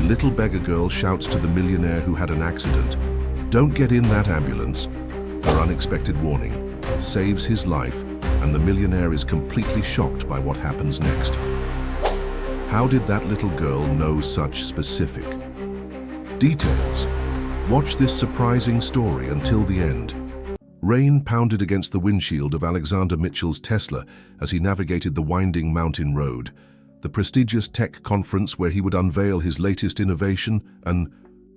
little beggar girl shouts to the millionaire who had an accident, "Don't get in that ambulance." Her unexpected warning saves his life, and the millionaire is completely shocked by what happens next. How did that little girl know such specific details? Watch this surprising story until the end. Rain pounded against the windshield of Alexander Mitchell's Tesla as he navigated the winding mountain road. The prestigious tech conference where he would unveil his latest innovation, an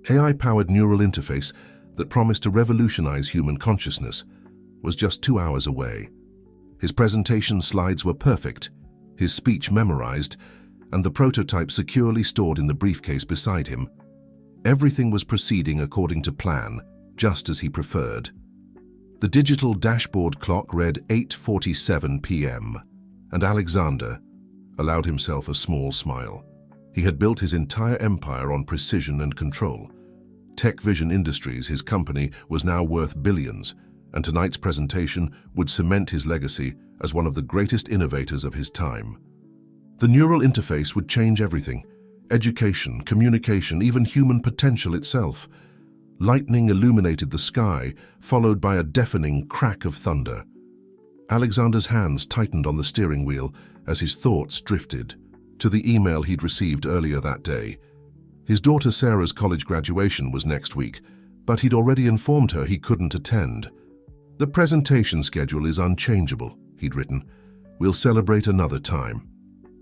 AI-powered neural interface that promised to revolutionize human consciousness, was just 2 hours away. His presentation slides were perfect, his speech memorized, and the prototype securely stored in the briefcase beside him. Everything was proceeding according to plan, just as he preferred. The digital dashboard clock read 8:47 p.m., and Alexander allowed himself a small smile. He had built his entire empire on precision and control. Tech Vision Industries, his company, was now worth billions, and tonight's presentation would cement his legacy as one of the greatest innovators of his time. The neural interface would change everything: education, communication, even human potential itself. Lightning illuminated the sky, followed by a deafening crack of thunder. Alexander's hands tightened on the steering wheel as his thoughts drifted to the email he'd received earlier that day. His daughter Sarah's college graduation was next week, but he'd already informed her he couldn't attend. "The presentation schedule is unchangeable," he'd written. "We'll celebrate another time."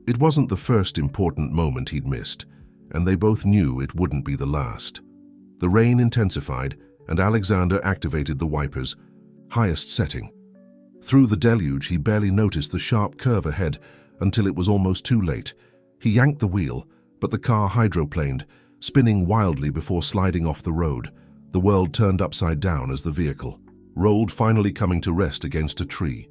It wasn't the first important moment he'd missed, and they both knew it wouldn't be the last. The rain intensified, and Alexander activated the wipers, highest setting. Through the deluge, he barely noticed the sharp curve ahead until it was almost too late. He yanked the wheel, but the car hydroplaned, spinning wildly before sliding off the road. The world turned upside down as the vehicle rolled, finally coming to rest against a tree.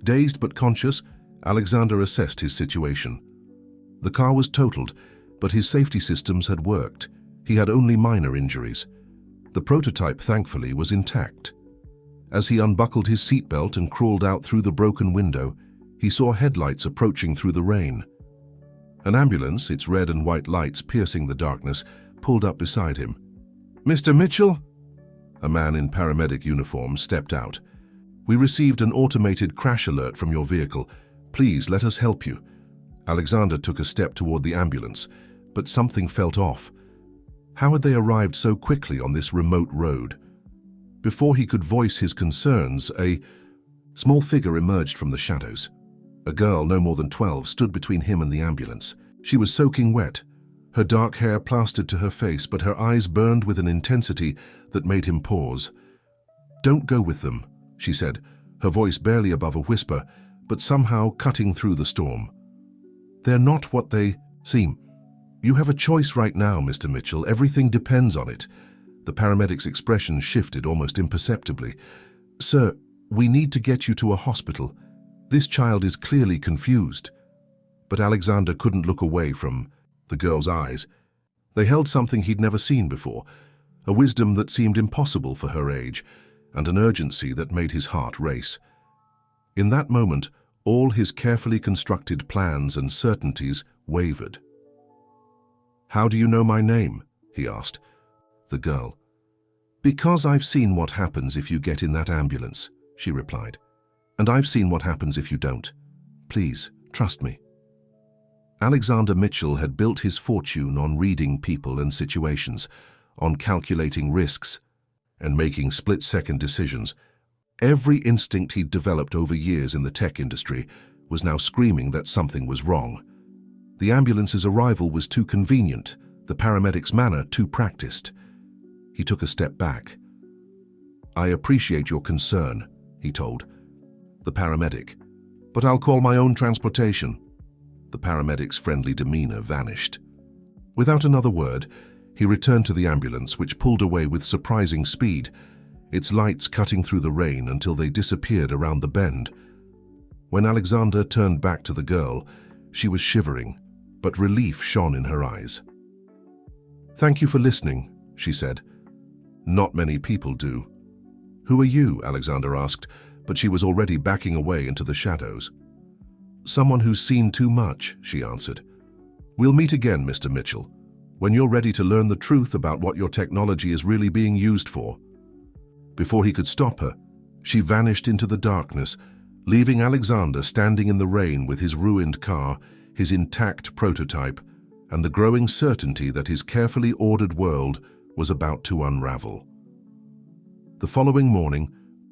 Dazed but conscious, Alexander assessed his situation. The car was totaled, but his safety systems had worked. He had only minor injuries. The prototype, thankfully, was intact. As he unbuckled his seatbelt and crawled out through the broken window, he saw headlights approaching through the rain. An ambulance, its red and white lights piercing the darkness, pulled up beside him. "Mr. Mitchell?" A man in paramedic uniform stepped out. "We received an automated crash alert from your vehicle. Please let us help you." Alexander took a step toward the ambulance, but something felt off. How had they arrived so quickly on this remote road? Before he could voice his concerns, a small figure emerged from the shadows. A girl no more than 12 stood between him and the ambulance. She was soaking wet, her dark hair plastered to her face, but her eyes burned with an intensity that made him pause. "Don't go with them," she said, her voice barely above a whisper, but somehow cutting through the storm. "They're not what they seem. You have a choice right now, Mr. Mitchell. Everything depends on it." The paramedic's expression shifted almost imperceptibly. "Sir, we need to get you to a hospital. This child is clearly confused." But Alexander couldn't look away from the girl's eyes. They held something he'd never seen before, a wisdom that seemed impossible for her age, and an urgency that made his heart race. In that moment, all his carefully constructed plans and certainties wavered. "How do you know my name?" he asked. The girl. "Because I've seen what happens if you get in that ambulance," she replied. "And I've seen what happens if you don't. Please, trust me." Alexander Mitchell had built his fortune on reading people and situations, on calculating risks, and making split-second decisions. Every instinct he'd developed over years in the tech industry was now screaming that something was wrong. The ambulance's arrival was too convenient, the paramedic's manner too practiced. He took a step back. "I appreciate your concern," he told the paramedic, "but I'll call my own transportation." The paramedic's friendly demeanor vanished. Without another word, he returned to the ambulance, which pulled away with surprising speed, its lights cutting through the rain until they disappeared around the bend. When Alexander turned back to the girl, she was shivering, but relief shone in her eyes. "Thank you for listening," she said. "Not many people do." "Who are you?" Alexander asked, but she was already backing away into the shadows. "Someone who's seen too much," she answered. "We'll meet again, Mr. Mitchell. when you're ready to learn the truth about what your technology is really being used for." Before he could stop her, she vanished into the darkness, leaving Alexander standing in the rain with his ruined car, his intact prototype, and the growing certainty that his carefully ordered world was about to unravel. The following morning,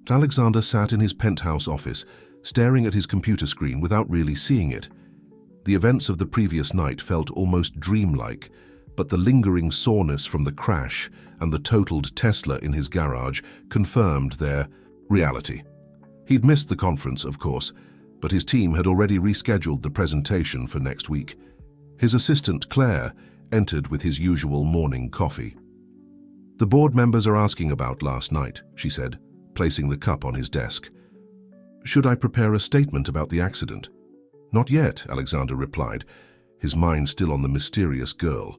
Alexander sat in his penthouse office, staring at his computer screen without really seeing it. The events of the previous night felt almost dreamlike, but the lingering soreness from the crash and the totaled Tesla in his garage confirmed their reality. He'd missed the conference, of course, but his team had already rescheduled the presentation for next week. His assistant, Claire, entered with his usual morning coffee. "The board members are asking about last night," she said, placing the cup on his desk. "Should I prepare a statement about the accident?" "Not yet," Alexander replied, his mind still on the mysterious girl.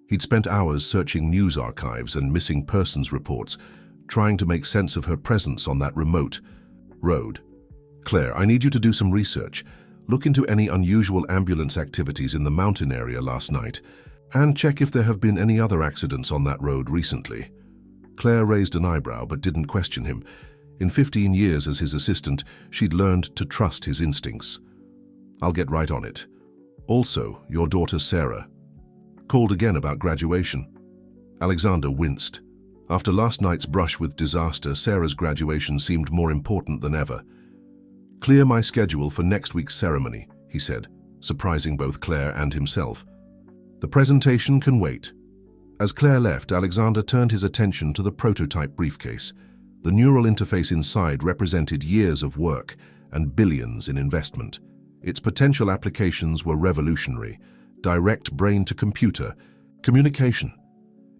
He'd spent hours searching news archives and missing persons reports, trying to make sense of her presence on that remote road. "Claire, I need you to do some research. Look into any unusual ambulance activities in the mountain area last night, and check if there have been any other accidents on that road recently." Claire raised an eyebrow but didn't question him. In 15 years as his assistant, she'd learned to trust his instincts. "I'll get right on it. Also, your daughter Sarah called again about graduation." Alexander winced. After last night's brush with disaster, Sarah's graduation seemed more important than ever. "Clear my schedule for next week's ceremony," he said, surprising both Claire and himself. "The presentation can wait." As Claire left, Alexander turned his attention to the prototype briefcase. The neural interface inside represented years of work and billions in investment. Its potential applications were revolutionary: direct brain-to-computer communication,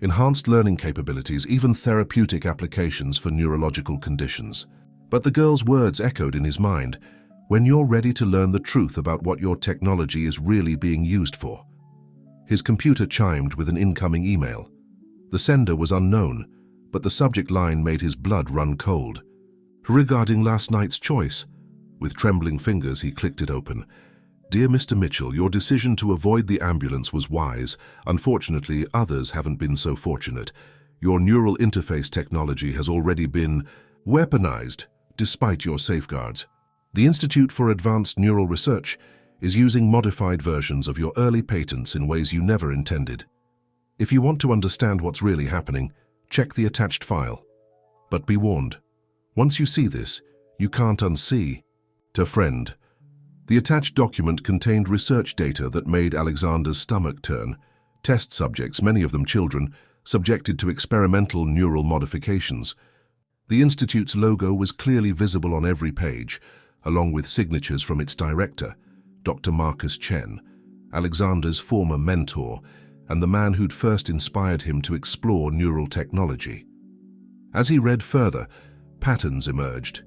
enhanced learning capabilities, even therapeutic applications for neurological conditions. But the girl's words echoed in his mind: "When you're ready to learn the truth about what your technology is really being used for." His computer chimed with an incoming email. The sender was unknown, but the subject line made his blood run cold. "Regarding last night's choice." With trembling fingers, he clicked it open. "Dear Mr. Mitchell, your decision to avoid the ambulance was wise. Unfortunately, others haven't been so fortunate. Your neural interface technology has already been weaponized, despite your safeguards. The Institute for Advanced Neural Research is using modified versions of your early patents in ways you never intended. If you want to understand what's really happening, check the attached file. But be warned, once you see this, you can't unsee." To friend. The attached document contained research data that made Alexander's stomach turn. Test subjects, many of them children, subjected to experimental neural modifications. The Institute's logo was clearly visible on every page, along with signatures from its director, Dr. Marcus Chen, Alexander's former mentor, and the man who'd first inspired him to explore neural technology. As he read further, patterns emerged.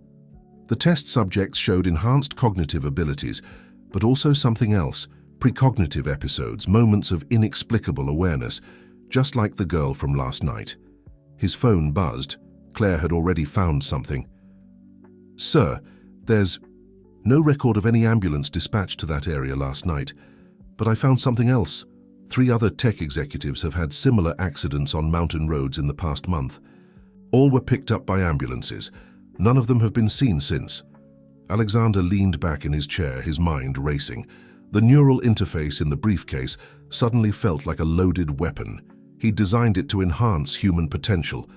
The test subjects showed enhanced cognitive abilities, but also something else: precognitive episodes, moments of inexplicable awareness, just like the girl from last night. His phone buzzed. Claire had already found something. "Sir, there's no record of any ambulance dispatched to that area last night, but I found something else. 3 other tech executives have had similar accidents on mountain roads in the past month. All were picked up by ambulances. None of them have been seen since." Alexander leaned back in his chair, his mind racing. The neural interface in the briefcase suddenly felt like a loaded weapon. He'd designed it to enhance human potential,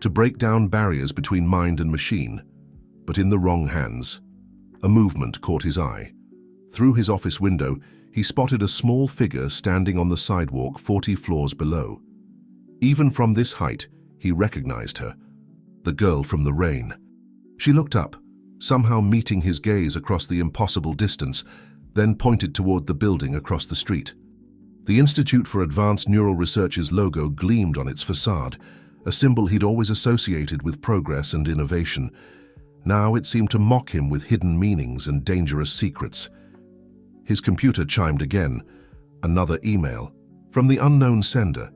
to break down barriers between mind and machine. But in the wrong hands. A movement caught his eye. Through his office window, he spotted a small figure standing on the sidewalk 40 floors below. Even from this height, he recognized her. The girl from the rain. She looked up, somehow meeting his gaze across the impossible distance, then pointed toward the building across the street. The Institute for Advanced Neural Research's logo gleamed on its facade, a symbol he'd always associated with progress and innovation. Now it seemed to mock him with hidden meanings and dangerous secrets. His computer chimed again. Another email. From the unknown sender.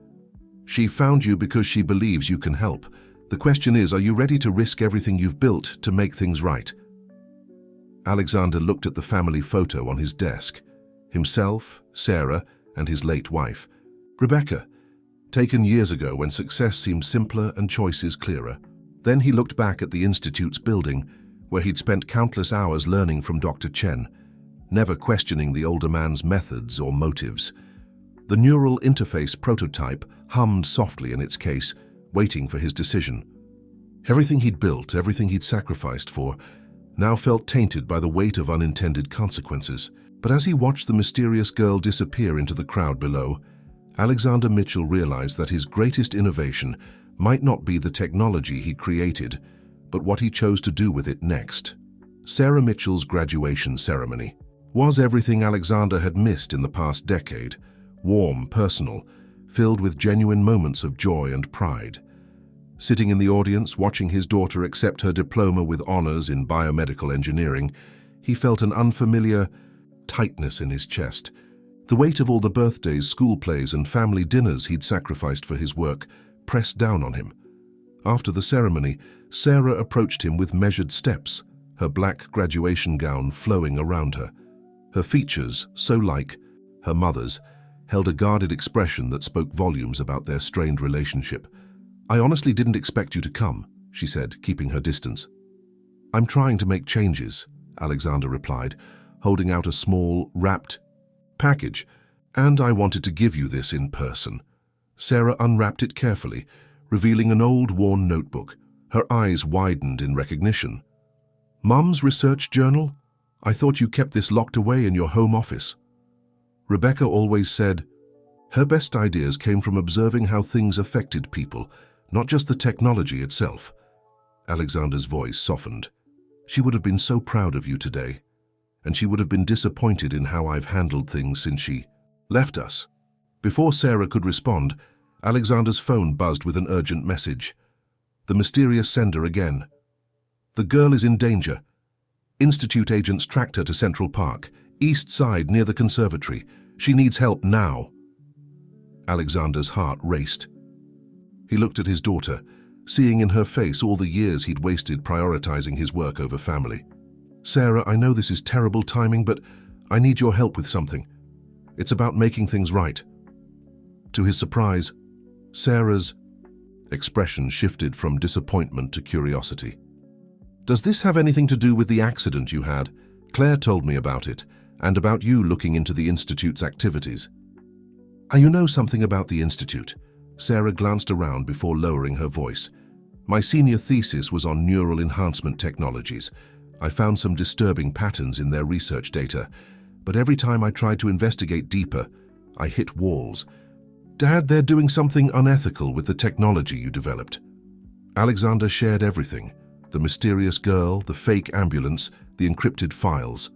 "She found you because she believes you can help. The question is, are you ready to risk everything you've built to make things right?" Alexander looked at the family photo on his desk. Himself, Sarah, and his late wife. Rebecca, taken years ago when success seemed simpler and choices clearer. Then he looked back at the Institute's building, where he'd spent countless hours learning from Dr. Chen, never questioning the older man's methods or motives. The neural interface prototype hummed softly in its case, waiting for his decision. Everything he'd built, everything he'd sacrificed for, now felt tainted by the weight of unintended consequences. But as he watched the mysterious girl disappear into the crowd below, Alexander Mitchell realized that his greatest innovation might not be the technology he created, but what he chose to do with it next. Sarah Mitchell's graduation ceremony was everything Alexander had missed in the past decade, warm, personal, filled with genuine moments of joy and pride. Sitting in the audience, watching his daughter accept her diploma with honors in biomedical engineering, he felt an unfamiliar tightness in his chest. The weight of all the birthdays, school plays, and family dinners he'd sacrificed for his work pressed down on him. After the ceremony, Sarah approached him with measured steps, her black graduation gown flowing around her. Her features, so like her mother's, held a guarded expression that spoke volumes about their strained relationship. "I honestly didn't expect you to come," she said, keeping her distance. "I'm trying to make changes," Alexander replied, holding out a small, wrapped package, "and I wanted to give you this in person." Sarah unwrapped it carefully, revealing an old, worn notebook. Her eyes widened in recognition. "Mum's research journal? I thought you kept this locked away in your home office." Rebecca always said her best ideas came from observing how things affected people, not just the technology itself. Alexander's voice softened. "She would have been so proud of you today, and she would have been disappointed in how I've handled things since she left us." Before Sarah could respond, Alexander's phone buzzed with an urgent message. The mysterious sender again. "The girl is in danger. Institute agents tracked her to Central Park, East Side near the conservatory. She needs help now." Alexander's heart raced. He looked at his daughter, seeing in her face all the years he'd wasted prioritizing his work over family. "Sarah, I know this is terrible timing, but I need your help with something. It's about making things right." To his surprise, Sarah's expression shifted from disappointment to curiosity. "Does this have anything to do with the accident you had? Claire told me about it, and about you looking into the Institute's activities." "You know something about the Institute?" Sarah glanced around before lowering her voice. "My senior thesis was on neural enhancement technologies. I found some disturbing patterns in their research data, but every time I tried to investigate deeper, I hit walls. Dad, they're doing something unethical with the technology you developed." Alexander shared everything: the mysterious girl, the fake ambulance, the encrypted files.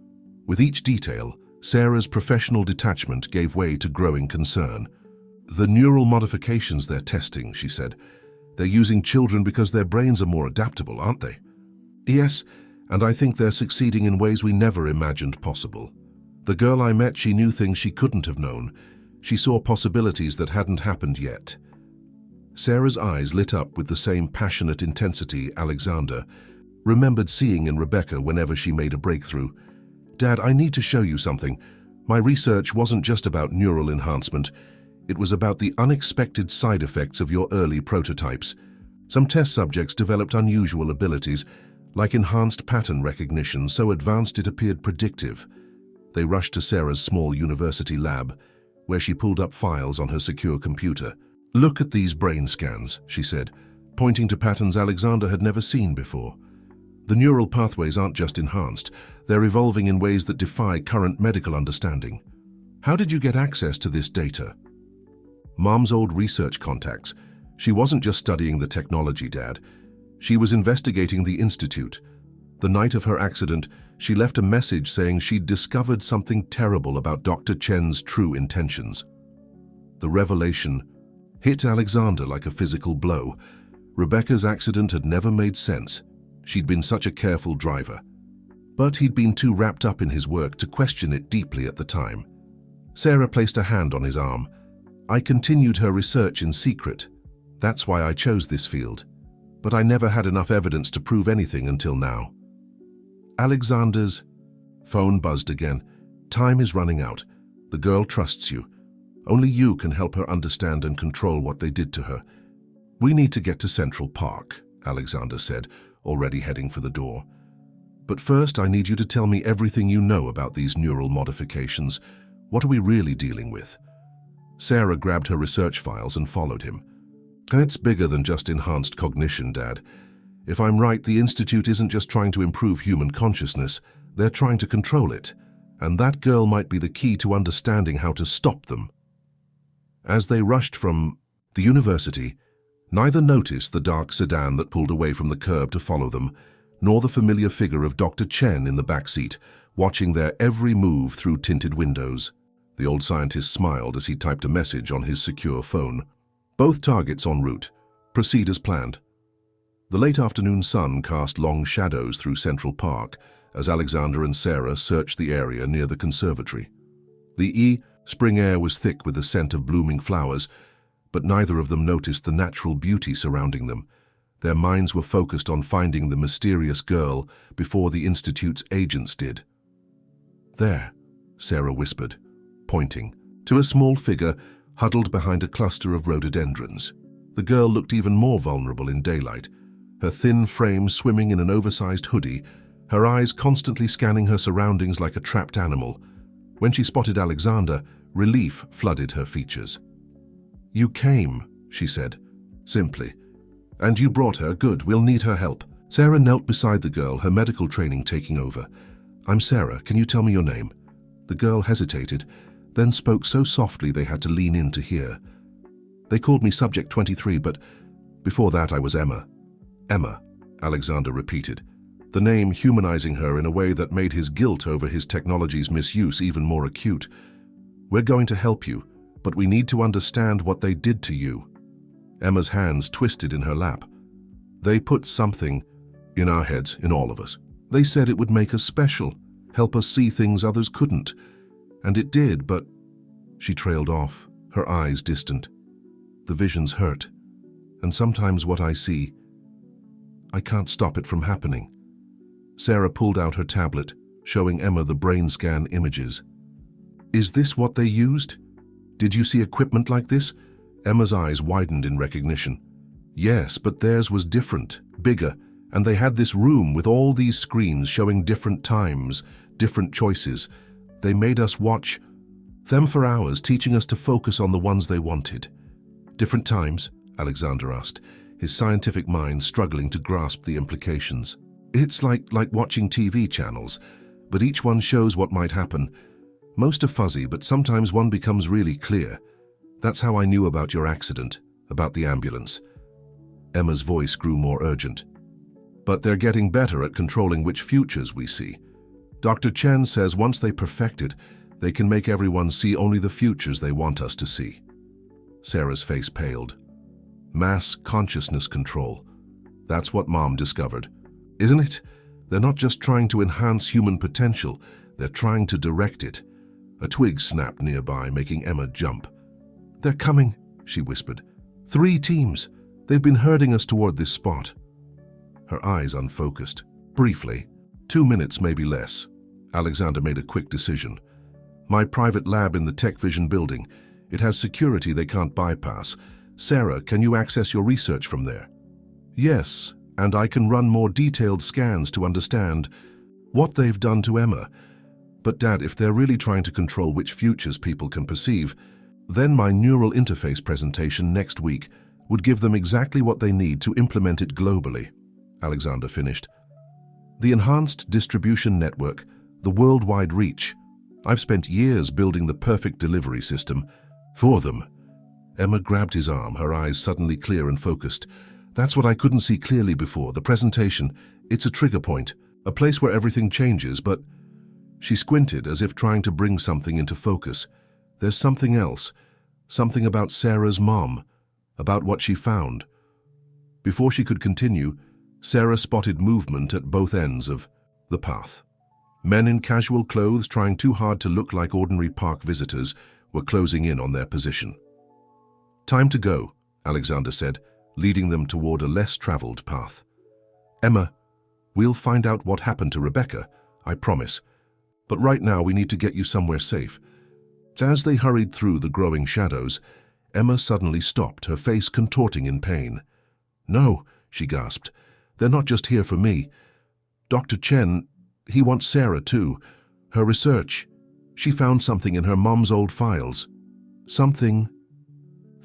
With each detail, Sarah's professional detachment gave way to growing concern. "The neural modifications they're testing," she said. "They're using children because their brains are more adaptable, aren't they?" "Yes, and I think they're succeeding in ways we never imagined possible. The girl I met, she knew things she couldn't have known. She saw possibilities that hadn't happened yet." Sarah's eyes lit up with the same passionate intensity Alexander remembered seeing in Rebecca whenever she made a breakthrough. "Dad, I need to show you something. My research wasn't just about neural enhancement. It was about the unexpected side effects of your early prototypes. Some test subjects developed unusual abilities, like enhanced pattern recognition, so advanced it appeared predictive." They rushed to Sarah's small university lab, where she pulled up files on her secure computer. "Look at these brain scans," she said, pointing to patterns Alexander had never seen before. "The neural pathways aren't just enhanced, they're evolving in ways that defy current medical understanding. How did you get access to this data?" Mom's old research contacts. She wasn't just studying the technology, Dad. She was investigating the Institute. The night of her accident, she left a message saying she'd discovered something terrible about Dr. Chen's true intentions. The revelation hit Alexander like a physical blow. Rebecca's accident had never made sense. She'd been such a careful driver. But he'd been too wrapped up in his work to question it deeply at the time. Sarah placed a hand on his arm. "I continued her research in secret. That's why I chose this field. But I never had enough evidence to prove anything until now." Alexander's phone buzzed again. "Time is running out. The girl trusts you. Only you can help her understand and control what they did to her. We need to get to Central Park, Alexander said, already heading for the door. But first, I need you to tell me everything you know about these neural modifications. What are we really dealing with? Sarah grabbed her research files and followed him. It's bigger than just enhanced cognition, Dad. If I'm right, the Institute isn't just trying to improve human consciousness, they're trying to control it. And that girl might be the key to understanding how to stop them. As they rushed from the university, neither noticed the dark sedan that pulled away from the curb to follow them, nor the familiar figure of Dr. Chen in the back seat, watching their every move through tinted windows. The old scientist smiled as he typed a message on his secure phone. Both targets en route. Proceed as planned. The late afternoon sun cast long shadows through Central Park as Alexander and Sarah searched the area near the conservatory. The spring air was thick with the scent of blooming flowers, but neither of them noticed the natural beauty surrounding them. Their minds were focused on finding the mysterious girl before the Institute's agents did. There, Sarah whispered, pointing to a small figure huddled behind a cluster of rhododendrons. The girl looked even more vulnerable in daylight, her thin frame swimming in an oversized hoodie, her eyes constantly scanning her surroundings like a trapped animal. When she spotted Alexander, relief flooded her features. "You came," she said, simply. "And you brought her. Good, we'll need her help." Sarah knelt beside the girl, her medical training taking over. "I'm Sarah, can you tell me your name?" The girl hesitated, then spoke so softly they had to lean in to hear. "They called me Subject 23, but before that I was Emma." "Emma," Alexander repeated, the name humanizing her in a way that made his guilt over his technology's misuse even more acute. "We're going to help you, but we need to understand what they did to you." Emma's hands twisted in her lap. "They put something in our heads, in all of us. They said it would make us special, help us see things others couldn't. And it did, but..." She trailed off, her eyes distant. "The visions hurt, and sometimes what I see, I can't stop it from happening." Sarah pulled out her tablet, showing Emma the brain scan images. "Is this what they used? Did you see equipment like this?" Emma's eyes widened in recognition. "Yes, but theirs was different, bigger, and they had this room with all these screens showing different times, different choices. They made us watch them for hours, teaching us to focus on the ones they wanted." "Different times?" Alexander asked, his scientific mind struggling to grasp the implications. "It's like watching TV channels, but each one shows what might happen. Most are fuzzy, but sometimes one becomes really clear. That's how I knew about your accident, about the ambulance." Emma's voice grew more urgent. "But they're getting better at controlling which futures we see. Dr. Chen says once they perfect it, they can make everyone see only the futures they want us to see." Sarah's face paled. "Mass consciousness control. That's what Mom discovered. Isn't it? They're not just trying to enhance human potential, they're trying to direct it." A twig snapped nearby, making Emma jump. "They're coming," she whispered. 3 teams. They've been herding us toward this spot." Her eyes unfocused. "Briefly. 2 minutes, maybe less." Alexander made a quick decision. "My private lab in the Tech Vision building. It has security they can't bypass. Sarah, can you access your research from there?" "Yes, and I can run more detailed scans to understand what they've done to Emma. But Dad, if they're really trying to control which futures people can perceive, then my neural interface presentation next week would give them exactly what they need to implement it globally," Alexander finished. "The enhanced distribution network, the worldwide reach. I've spent years building the perfect delivery system for them." Emma grabbed his arm, her eyes suddenly clear and focused. "That's what I couldn't see clearly before. The presentation, it's a trigger point, a place where everything changes, but..." She squinted as if trying to bring something into focus. "There's something else, something about Sarah's mom, about what she found." Before she could continue, Sarah spotted movement at both ends of the path. Men in casual clothes trying too hard to look like ordinary park visitors were closing in on their position. "Time to go," Alexander said, leading them toward a less traveled path. "Emma, we'll find out what happened to Rebecca, I promise. But right now we need to get you somewhere safe." As they hurried through the growing shadows, Emma suddenly stopped, her face contorting in pain. "No," she gasped. "They're not just here for me. Dr. Chen, he wants Sarah too. Her research. She found something in her mom's old files. Something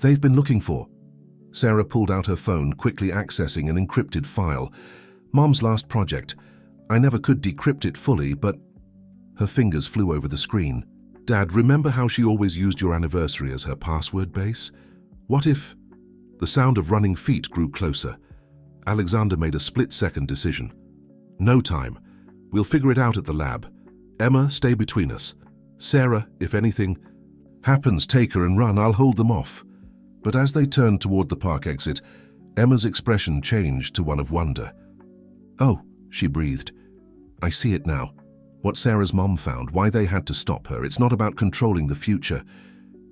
they've been looking for." Sarah pulled out her phone, quickly accessing an encrypted file. "Mom's last project. I never could decrypt it fully, but..." Her fingers flew over the screen. "Dad, remember how she always used your anniversary as her password base? What if..." The sound of running feet grew closer. Alexander made a split-second decision. "No time. We'll figure it out at the lab. Emma, stay between us. Sarah, if anything happens, take her and run. I'll hold them off." But as they turned toward the park exit, Emma's expression changed to one of wonder. "Oh," she breathed. "I see it now. What Sarah's mom found, why they had to stop her. It's not about controlling the future."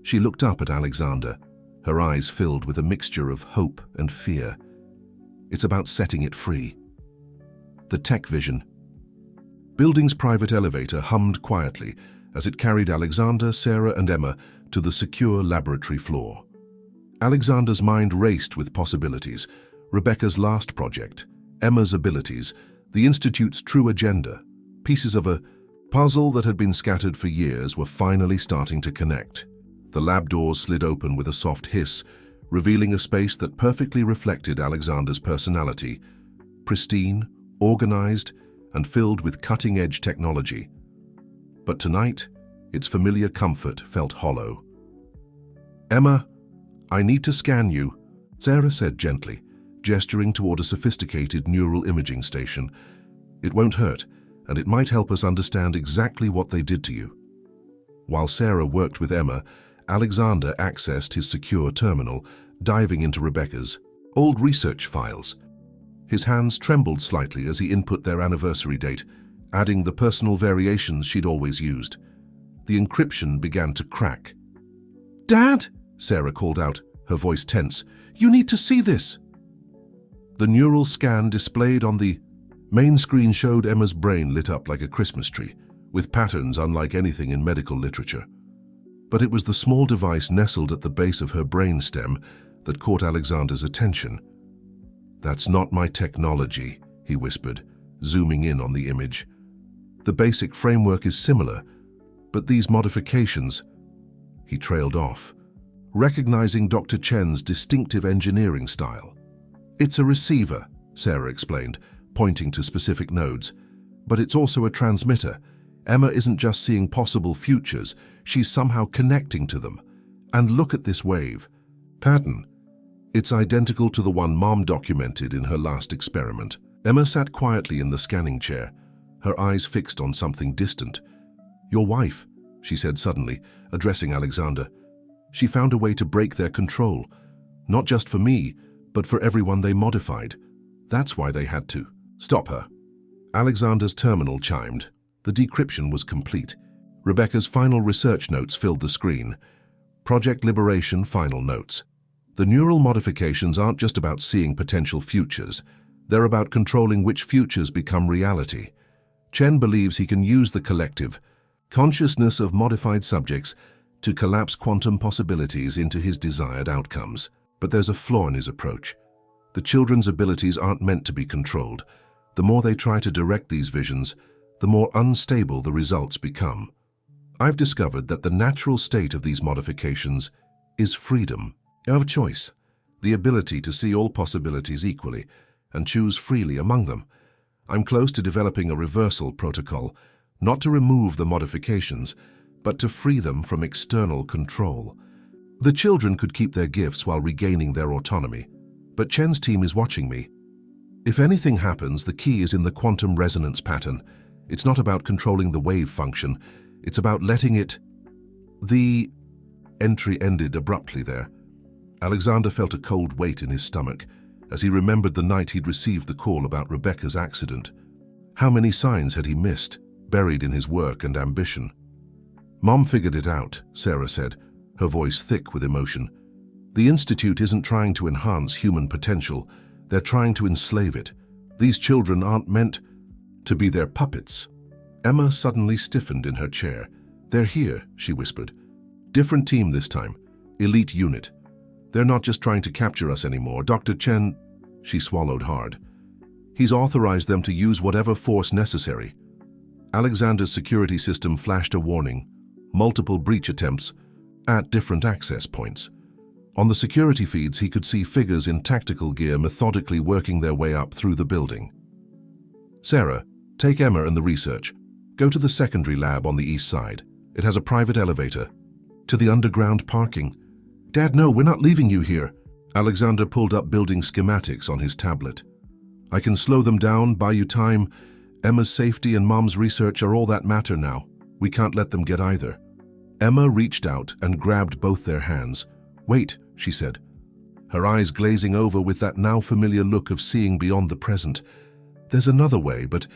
She looked up at Alexander, her eyes filled with a mixture of hope and fear. "It's about setting it free." The tech vision. Building's private elevator hummed quietly as it carried Alexander, Sarah, and Emma to the secure laboratory floor. Alexander's mind raced with possibilities: Rebecca's last project, Emma's abilities, the Institute's true agenda. Pieces of a puzzle that had been scattered for years were finally starting to connect. The lab doors slid open with a soft hiss, revealing a space that perfectly reflected Alexander's personality: pristine, organized, and filled with cutting-edge technology. But tonight, its familiar comfort felt hollow. "Emma, I need to scan you," Sarah said gently, gesturing toward a sophisticated neural imaging station. "It won't hurt, and it might help us understand exactly what they did to you." While Sarah worked with Emma, Alexander accessed his secure terminal, diving into Rebecca's old research files. His hands trembled slightly as he input their anniversary date, adding the personal variations she'd always used. The encryption began to crack. "Dad!" Sarah called out, her voice tense. "You need to see this!" The neural scan displayed on the main screen showed Emma's brain lit up like a Christmas tree, with patterns unlike anything in medical literature. But it was the small device nestled at the base of her brain stem that caught Alexander's attention. "That's not my technology," he whispered, zooming in on the image. "The basic framework is similar, but these modifications..." He trailed off, recognizing Dr. Chen's distinctive engineering style. "It's a receiver," Sarah explained, pointing to specific nodes. "But it's also a transmitter. Emma isn't just seeing possible futures, she's somehow connecting to them. And look at this wave pattern. It's identical to the one Mom documented in her last experiment." Emma sat quietly in the scanning chair, her eyes fixed on something distant. "Your wife," she said suddenly, addressing Alexander. "She found a way to break their control, not just for me, but for everyone they modified. That's why they had to stop her." Alexander's terminal chimed. The decryption was complete. Rebecca's final research notes filled the screen. Project Liberation final notes. The neural modifications aren't just about seeing potential futures. They're about controlling which futures become reality. Chen believes he can use the collective consciousness of modified subjects to collapse quantum possibilities into his desired outcomes. But there's a flaw in his approach. The children's abilities aren't meant to be controlled. The more they try to direct these visions, the more unstable the results become. I've discovered that the natural state of these modifications is freedom of choice, the ability to see all possibilities equally and choose freely among them. I'm close to developing a reversal protocol, not to remove the modifications, but to free them from external control. The children could keep their gifts while regaining their autonomy, but Chen's team is watching me. If anything happens, the key is in the quantum resonance pattern. It's not about controlling the wave function, it's about letting it... The entry ended abruptly there. Alexander felt a cold weight in his stomach as he remembered the night he'd received the call about Rebecca's accident. How many signs had he missed, buried in his work and ambition? "Mom figured it out," Sarah said, her voice thick with emotion. "The Institute isn't trying to enhance human potential, they're trying to enslave it. These children aren't meant to be their puppets." Emma suddenly stiffened in her chair. "They're here," she whispered. Different team this time. Elite unit. They're not just trying to capture us anymore. Dr. Chen, she swallowed hard. He's authorized them to use whatever force necessary. Alexander's security system flashed a warning. Multiple breach attempts at different access points. On the security feeds, he could see figures in tactical gear methodically working their way up through the building. Sarah, take Emma and the research. Go to the secondary lab on the east side. It has a private elevator. To the underground parking. Dad, no, we're not leaving you here. Alexander pulled up building schematics on his tablet. I can slow them down, buy you time. Emma's safety and Mom's research are all that matter now. We can't let them get either. Emma reached out and grabbed both their hands. Wait, she said, her eyes glazing over with that now familiar look of seeing beyond the present. There's another way, but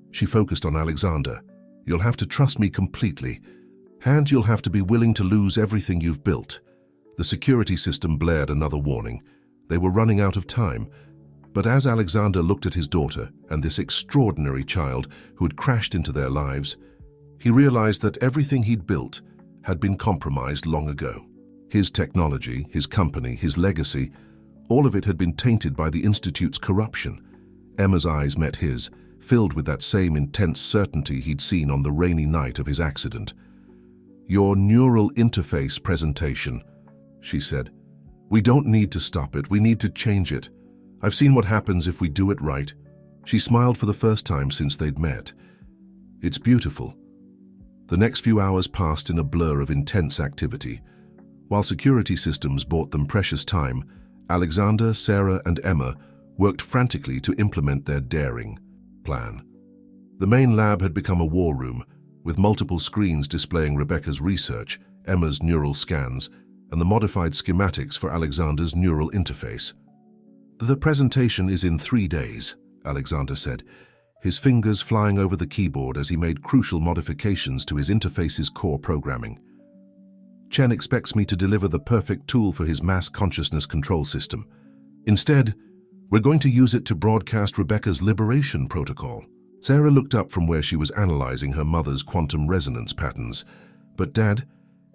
she focused on Alexander. You'll have to trust me completely. And you'll have to be willing to lose everything you've built. The security system blared another warning. They were running out of time. But as Alexander looked at his daughter and this extraordinary child who had crashed into their lives, he realized that everything he'd built had been compromised long ago. His technology, his company, his legacy, all of it had been tainted by the Institute's corruption. Emma's eyes met his, filled with that same intense certainty he'd seen on the rainy night of his accident. Your neural interface presentation, she said. We don't need to stop it, we need to change it. I've seen what happens if we do it right. She smiled for the first time since they'd met. It's beautiful. The next few hours passed in a blur of intense activity. While security systems bought them precious time, Alexander, Sarah, and Emma worked frantically to implement their daring plan. The main lab had become a war room, with multiple screens displaying Rebecca's research, Emma's neural scans, and the modified schematics for Alexander's neural interface. The presentation is in 3 days, Alexander said, his fingers flying over the keyboard as he made crucial modifications to his interface's core programming. Chen expects me to deliver the perfect tool for his mass consciousness control system. Instead, we're going to use it to broadcast Rebecca's liberation protocol. Sarah looked up from where she was analyzing her mother's quantum resonance patterns. But Dad,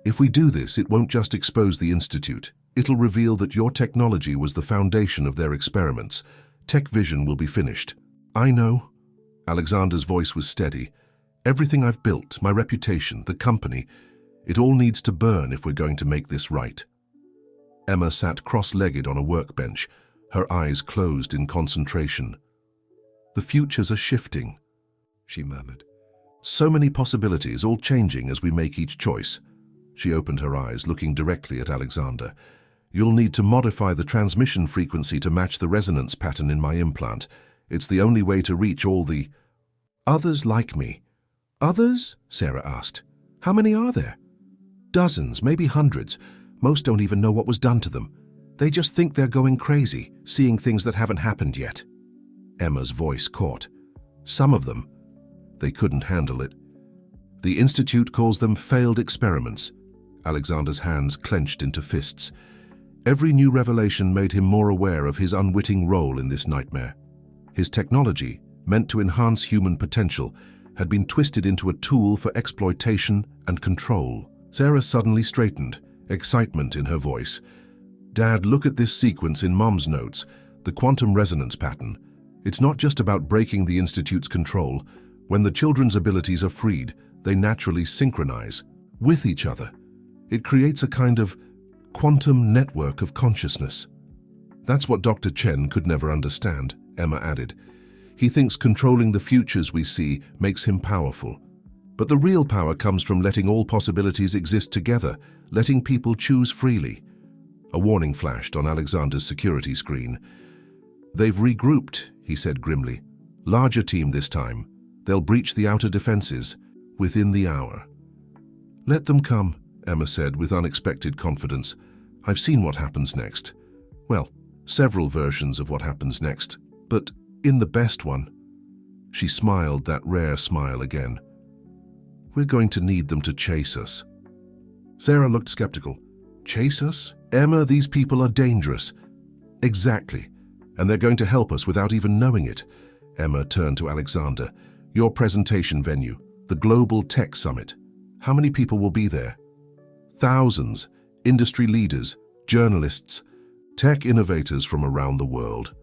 if we do this, it won't just expose the Institute. It'll reveal that your technology was the foundation of their experiments. Tech vision will be finished. I know. Alexander's voice was steady. Everything I've built, my reputation, the company, it all needs to burn if we're going to make this right. Emma sat cross-legged on a workbench, her eyes closed in concentration. The futures are shifting, she murmured. So many possibilities, all changing as we make each choice. She opened her eyes, looking directly at Alexander. You'll need to modify the transmission frequency to match the resonance pattern in my implant. It's the only way to reach all the others like me. Others? Sarah asked. How many are there? Dozens, maybe hundreds. Most don't even know what was done to them. They just think they're going crazy, seeing things that haven't happened yet. Emma's voice caught. Some of them, they couldn't handle it. The Institute calls them failed experiments. Alexander's hands clenched into fists. Every new revelation made him more aware of his unwitting role in this nightmare. His technology, meant to enhance human potential, had been twisted into a tool for exploitation and control. Sarah suddenly straightened, excitement in her voice. Dad, look at this sequence in Mom's notes, the quantum resonance pattern. It's not just about breaking the Institute's control. When the children's abilities are freed, they naturally synchronize with each other. It creates a kind of quantum network of consciousness. That's what Dr. Chen could never understand, Emma added. He thinks controlling the futures we see makes him powerful. But the real power comes from letting all possibilities exist together, letting people choose freely. A warning flashed on Alexander's security screen. They've regrouped, he said grimly. Larger team this time. They'll breach the outer defenses within the hour. Let them come, Emma said with unexpected confidence. I've seen what happens next. Well, several versions of what happens next, but in the best one. She smiled that rare smile again. We're going to need them to chase us. Sarah looked skeptical. Chase us? Emma, these people are dangerous. Exactly. And they're going to help us without even knowing it. Emma turned to Alexander. Your presentation venue, the Global Tech Summit. How many people will be there? Thousands, industry leaders, journalists, tech innovators from around the world.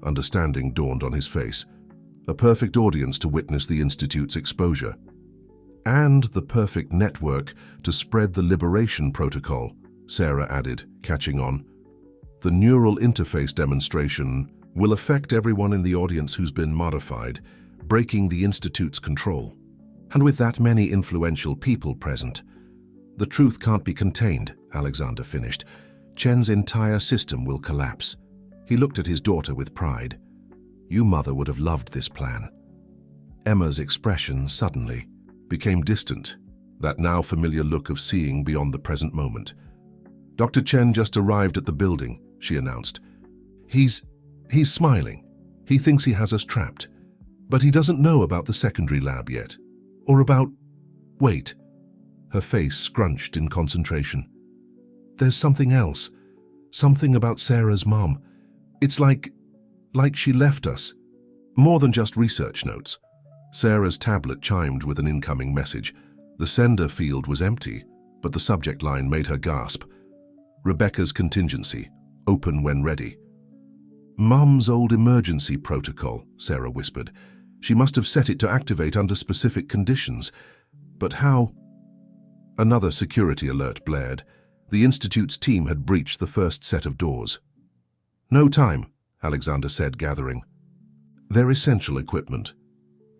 Understanding dawned on his face. A perfect audience to witness the Institute's exposure. And the perfect network to spread the liberation protocol, Sarah added, catching on. The neural interface demonstration will affect everyone in the audience who's been modified, breaking the Institute's control. And with that many influential people present, the truth can't be contained, Alexander finished. Chen's entire system will collapse. He looked at his daughter with pride. You, mother, would have loved this plan. Emma's expression suddenly became distant, that now familiar look of seeing beyond the present moment. Dr. Chen just arrived at the building, she announced. He's smiling. He thinks he has us trapped. But he doesn't know about the secondary lab yet. Or about... Wait. Her face scrunched in concentration. There's something else. Something about Sarah's mom. It's like she left us. More than just research notes. Sarah's tablet chimed with an incoming message. The sender field was empty, but the subject line made her gasp. Rebecca's contingency. Open when ready. Mum's old emergency protocol, Sarah whispered. She must have set it to activate under specific conditions. But how? Another security alert blared. The Institute's team had breached the first set of doors. No time, Alexander said, gathering. They're essential equipment.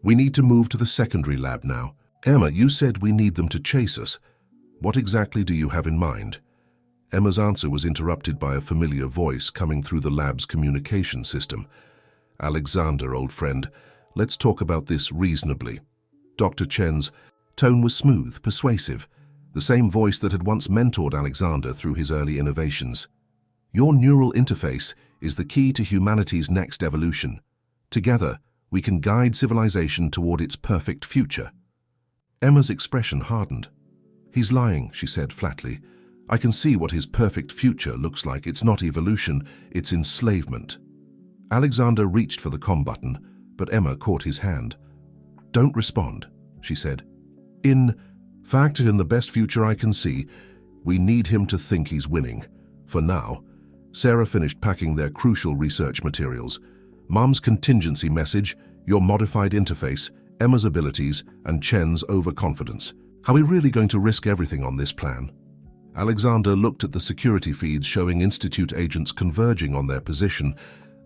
We need to move to the secondary lab now. Emma, you said we need them to chase us. What exactly do you have in mind? Emma's answer was interrupted by a familiar voice coming through the lab's communication system. Alexander, old friend, let's talk about this reasonably. Dr. Chen's tone was smooth, persuasive, the same voice that had once mentored Alexander through his early innovations. Your neural interface is the key to humanity's next evolution. Together, we can guide civilization toward its perfect future. Emma's expression hardened. He's lying, she said flatly. I can see what his perfect future looks like. It's not evolution, it's enslavement. Alexander reached for the comm button, but Emma caught his hand. Don't respond, she said. In fact, in the best future I can see, we need him to think he's winning. For now. Sarah finished packing their crucial research materials. Mom's contingency message, your modified interface, Emma's abilities, and Chen's overconfidence. Are we really going to risk everything on this plan? Alexander looked at the security feeds showing Institute agents converging on their position,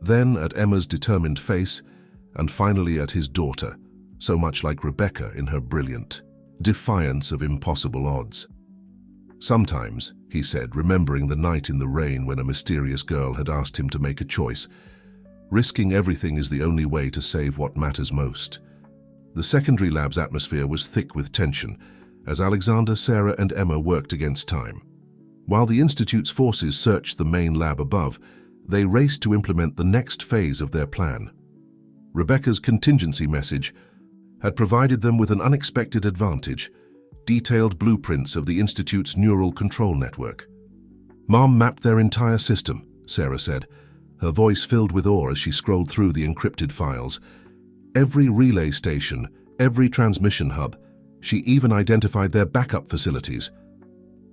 then at Emma's determined face, and finally at his daughter, so much like Rebecca in her brilliant defiance of impossible odds. Sometimes, he said, remembering the night in the rain when a mysterious girl had asked him to make a choice, risking everything is the only way to save what matters most. The secondary lab's atmosphere was thick with tension, as Alexander, Sarah, and Emma worked against time. While the Institute's forces searched the main lab above, they raced to implement the next phase of their plan. Rebecca's contingency message had provided them with an unexpected advantage, detailed blueprints of the Institute's neural control network. Mom mapped their entire system, Sarah said, her voice filled with awe as she scrolled through the encrypted files. Every relay station, every transmission hub, she even identified their backup facilities.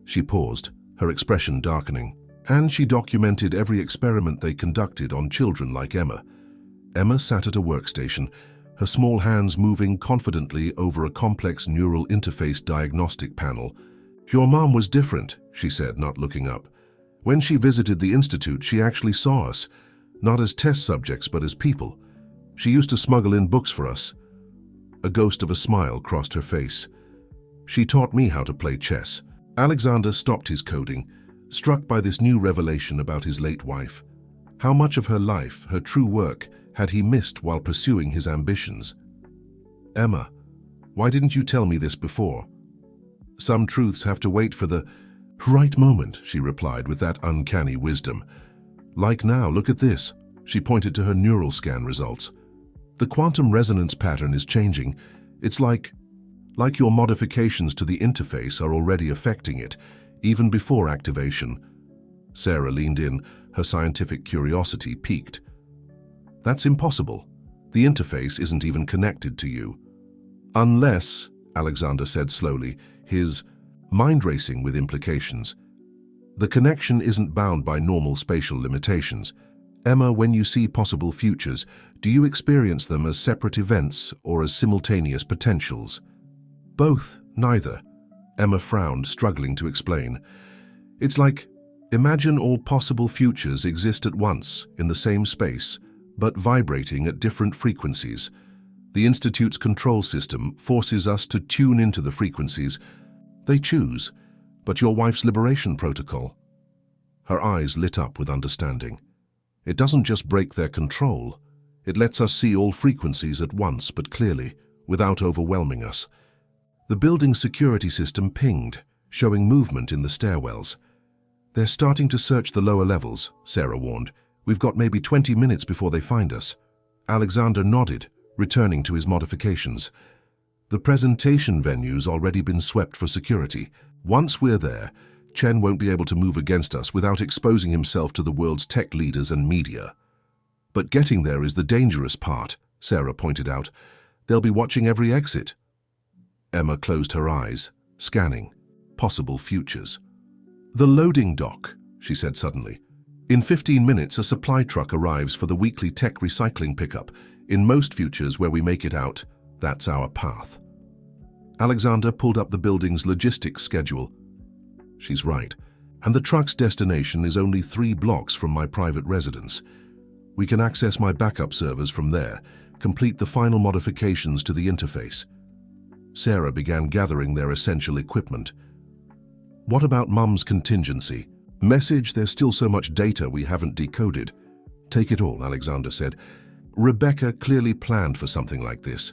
She paused, her expression darkening, and she documented every experiment they conducted on children like Emma. Emma sat at a workstation, her small hands moving confidently over a complex neural interface diagnostic panel. Your mom was different, she said, not looking up. When she visited the Institute, she actually saw us, not as test subjects, but as people. She used to smuggle in books for us. A ghost of a smile crossed her face. She taught me how to play chess. Alexander stopped his coding, struck by this new revelation about his late wife. How much of her life, her true work, had he missed while pursuing his ambitions? Emma, why didn't you tell me this before? Some truths have to wait for the right moment, she replied with that uncanny wisdom. Like now, look at this. She pointed to her neural scan results. The quantum resonance pattern is changing. It's like your modifications to the interface are already affecting it, even before activation. Sarah leaned in, her scientific curiosity piqued. That's impossible. The interface isn't even connected to you. Unless, Alexander said slowly, his mind-racing with implications. The connection isn't bound by normal spatial limitations. Emma, when you see possible futures, do you experience them as separate events or as simultaneous potentials? Both, neither. Emma frowned, struggling to explain. It's like, imagine all possible futures exist at once, in the same space, but vibrating at different frequencies. The Institute's control system forces us to tune into the frequencies. They choose, but your wife's liberation protocol. Her eyes lit up with understanding. It doesn't just break their control. It lets us see all frequencies at once, but clearly, without overwhelming us. The building's security system pinged, showing movement in the stairwells. They're starting to search the lower levels, Sarah warned. We've got maybe 20 minutes before they find us. Alexander nodded, returning to his modifications. The presentation venue's already been swept for security. Once we're there, Chen won't be able to move against us without exposing himself to the world's tech leaders and media. But getting there is the dangerous part, Sarah pointed out. They'll be watching every exit. Emma closed her eyes, scanning possible futures. The loading dock, she said suddenly. In 15 minutes, a supply truck arrives for the weekly tech recycling pickup. In most futures where we make it out, that's our path. Alexander pulled up the building's logistics schedule. She's right, and the truck's destination is only 3 blocks from my private residence. We can access my backup servers from there, complete the final modifications to the interface. Sarah began gathering their essential equipment. What about Mum's contingency? Message, there's still so much data we haven't decoded. Take it all, Alexander said. Rebecca clearly planned for something like this.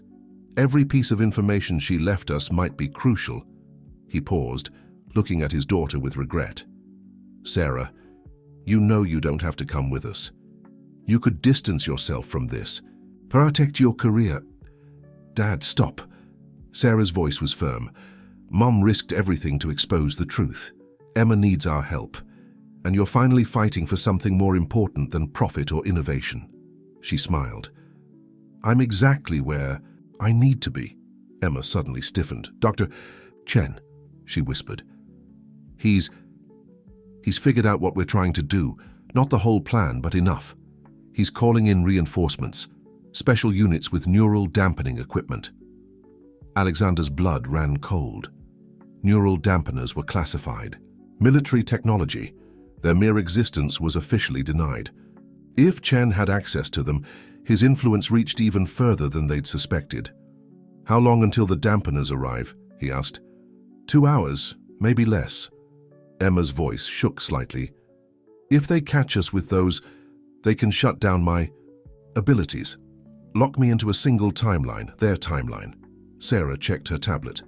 Every piece of information she left us might be crucial. He paused, looking at his daughter with regret. Sarah, you know you don't have to come with us. You could distance yourself from this. Protect your career. Dad, stop. Sarah's voice was firm. Mum risked everything to expose the truth. Emma needs our help. And you're finally fighting for something more important than profit or innovation. She smiled. I'm exactly where I need to be. Emma suddenly stiffened. Dr. Chen, she whispered. He's figured out what we're trying to do. Not the whole plan, but enough. He's calling in reinforcements, special units with neural dampening equipment. Alexander's blood ran cold. Neural dampeners were classified. Military technology. Their mere existence was officially denied. If Chen had access to them, his influence reached even further than they'd suspected. How long until the dampeners arrive? He asked. 2 hours, maybe less. Emma's voice shook slightly. If they catch us with those, they can shut down my abilities. Lock me into a single timeline, their timeline. Sarah checked her tablet.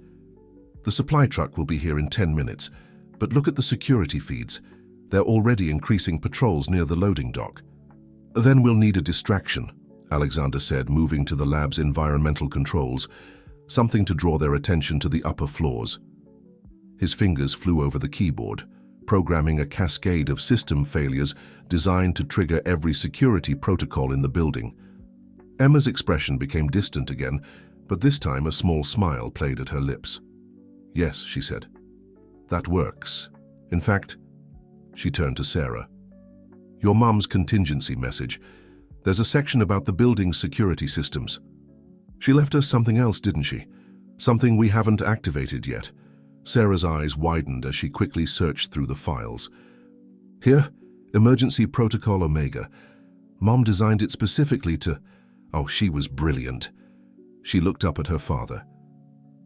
The supply truck will be here in 10 minutes, but look at the security feeds. They're already increasing patrols near the loading dock. Then we'll need a distraction, Alexander said, moving to the lab's environmental controls, something to draw their attention to the upper floors. His fingers flew over the keyboard, programming a cascade of system failures designed to trigger every security protocol in the building. Emma's expression became distant again, but this time a small smile played at her lips. Yes, she said. That works. In fact, she turned to Sarah. Your mum's contingency message. There's a section about the building's security systems. She left us something else, didn't she? Something we haven't activated yet. Sarah's eyes widened as she quickly searched through the files. Here, Emergency Protocol Omega. Mom designed it specifically to... Oh, she was brilliant. She looked up at her father.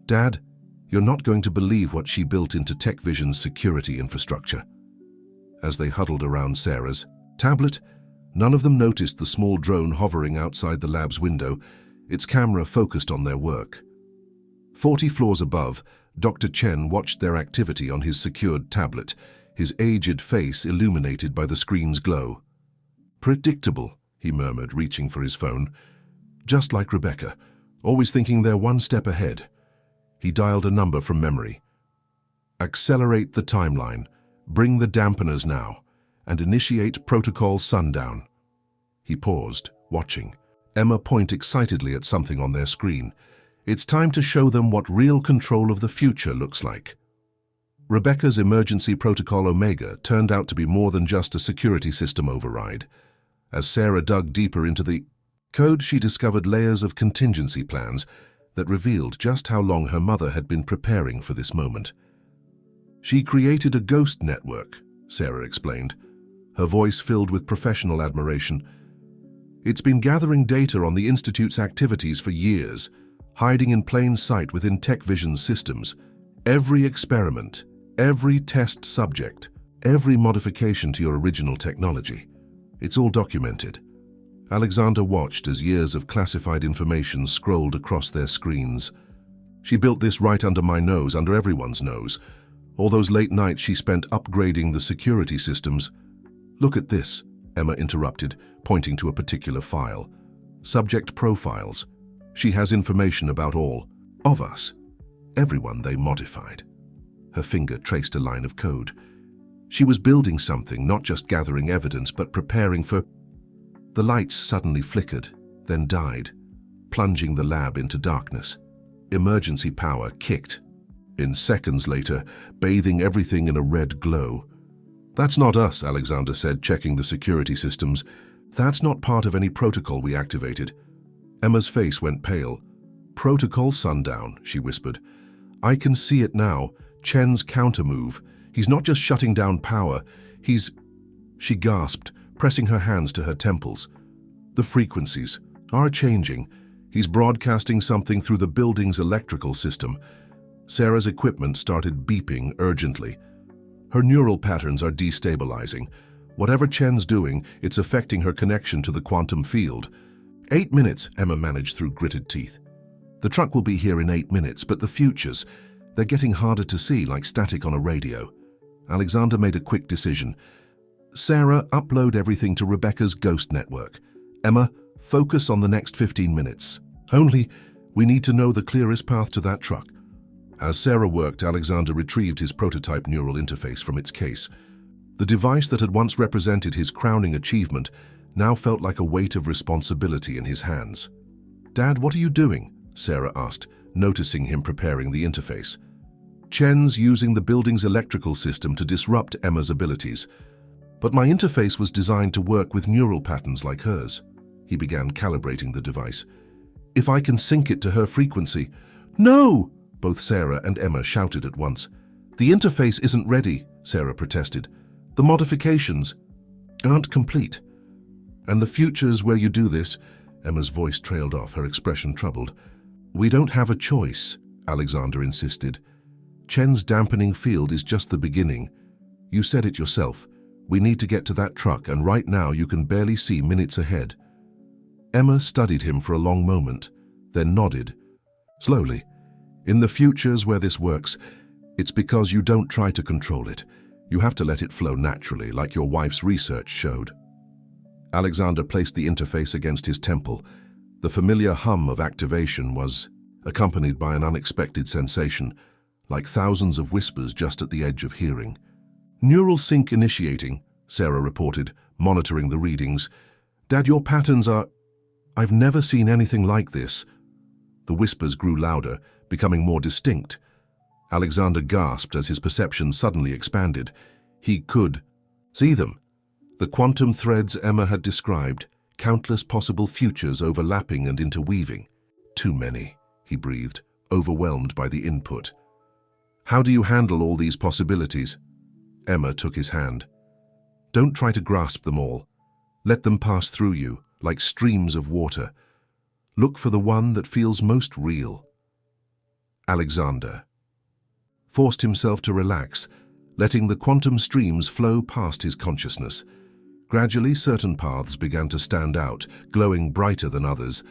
Dad, you're not going to believe what she built into TechVision's security infrastructure. As they huddled around Sarah's tablet, none of them noticed the small drone hovering outside the lab's window, its camera focused on their work. 40 floors above, Dr. Chen watched their activity on his secured tablet, his aged face illuminated by the screen's glow. Predictable, he murmured, reaching for his phone. Just like Rebecca, always thinking they're one step ahead. He dialed a number from memory. Accelerate the timeline, bring the dampeners now, and initiate Protocol Sundown. He paused, watching. Emma pointed excitedly at something on their screen. It's time to show them what real control of the future looks like. Rebecca's emergency protocol Omega turned out to be more than just a security system override. As Sarah dug deeper into the code, she discovered layers of contingency plans that revealed just how long her mother had been preparing for this moment. She created a ghost network, Sarah explained, her voice filled with professional admiration. It's been gathering data on the Institute's activities for years, hiding in plain sight within TechVision's systems. Every experiment, every test subject, every modification to your original technology. It's all documented. Alexander watched as years of classified information scrolled across their screens. She built this right under my nose, under everyone's nose. All those late nights she spent upgrading the security systems. Look at this, Emma interrupted, pointing to a particular file. Subject profiles. She has information about all of us. Everyone they modified. Her finger traced a line of code. She was building something, not just gathering evidence, but preparing for... The lights suddenly flickered, then died, plunging the lab into darkness. Emergency power kicked. In seconds later, bathing everything in a red glow. That's not us, Alexander said, checking the security systems. That's not part of any protocol we activated. Emma's face went pale. Protocol sundown, she whispered. I can see it now. Chen's countermove. He's not just shutting down power. He's... She gasped, pressing her hands to her temples. The frequencies are changing. He's broadcasting something through the building's electrical system. Sarah's equipment started beeping urgently. Her neural patterns are destabilizing. Whatever Chen's doing, it's affecting her connection to the quantum field. 8 minutes, Emma managed through gritted teeth. The truck will be here in 8 minutes, but the futures, they're getting harder to see, like static on a radio. Alexander made a quick decision. Sarah, upload everything to Rebecca's ghost network. Emma, focus on the next 15 minutes. Only, we need to know the clearest path to that truck. As Sarah worked, Alexander retrieved his prototype neural interface from its case. The device that had once represented his crowning achievement now felt like a weight of responsibility in his hands. Dad, what are you doing? Sarah asked, noticing him preparing the interface. Chen's using the building's electrical system to disrupt Emma's abilities. But my interface was designed to work with neural patterns like hers. He began calibrating the device. If I can sync it to her frequency... No! Both Sarah and Emma shouted at once. The interface isn't ready, Sarah protested. The modifications aren't complete. And the futures where you do this... Emma's voice trailed off, her expression troubled. We don't have a choice, Alexander insisted. Chen's dampening field is just the beginning. You said it yourself. We need to get to that truck, and right now you can barely see minutes ahead. Emma studied him for a long moment, then nodded. Slowly. In the futures where this works, it's because you don't try to control it. You have to let it flow naturally, like your wife's research showed. Alexander placed the interface against his temple. The familiar hum of activation was accompanied by an unexpected sensation, like thousands of whispers just at the edge of hearing. Neural sync initiating, Sarah reported, monitoring the readings. Dad, your patterns are... I've never seen anything like this. The whispers grew louder, becoming more distinct. Alexander gasped as his perception suddenly expanded. He could see them. The quantum threads Emma had described, countless possible futures overlapping and interweaving. Too many, he breathed, overwhelmed by the input. How do you handle all these possibilities? Emma took his hand. Don't try to grasp them all. Let them pass through you, like streams of water. Look for the one that feels most real. Alexander forced himself to relax, letting the quantum streams flow past his consciousness. Gradually, certain paths began to stand out, glowing brighter than others.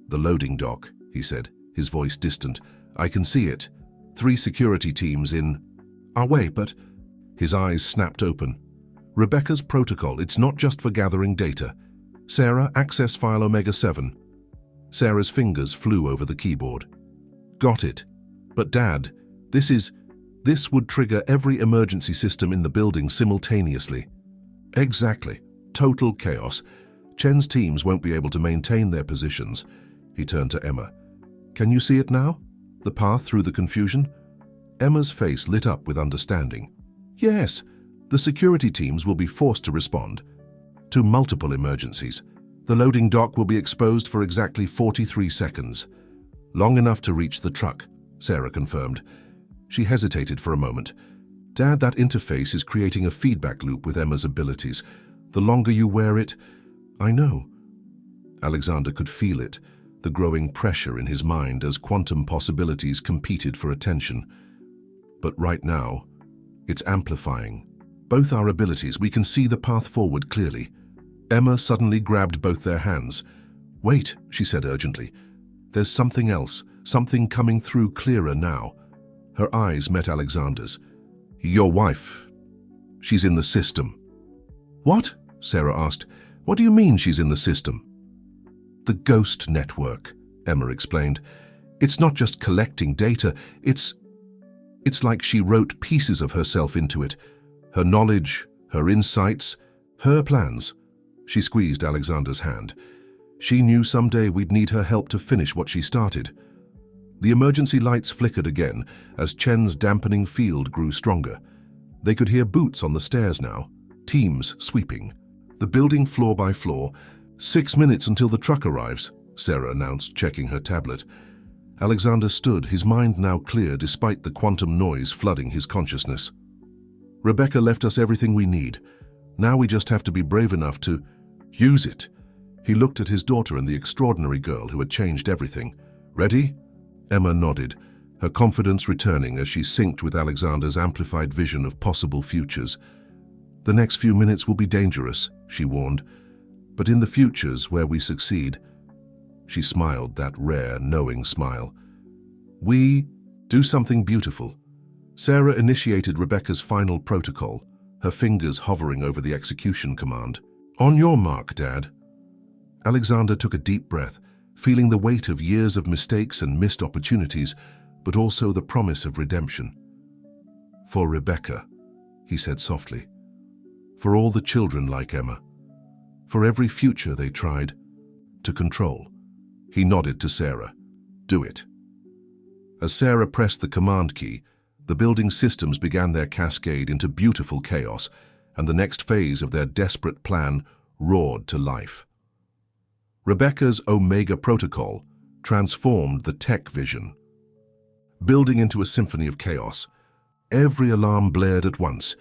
The loading dock, he said, his voice distant. I can see it. 3 security teams in our way, but... His eyes snapped open. Rebecca's protocol, it's not just for gathering data. Sarah, access file Omega 7. Sarah's fingers flew over the keyboard. Got it. But Dad, this would trigger every emergency system in the building simultaneously. Exactly. Total chaos. Chen's teams won't be able to maintain their positions. He turned to Emma. Can you see it now? The path through the confusion? Emma's face lit up with understanding. Yes, the security teams will be forced to respond to multiple emergencies. The loading dock will be exposed for exactly 43 seconds. Long enough to reach the truck, Sarah confirmed. She hesitated for a moment. Dad, that interface is creating a feedback loop with Emma's abilities. The longer you wear it, I know. Alexander could feel it, the growing pressure in his mind as quantum possibilities competed for attention. But right now, it's amplifying. Both our abilities, we can see the path forward clearly. Emma suddenly grabbed both their hands. Wait, she said urgently. There's something else, something coming through clearer now. Her eyes met Alexander's. Your wife. She's in the system. What? Sarah asked. What do you mean she's in the system? The Ghost Network, Emma explained. It's not just collecting data, it's like she wrote pieces of herself into it. Her knowledge, her insights, her plans. She squeezed Alexander's hand. She knew someday we'd need her help to finish what she started. The emergency lights flickered again as Chen's dampening field grew stronger. They could hear boots on the stairs now, teams sweeping. The building floor by floor. 6 minutes until the truck arrives, Sarah announced, checking her tablet. Alexander stood, his mind now clear despite the quantum noise flooding his consciousness. Rebecca left us everything we need. Now we just have to be brave enough to use it. He looked at his daughter and the extraordinary girl who had changed everything. Ready? Emma nodded, her confidence returning as she synced with Alexander's amplified vision of possible futures. The next few minutes will be dangerous, she warned, but in the futures where we succeed, she smiled that rare, knowing smile. We do something beautiful. Sarah initiated Rebecca's final protocol, her fingers hovering over the execution command. On your mark, Dad. Alexander took a deep breath, feeling the weight of years of mistakes and missed opportunities, but also the promise of redemption. For Rebecca, he said softly. For all the children like Emma. For every future they tried to control. He nodded to Sarah. Do it. As Sarah pressed the command key, the building systems began their cascade into beautiful chaos, and the next phase of their desperate plan roared to life. Rebecca's Omega Protocol transformed the tech vision. Building into a symphony of chaos, every alarm blared at once.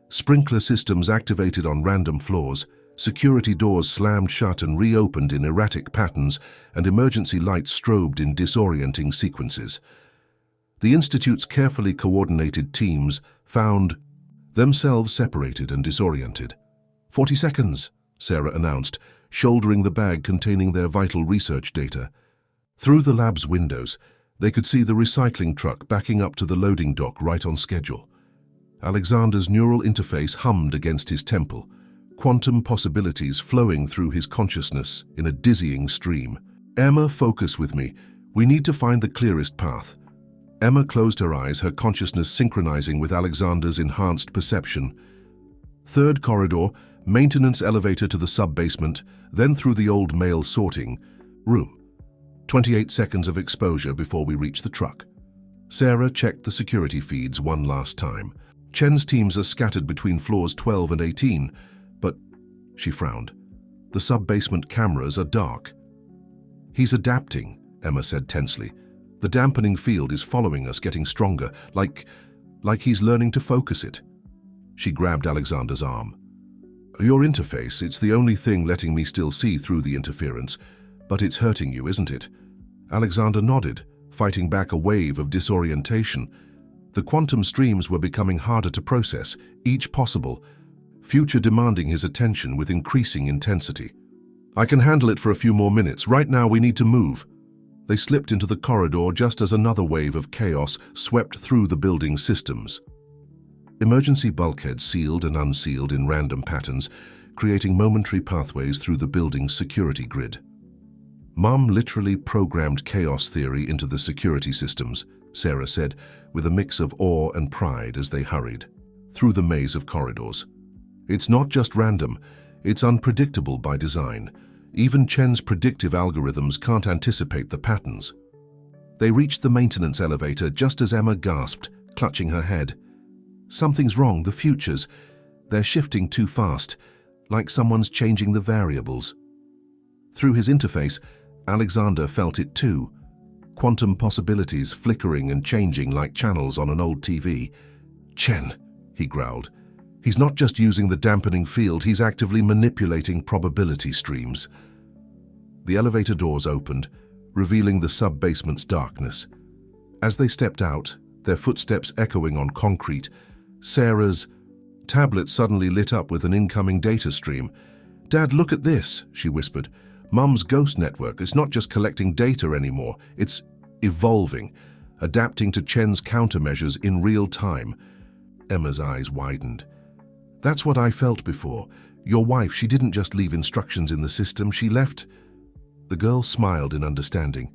Sprinkler systems activated on random floors, security doors slammed shut and reopened in erratic patterns, and emergency lights strobed in disorienting sequences. The Institute's carefully coordinated teams found themselves separated and disoriented. 40 seconds, Sarah announced, shouldering the bag containing their vital research data. Through the lab's windows, they could see the recycling truck backing up to the loading dock right on schedule. Alexander's neural interface hummed against his temple, quantum possibilities flowing through his consciousness in a dizzying stream. Emma, focus with me. We need to find the clearest path. Emma closed her eyes, her consciousness synchronizing with Alexander's enhanced perception. Third corridor, maintenance elevator to the sub-basement, then through the old mail sorting room. 28 seconds of exposure before we reach the truck. Sarah checked the security feeds one last time. Chen's teams are scattered between floors 12 and 18, but, she frowned, the sub-basement cameras are dark. He's adapting, Emma said tensely. The dampening field is following us, getting stronger, like he's learning to focus it. She grabbed Alexander's arm. Your interface, it's the only thing letting me still see through the interference, but it's hurting you, isn't it? Alexander nodded, fighting back a wave of disorientation. The quantum streams were becoming harder to process, each possible, future demanding his attention with increasing intensity. I can handle it for a few more minutes. Right now we need to move. They slipped into the corridor just as another wave of chaos swept through the building systems. Emergency bulkheads sealed and unsealed in random patterns, creating momentary pathways through the building's security grid. Mom literally programmed chaos theory into the security systems, Sarah said, with a mix of awe and pride as they hurried through the maze of corridors. It's not just random, it's unpredictable by design. Even Chen's predictive algorithms can't anticipate the patterns. They reached the maintenance elevator just as Emma gasped, clutching her head. Something's wrong, the futures. They're shifting too fast, like someone's changing the variables. Through his interface, Alexander felt it too. Quantum possibilities flickering and changing like channels on an old TV. "Chen," he growled. "He's not just using the dampening field, he's actively manipulating probability streams." The elevator doors opened, revealing the sub-basement's darkness. As they stepped out, their footsteps echoing on concrete, Sarah's tablet suddenly lit up with an incoming data stream. "Dad, look at this," she whispered. "Mum's ghost network is not just collecting data anymore, it's evolving, adapting to Chen's countermeasures in real time." Emma's eyes widened. "That's what I felt before. Your wife, she didn't just leave instructions in the system, she left..." The girl smiled in understanding.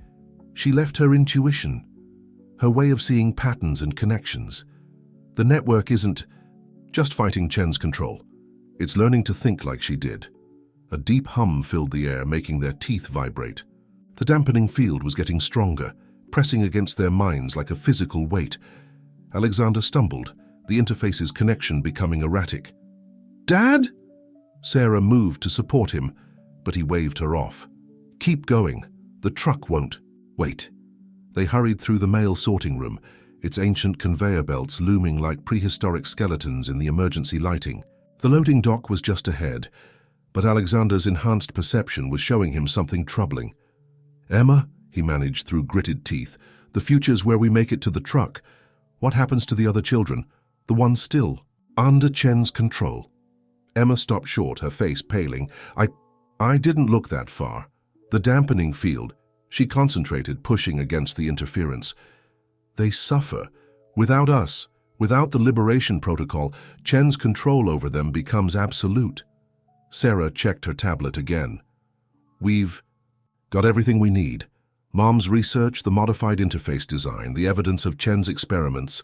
"She left her intuition, her way of seeing patterns and connections. The network isn't just fighting Chen's control. It's learning to think like she did." A deep hum filled the air, making their teeth vibrate. The dampening field was getting stronger, pressing against their minds like a physical weight. Alexander stumbled, the interface's connection becoming erratic. "Dad?" Sarah moved to support him, but he waved her off. "Keep going. The truck won't." "Wait." They hurried through the mail sorting room, its ancient conveyor belts looming like prehistoric skeletons in the emergency lighting. The loading dock was just ahead, but Alexander's enhanced perception was showing him something troubling. "Emma," he managed through gritted teeth, "the future's where we make it to the truck. What happens to the other children, the ones still under Chen's control?" Emma stopped short, her face paling. I didn't look that far. The dampening field," she concentrated, pushing against the interference. "They suffer. Without us, without the liberation protocol, Chen's control over them becomes absolute." Sarah checked her tablet again. "We've got everything we need. Mom's research, the modified interface design, the evidence of Chen's experiments.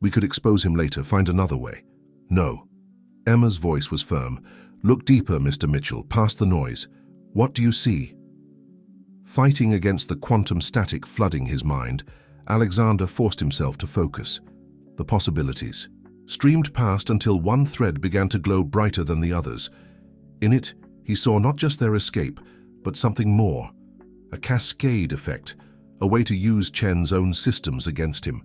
We could expose him later, find another way." "No." Emma's voice was firm. "Look deeper, Mr. Mitchell, past the noise. What do you see?" Fighting against the quantum static flooding his mind, Alexander forced himself to focus. The possibilities streamed past until one thread began to glow brighter than the others. In it, he saw not just their escape, but something more. A cascade effect, a way to use Chen's own systems against him.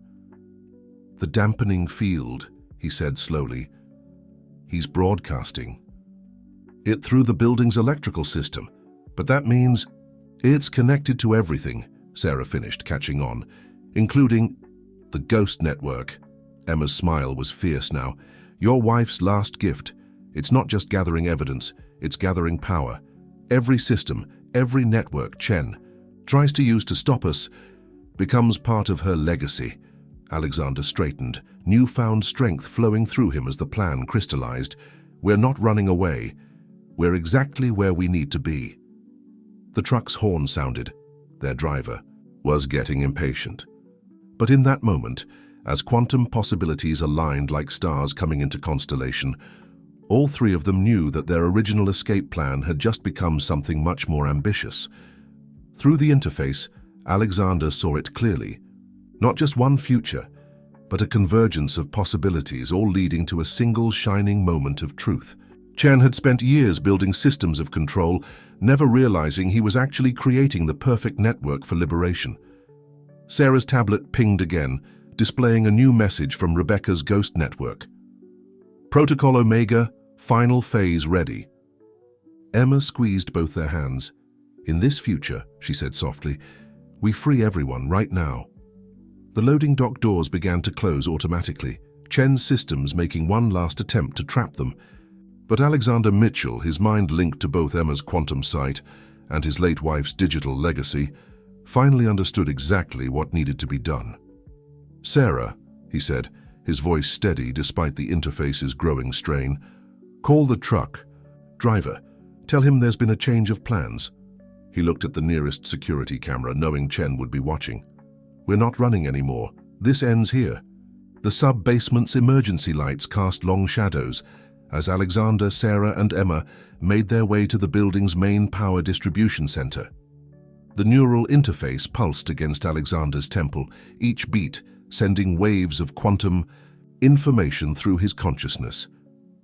"The dampening field," he said slowly. "He's broadcasting it through the building's electrical system. But that means it's connected to everything," Sarah finished, catching on, "including the ghost network." Emma's smile was fierce now. "Your wife's last gift. It's not just gathering evidence, it's gathering power. Every system, every network Chen tries to use to stop us becomes part of her legacy." Alexander straightened, newfound strength flowing through him as the plan crystallized. "We're not running away. We're exactly where we need to be." The truck's horn sounded. Their driver was getting impatient. But in that moment, as quantum possibilities aligned like stars coming into constellation, all three of them knew that their original escape plan had just become something much more ambitious. Through the interface, Alexander saw it clearly. Not just one future, but a convergence of possibilities, all leading to a single shining moment of truth. Chen had spent years building systems of control, never realizing he was actually creating the perfect network for liberation. Sarah's tablet pinged again, displaying a new message from Rebecca's ghost network. "Protocol Omega, final phase ready." Emma squeezed both their hands. "In this future," she said softly, "we free everyone right now." The loading dock doors began to close automatically, Chen's systems making one last attempt to trap them. But Alexander Mitchell, his mind linked to both Emma's quantum sight and his late wife's digital legacy, finally understood exactly what needed to be done. "Sarah," he said, his voice steady despite the interface's growing strain, "call the truck. Driver, tell him there's been a change of plans." He looked at the nearest security camera, knowing Chen would be watching. "We're not running anymore. This ends here." The sub-basement's emergency lights cast long shadows as Alexander, Sarah, and Emma made their way to the building's main power distribution center. The neural interface pulsed against Alexander's temple, each beat sending waves of quantum information through his consciousness.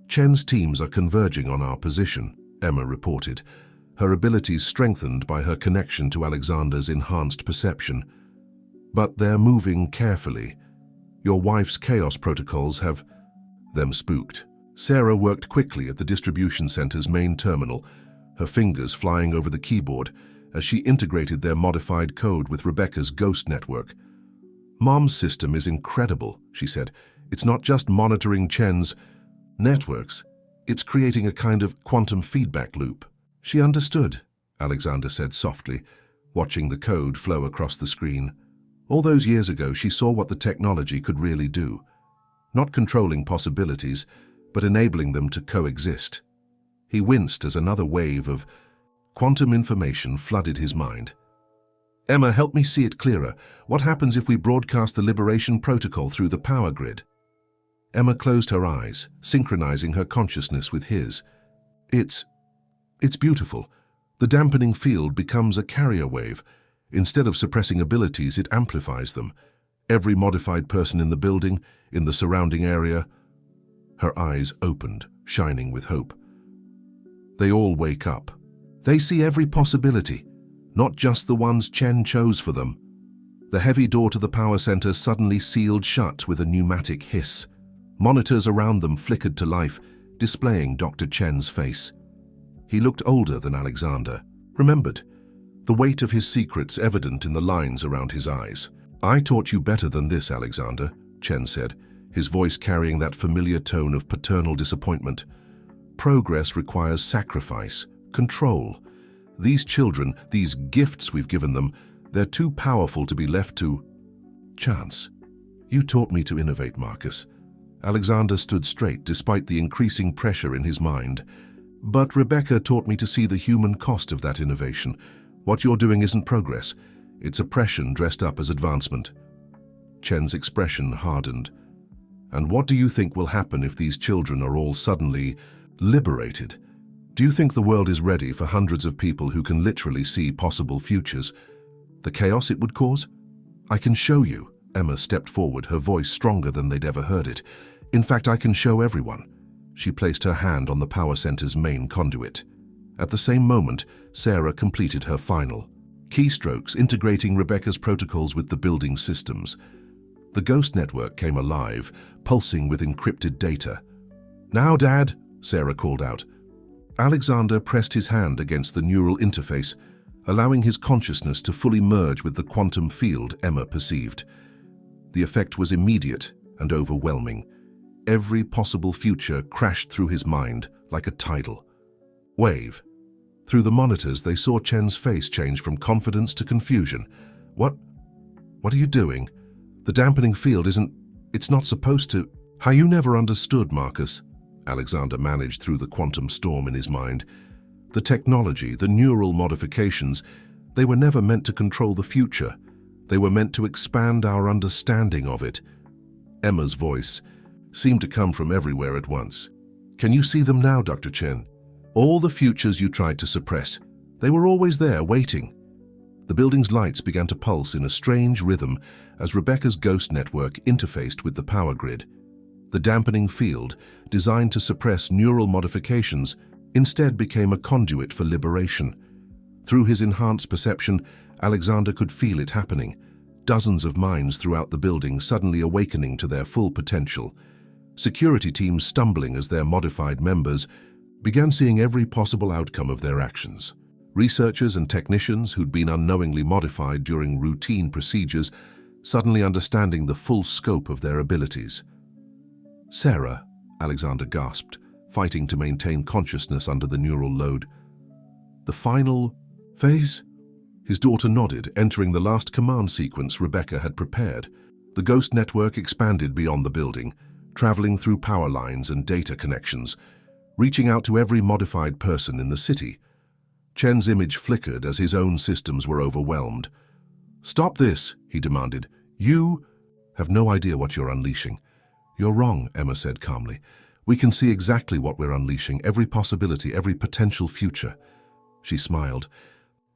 Chen's teams are converging on our position, Emma reported, her abilities strengthened by her connection to Alexander's enhanced perception. But they're moving carefully. Your wife's chaos protocols have them spooked. Sarah worked quickly at the distribution center's main terminal, her fingers flying over the keyboard as she integrated their modified code with Rebecca's ghost network. Mom's system is incredible, she said. It's not just monitoring Chen's networks, it's creating a kind of quantum feedback loop. She understood, Alexander said softly, watching the code flow across the screen. All those years ago, she saw what the technology could really do. Not controlling possibilities, but enabling them to coexist. He winced as another wave of quantum information flooded his mind. Emma, help me see it clearer. What happens if we broadcast the Liberation Protocol through the power grid? Emma closed her eyes, synchronizing her consciousness with his. It's beautiful. The dampening field becomes a carrier wave. Instead of suppressing abilities, it amplifies them. Every modified person in the building, in the surrounding area. Her eyes opened, shining with hope. They all wake up. They see every possibility, not just the ones Chen chose for them. The heavy door to the power center suddenly sealed shut with a pneumatic hiss. Monitors around them flickered to life, displaying Dr. Chen's face. He looked older than Alexander, remembered, the weight of his secrets evident in the lines around his eyes. I taught you better than this, Alexander, Chen said, his voice carrying that familiar tone of paternal disappointment. Progress requires sacrifice, control. These children, these gifts we've given them, they're too powerful to be left to chance. You taught me to innovate, Marcus. Alexander stood straight despite the increasing pressure in his mind. But Rebecca taught me to see the human cost of that innovation. What you're doing isn't progress. It's oppression dressed up as advancement. Chen's expression hardened. And what do you think will happen if these children are all suddenly liberated? Do you think the world is ready for hundreds of people who can literally see possible futures? The chaos it would cause? I can show you. Emma stepped forward, her voice stronger than they'd ever heard it. In fact, I can show everyone. She placed her hand on the power center's main conduit. At the same moment, Sarah completed her final keystrokes, integrating Rebecca's protocols with the building systems. The ghost network came alive, pulsing with encrypted data. Now, Dad, Sarah called out. Alexander pressed his hand against the neural interface, allowing his consciousness to fully merge with the quantum field Emma perceived. The effect was immediate and overwhelming. Every possible future crashed through his mind like a tidal wave. Through the monitors, they saw Chen's face change from confidence to confusion. What are you doing? The dampening field it's not supposed to. How you never understood, Marcus, Alexander managed through the quantum storm in his mind. The technology, the neural modifications, they were never meant to control the future. They were meant to expand our understanding of it. Emma's voice seemed to come from everywhere at once. Can you see them now, Dr. Chen? All the futures you tried to suppress, they were always there, waiting. The building's lights began to pulse in a strange rhythm as Rebecca's ghost network interfaced with the power grid. The dampening field, designed to suppress neural modifications, instead became a conduit for liberation. Through his enhanced perception, Alexander could feel it happening. Dozens of minds throughout the building suddenly awakening to their full potential. Security teams stumbling as their modified members began seeing every possible outcome of their actions. Researchers and technicians who'd been unknowingly modified during routine procedures suddenly understanding the full scope of their abilities. Sarah, Alexander gasped, fighting to maintain consciousness under the neural load. The final phase? His daughter nodded, entering the last command sequence Rebecca had prepared. The ghost network expanded beyond the building, traveling through power lines and data connections, reaching out to every modified person in the city. Chen's image flickered as his own systems were overwhelmed. "Stop this," he demanded. "You have no idea what you're unleashing." "You're wrong," Emma said calmly. "We can see exactly what we're unleashing, every possibility, every potential future." She smiled.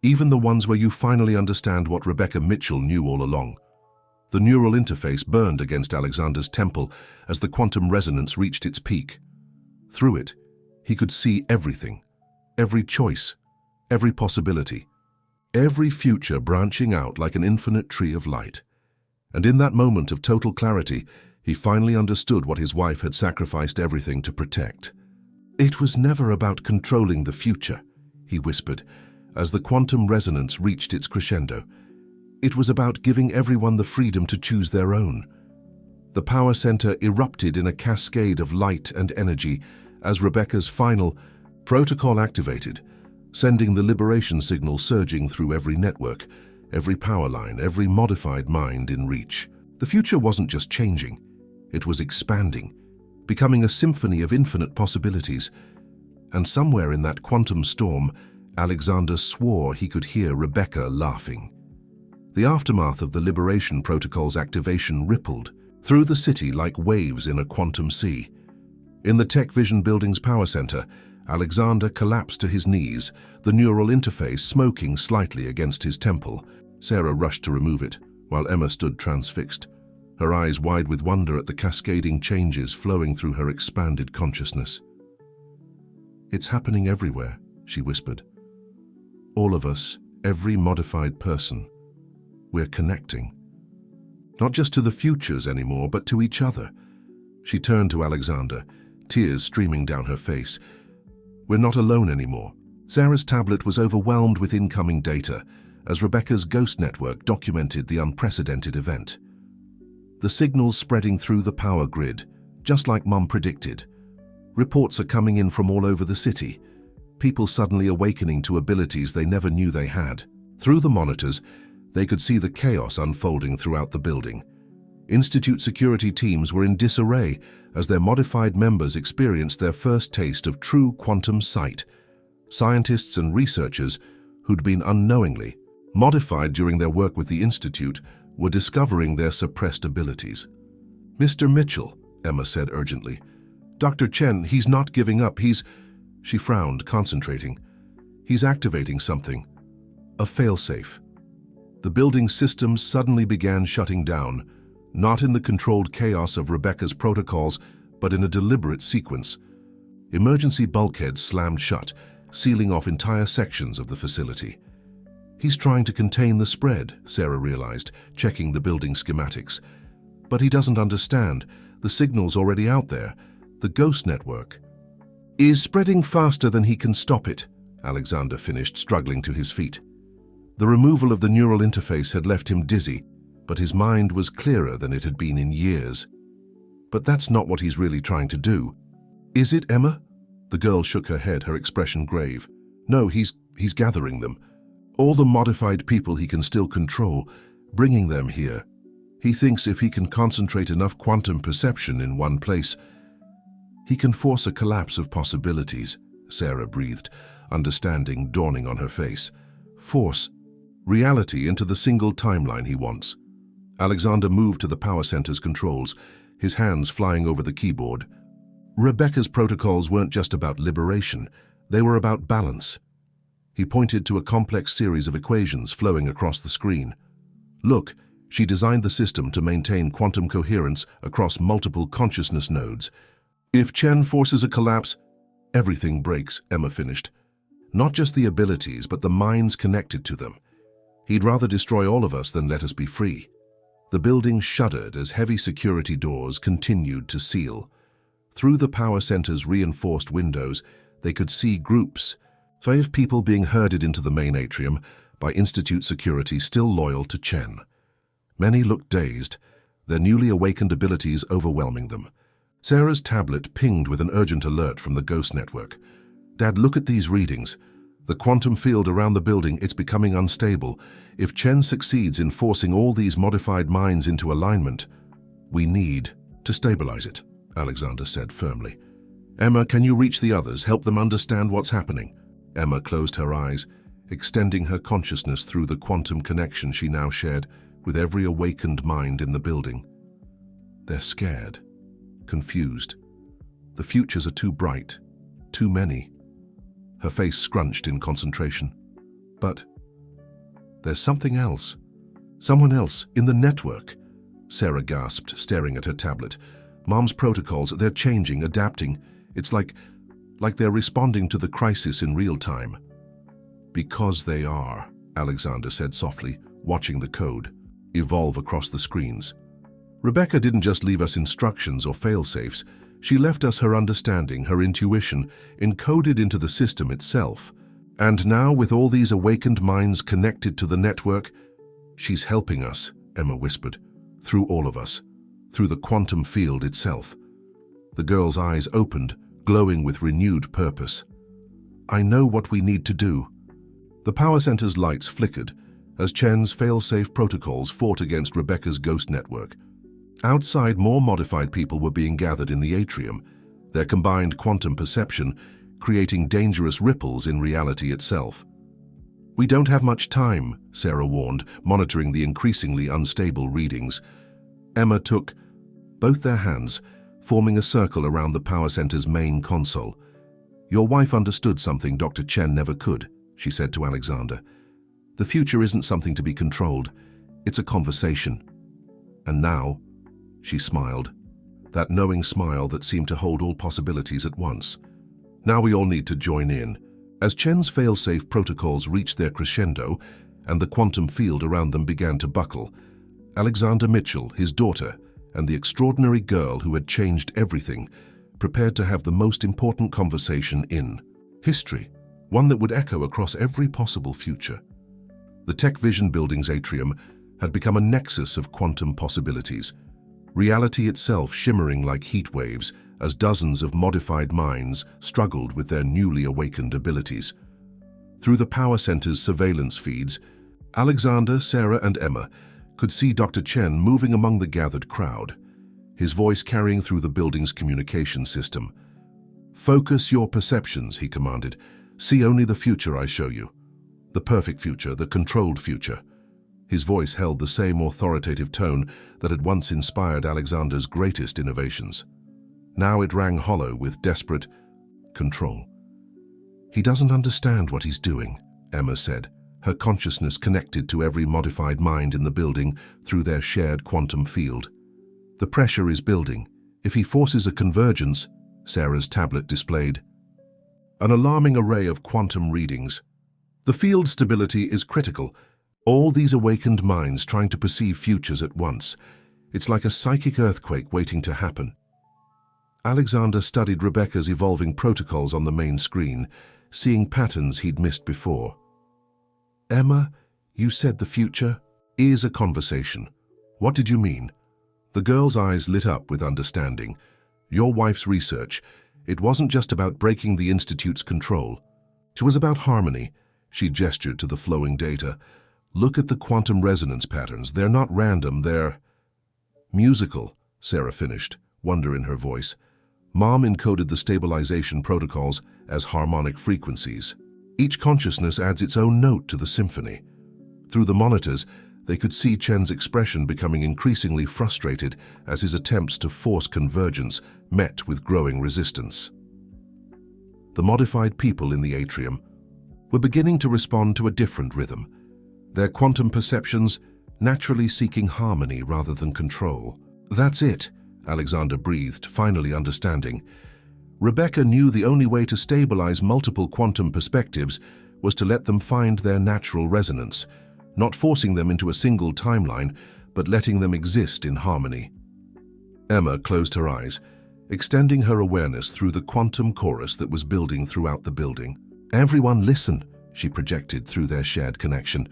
"Even the ones where you finally understand what Rebecca Mitchell knew all along." The neural interface burned against Alexander's temple as the quantum resonance reached its peak. Through it, he could see everything, every choice, every possibility, every future branching out like an infinite tree of light. And in that moment of total clarity, he finally understood what his wife had sacrificed everything to protect. "It was never about controlling the future," he whispered, as the quantum resonance reached its crescendo. "It was about giving everyone the freedom to choose their own." The power center erupted in a cascade of light and energy as Rebecca's final protocol activated, sending the liberation signal surging through every network, every power line, every modified mind in reach. The future wasn't just changing, it was expanding, becoming a symphony of infinite possibilities. And somewhere in that quantum storm, Alexander swore he could hear Rebecca laughing. The aftermath of the Liberation Protocol's activation rippled through the city like waves in a quantum sea. In the Tech Vision building's power center, Alexander collapsed to his knees, the neural interface smoking slightly against his temple. Sarah rushed to remove it, while Emma stood transfixed, her eyes wide with wonder at the cascading changes flowing through her expanded consciousness. "It's happening everywhere," she whispered. "All of us, every modified person. We're connecting. Not just to the futures anymore, but to each other." She turned to Alexander, tears streaming down her face. "We're not alone anymore." Sarah's tablet was overwhelmed with incoming data as Rebecca's ghost network documented the unprecedented event. The signals spreading through the power grid, just like Mum predicted. Reports are coming in from all over the city, people suddenly awakening to abilities they never knew they had. Through the monitors, they could see the chaos unfolding throughout the building. Institute security teams were in disarray as their modified members experienced their first taste of true quantum sight. Scientists and researchers who'd been unknowingly modified during their work with the Institute were discovering their suppressed abilities. "Mr. Mitchell," Emma said urgently. "Dr. Chen, he's not giving up, She frowned, concentrating. "He's activating something. A failsafe." The building's systems suddenly began shutting down, not in the controlled chaos of Rebecca's protocols, but in a deliberate sequence. Emergency bulkheads slammed shut, sealing off entire sections of the facility. "He's trying to contain the spread," Sarah realized, checking the building schematics. "But he doesn't understand. The signal's already out there. The ghost network is spreading faster than he can stop it," Alexander finished, struggling to his feet. The removal of the neural interface had left him dizzy, but his mind was clearer than it had been in years. "But that's not what he's really trying to do. Is it, Emma?" The girl shook her head, her expression grave. "No, he's gathering them. All the modified people he can still control, bringing them here. He thinks if he can concentrate enough quantum perception in one place, he can force a collapse of possibilities," Sarah breathed, understanding dawning on her face. "Force reality into the single timeline he wants." Alexander moved to the power center's controls, his hands flying over the keyboard. Rebecca's protocols weren't just about liberation, they were about balance. He pointed to a complex series of equations flowing across the screen. "Look, she designed the system to maintain quantum coherence across multiple consciousness nodes. If Chen forces a collapse, everything breaks," Emma finished. "Not just the abilities, but the minds connected to them. He'd rather destroy all of us than let us be free." The building shuddered as heavy security doors continued to seal. Through the power center's reinforced windows, they could see groups, 5 people being herded into the main atrium by Institute security still loyal to Chen. Many looked dazed, their newly awakened abilities overwhelming them. Sarah's tablet pinged with an urgent alert from the ghost network. "Dad, look at these readings. The quantum field around the building, it's becoming unstable. If Chen succeeds in forcing all these modified minds into alignment, we need to stabilize it," Alexander said firmly. "Emma, can you reach the others, help them understand what's happening?" Emma closed her eyes, extending her consciousness through the quantum connection she now shared with every awakened mind in the building. They're scared, confused. The futures are too bright, too many. Her face scrunched in concentration. But there's something else. Someone else in the network. Sarah gasped, staring at her tablet. Mom's protocols, they're changing, adapting. It's like they're responding to the crisis in real time. Because they are, Alexander said softly, watching the code evolve across the screens. Rebecca didn't just leave us instructions or fail-safes. She left us her understanding, her intuition, encoded into the system itself. And now, with all these awakened minds connected to the network, she's helping us, Emma whispered, through all of us, through the quantum field itself. The girl's eyes opened, glowing with renewed purpose. I know what we need to do. The power center's lights flickered as Chen's fail-safe protocols fought against Rebecca's ghost network. Outside, more modified people were being gathered in the atrium, their combined quantum perception creating dangerous ripples in reality itself. We don't have much time, Sarah warned, monitoring the increasingly unstable readings. Emma took both their hands, forming a circle around the power center's main console. Your wife understood something Dr. Chen never could, she said to Alexander. The future isn't something to be controlled. It's a conversation. And now, she smiled, that knowing smile that seemed to hold all possibilities at once. Now we all need to join in. As Chen's fail-safe protocols reached their crescendo and the quantum field around them began to buckle, Alexander Mitchell, his daughter, and the extraordinary girl who had changed everything, prepared to have the most important conversation in history, one that would echo across every possible future. The Tech Vision building's atrium had become a nexus of quantum possibilities, reality itself shimmering like heat waves as dozens of modified minds struggled with their newly awakened abilities. Through the power center's surveillance feeds, Alexander, Sarah, and Emma could see Dr. Chen moving among the gathered crowd, his voice carrying through the building's communication system. Focus your perceptions, he commanded. See only the future I show you. The perfect future, the controlled future. His voice held the same authoritative tone that had once inspired Alexander's greatest innovations. Now it rang hollow with desperate control. He doesn't understand what he's doing, Emma said, her consciousness connected to every modified mind in the building through their shared quantum field. The pressure is building. If he forces a convergence, Sarah's tablet displayed an alarming array of quantum readings. The field stability is critical. All these awakened minds trying to perceive futures at once. It's like a psychic earthquake waiting to happen. Alexander studied Rebecca's evolving protocols on the main screen, seeing patterns he'd missed before. Emma, you said the future is a conversation. What did you mean? The girl's eyes lit up with understanding. Your wife's research, it wasn't just about breaking the Institute's control. It was about harmony. She gestured to the flowing data. Look at the quantum resonance patterns. They're not random, they're musical, Sarah finished, wonder in her voice. Mom encoded the stabilization protocols as harmonic frequencies. Each consciousness adds its own note to the symphony. Through the monitors, they could see Chen's expression becoming increasingly frustrated as his attempts to force convergence met with growing resistance. The modified people in the atrium were beginning to respond to a different rhythm, their quantum perceptions naturally seeking harmony rather than control. That's it, Alexander breathed, finally understanding. Rebecca knew the only way to stabilize multiple quantum perspectives was to let them find their natural resonance, not forcing them into a single timeline, but letting them exist in harmony. Emma closed her eyes, extending her awareness through the quantum chorus that was building throughout the building. Everyone listen, she projected through their shared connection.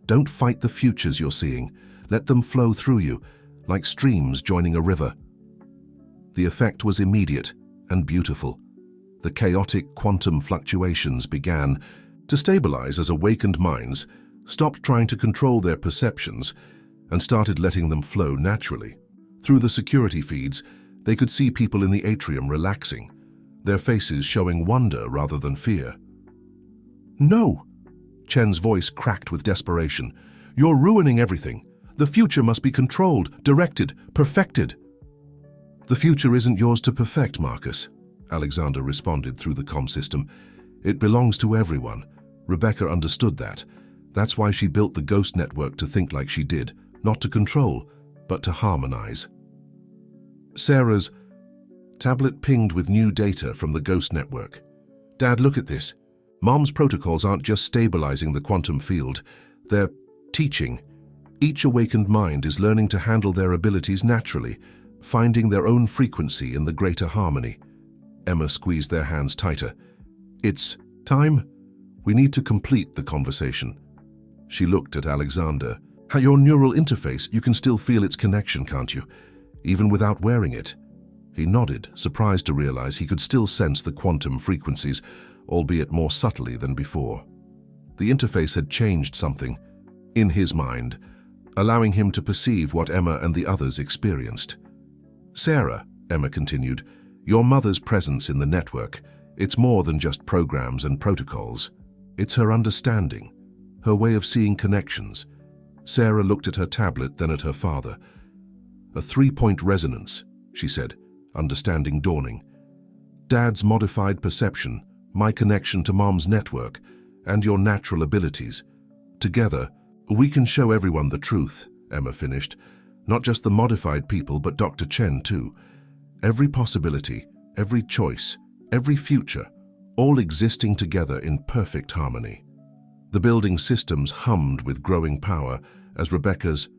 Don't fight the futures you're seeing. Let them flow through you, like streams joining a river. The effect was immediate and beautiful. The chaotic quantum fluctuations began to stabilize as awakened minds stopped trying to control their perceptions and started letting them flow naturally. Through the security feeds, they could see people in the atrium relaxing, their faces showing wonder rather than fear. No! Chen's voice cracked with desperation. You're ruining everything. The future must be controlled, directed, perfected. The future isn't yours to perfect, Marcus, Alexander responded through the comm system. It belongs to everyone. Rebecca understood that. That's why she built the ghost network to think like she did, not to control, but to harmonize. Sarah's tablet pinged with new data from the Ghost Network. "Dad, look at this. Mom's protocols aren't just stabilizing the quantum field, they're teaching. Each awakened mind is learning to handle their abilities naturally, finding their own frequency in the greater harmony." Emma squeezed their hands tighter. "It's time. We need to complete the conversation." She looked at Alexander. "Your neural interface, you can still feel its connection, can't you? Even without wearing it?" He nodded, surprised to realize he could still sense the quantum frequencies, albeit more subtly than before. The interface had changed something, in his mind, allowing him to perceive what Emma and the others experienced. "Sarah," Emma continued, "your mother's presence in the network, it's more than just programs and protocols. It's her understanding, her way of seeing connections." Sarah looked at her tablet, then at her father. "A three-point resonance," she said, understanding dawning. "Dad's modified perception, my connection to Mom's network, and your natural abilities. Together, we can show everyone the truth," Emma finished. "Not just the modified people, but Dr. Chen too. Every possibility, every choice, every future, all existing together in perfect harmony." The building systems hummed with growing power as Rebecca's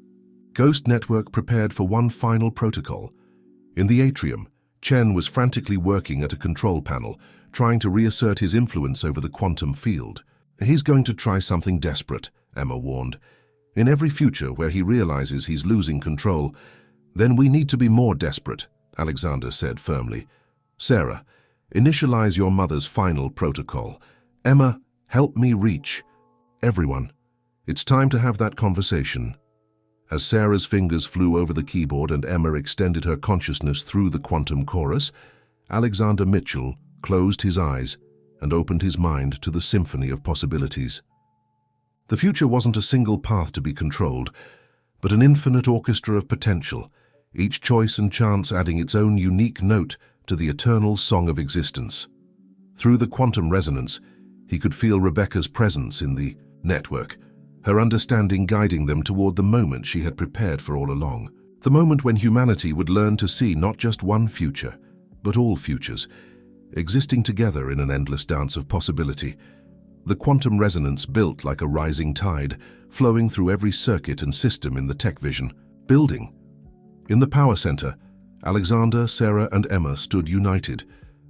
Ghost Network prepared for one final protocol. In the atrium, Chen was frantically working at a control panel, trying to reassert his influence over the quantum field. "He's going to try something desperate," Emma warned. "In every future where he realizes he's losing control, then we need to be more desperate," Alexander said firmly. "Sarah, initialize your mother's final protocol. Emma, help me reach everyone. It's time to have that conversation." As Sarah's fingers flew over the keyboard and Emma extended her consciousness through the quantum chorus, Alexander Mitchell closed his eyes and opened his mind to the symphony of possibilities. The future wasn't a single path to be controlled, but an infinite orchestra of potential, each choice and chance adding its own unique note to the eternal song of existence. Through the quantum resonance, he could feel Rebecca's presence in the network, her understanding guiding them toward the moment she had prepared for all along. The moment when humanity would learn to see not just one future, but all futures, existing together in an endless dance of possibility. The quantum resonance built like a rising tide, flowing through every circuit and system in the tech vision building. In the power center, Alexander, Sarah, and Emma stood united,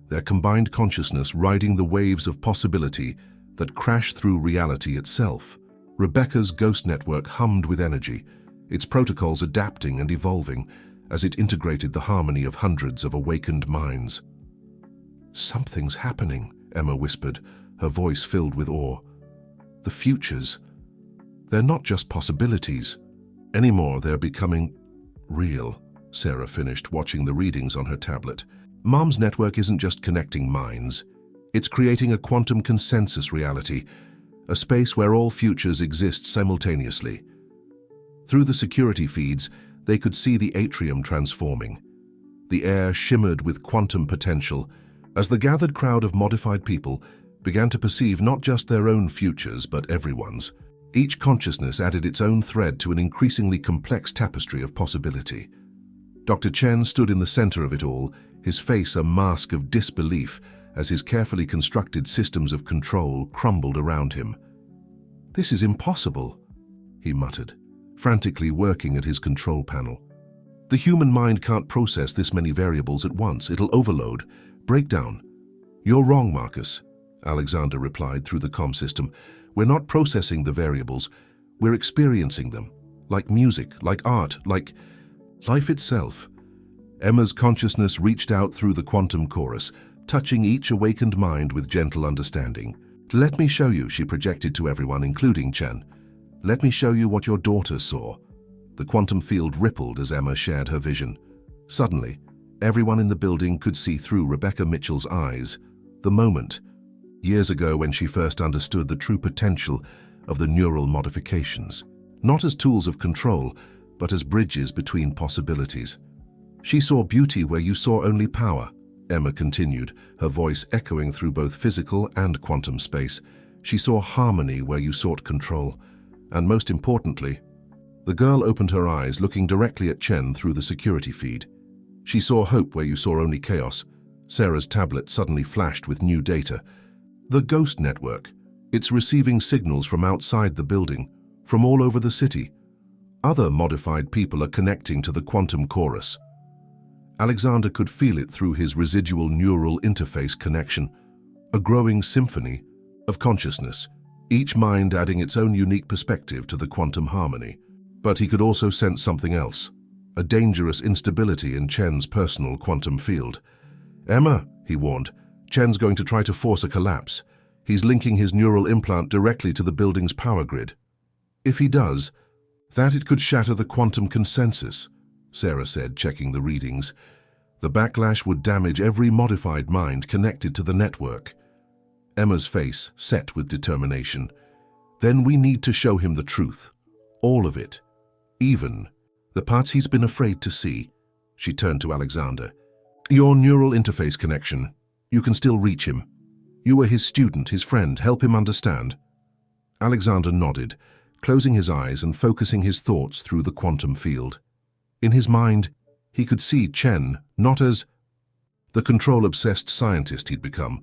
their combined consciousness riding the waves of possibility that crash through reality itself. Rebecca's Ghost Network hummed with energy, its protocols adapting and evolving as it integrated the harmony of hundreds of awakened minds. "Something's happening," Emma whispered, her voice filled with awe. "The futures, they're not just possibilities. Anymore, they're becoming real," Sarah finished, watching the readings on her tablet. "Mom's network isn't just connecting minds. It's creating a quantum consensus reality, a space where all futures exist simultaneously." Through the security feeds, they could see the atrium transforming. The air shimmered with quantum potential as the gathered crowd of modified people began to perceive not just their own futures, but everyone's. Each consciousness added its own thread to an increasingly complex tapestry of possibility. Dr. Chen stood in the center of it all, his face a mask of disbelief as his carefully constructed systems of control crumbled around him. "This is impossible," he muttered, frantically working at his control panel. "The human mind can't process this many variables at once. It'll overload, break down." "You're wrong, Marcus," Alexander replied through the comm system. "We're not processing the variables. We're experiencing them, like music, like art, like life itself." Emma's consciousness reached out through the quantum chorus, touching each awakened mind with gentle understanding. "Let me show you," she projected to everyone, including Chen. "Let me show you what your daughter saw." The quantum field rippled as Emma shared her vision. Suddenly, everyone in the building could see through Rebecca Mitchell's eyes. The moment, years ago when she first understood the true potential of the neural modifications, not as tools of control, but as bridges between possibilities. "She saw beauty where you saw only power," Emma continued, her voice echoing through both physical and quantum space. "She saw harmony where you sought control. And most importantly, The girl opened her eyes, looking directly at Chen through the security feed. She saw hope where you saw only chaos. Sarah's tablet suddenly flashed with new data. The Ghost Network. It's receiving signals from outside the building, from all over the city. Other modified people are connecting to the quantum chorus. Alexander could feel it through his residual neural interface connection, a growing symphony of consciousness, each mind adding its own unique perspective to the quantum harmony. But he could also sense something else, a dangerous instability in Chen's personal quantum field. "Emma," he warned, "Chen's going to try to force a collapse. He's linking his neural implant directly to the building's power grid. If he does, it could shatter the quantum consensus," Sarah said, checking the readings. "The backlash would damage every modified mind connected to the network." Emma's face set with determination. "Then we need to show him the truth. All of it. Even the parts he's been afraid to see." She turned to Alexander. "Your neural interface connection. You can still reach him. You were his student, his friend. Help him understand." Alexander nodded, closing his eyes and focusing his thoughts through the quantum field. In his mind, he could see Chen not as the control-obsessed scientist he'd become,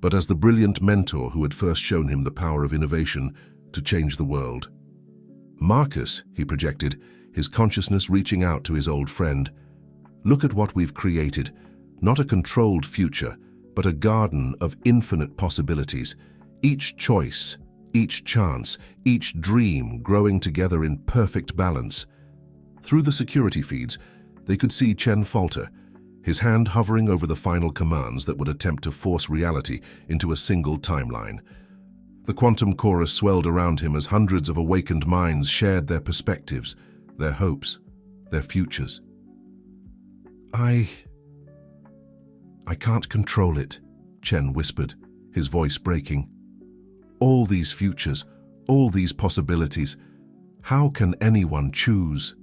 but as the brilliant mentor who had first shown him the power of innovation to change the world. "Marcus," he projected, his consciousness reaching out to his old friend. "Look at what we've created. Not a controlled future, but a garden of infinite possibilities. Each choice, each chance, each dream growing together in perfect balance." Through the security feeds, they could see Chen falter, his hand hovering over the final commands that would attempt to force reality into a single timeline. The quantum chorus swelled around him as hundreds of awakened minds shared their perspectives, their hopes, their futures. I can't control it," Chen whispered, his voice breaking. "All these futures, all these possibilities. How can anyone choose?"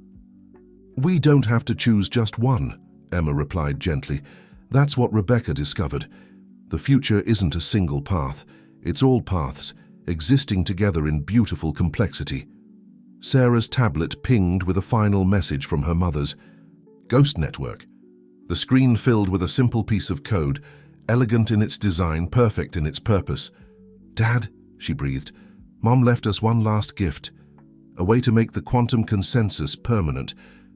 "We don't have to choose just one," Emma replied gently. "That's what Rebecca discovered. The future isn't a single path. It's all paths, existing together in beautiful complexity." Sarah's tablet pinged with a final message from her mother's Ghost Network. The screen filled with a simple piece of code, elegant in its design, perfect in its purpose. "Dad," she breathed, "Mom left us one last gift. A way to make the quantum consensus permanent,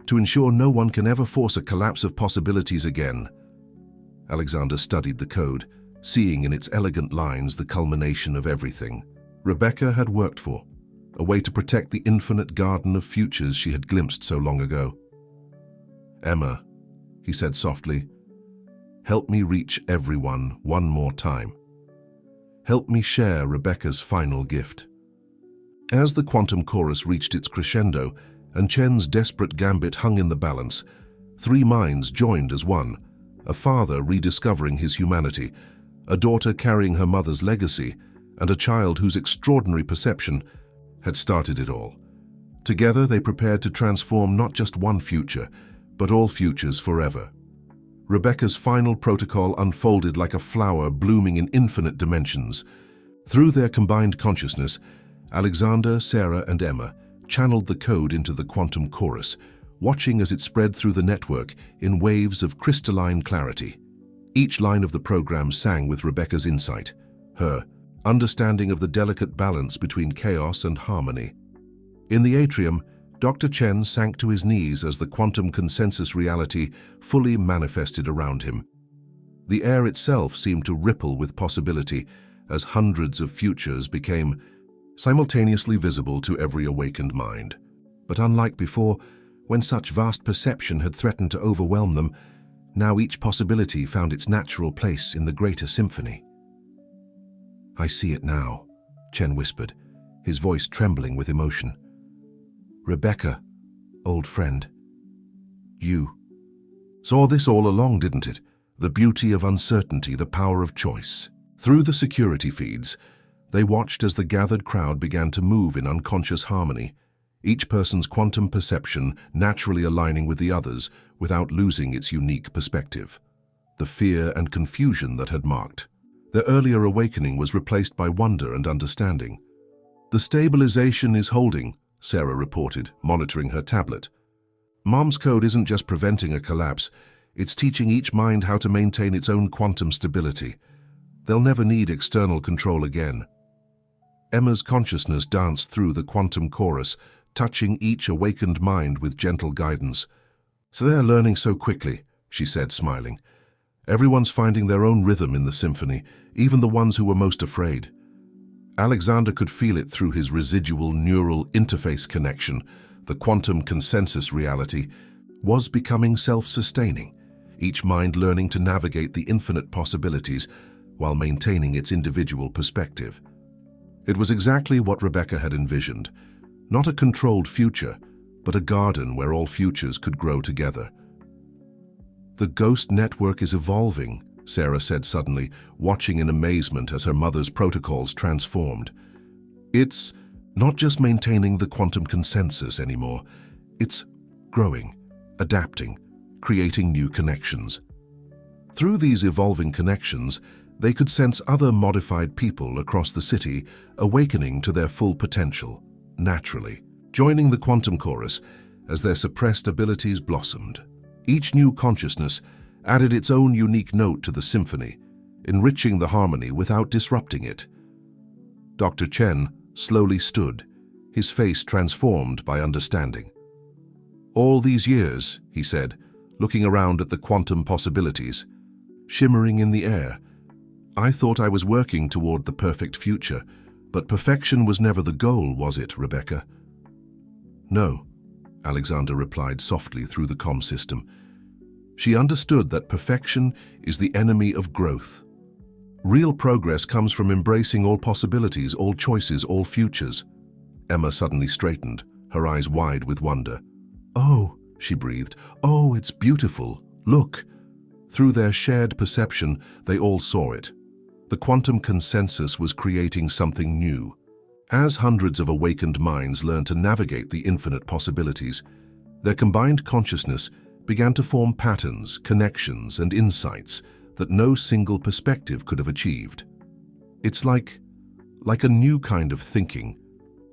to ensure no one can ever force a collapse of possibilities again." Alexander studied the code, seeing in its elegant lines the culmination of everything Rebecca had worked for, a way to protect the infinite garden of futures she had glimpsed so long ago. "Emma," he said softly, "help me reach everyone one more time. Help me share Rebecca's final gift." As the quantum chorus reached its crescendo and Chen's desperate gambit hung in the balance, three minds joined as one, a father rediscovering his humanity, a daughter carrying her mother's legacy, and a child whose extraordinary perception had started it all. Together they prepared to transform not just one future, but all futures forever. Rebecca's final protocol unfolded like a flower blooming in infinite dimensions. Through their combined consciousness, Alexander, Sarah, and Emma channeled the code into the quantum chorus, watching as it spread through the network in waves of crystalline clarity. Each line of the program sang with Rebecca's insight, her understanding of the delicate balance between chaos and harmony. In the atrium, Dr. Chen sank to his knees as the quantum consensus reality fully manifested around him. The air itself seemed to ripple with possibility as hundreds of futures became simultaneously visible to every awakened mind. But unlike before, when such vast perception had threatened to overwhelm them, now each possibility found its natural place in the greater symphony. "I see it now," Chen whispered, his voice trembling with emotion. "Rebecca, old friend, you saw this all along, didn't it? The beauty of uncertainty, the power of choice." Through the security feeds, they watched as the gathered crowd began to move in unconscious harmony, each person's quantum perception naturally aligning with the others without losing its unique perspective. The fear and confusion that had marked their earlier awakening was replaced by wonder and understanding. "The stabilization is holding," Sarah reported, monitoring her tablet. Mom's code isn't just preventing a collapse, it's teaching each mind how to maintain its own quantum stability. They'll never need external control again. Emma's consciousness danced through the quantum chorus, touching each awakened mind with gentle guidance. "So they're learning so quickly," she said, smiling. "Everyone's finding their own rhythm in the symphony, even the ones who were most afraid." Alexander could feel it through his residual neural interface connection. The quantum consensus reality was becoming self-sustaining, each mind learning to navigate the infinite possibilities while maintaining its individual perspective. It was exactly what Rebecca had envisioned, not a controlled future, but a garden where all futures could grow together. "The ghost network is evolving," Sarah said suddenly, watching in amazement as her mother's protocols transformed. "It's not just maintaining the quantum consensus anymore. It's growing, adapting, creating new connections." Through these evolving connections, they could sense other modified people across the city awakening to their full potential, naturally, joining the quantum chorus as their suppressed abilities blossomed. Each new consciousness added its own unique note to the symphony, enriching the harmony without disrupting it. Dr. Chen slowly stood, his face transformed by understanding. "All these years," he said, looking around at the quantum possibilities, shimmering in the air, "I thought I was working toward the perfect future, but perfection was never the goal, was it, Rebecca?" "No," Alexander replied softly through the comm system. She understood that perfection is the enemy of growth. Real progress comes from embracing all possibilities, all choices, all futures. Emma suddenly straightened, her eyes wide with wonder. "Oh," she breathed, "oh, it's beautiful. Look." Through their shared perception, they all saw it. The quantum consensus was creating something new. As hundreds of awakened minds learned to navigate the infinite possibilities, their combined consciousness began to form patterns, connections, and insights that no single perspective could have achieved. "It's like a new kind of thinking,"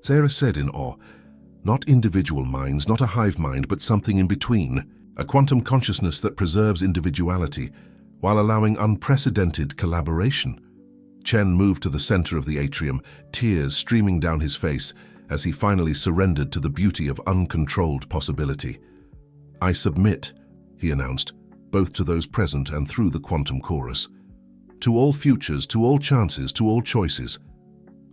Sarah said in awe. "Not individual minds, not a hive mind, but something in between. A quantum consciousness that preserves individuality while allowing unprecedented collaboration." Chen moved to the center of the atrium, tears streaming down his face as he finally surrendered to the beauty of uncontrolled possibility. "I submit," he announced, both to those present and through the quantum chorus. "To all futures, to all chances, to all choices.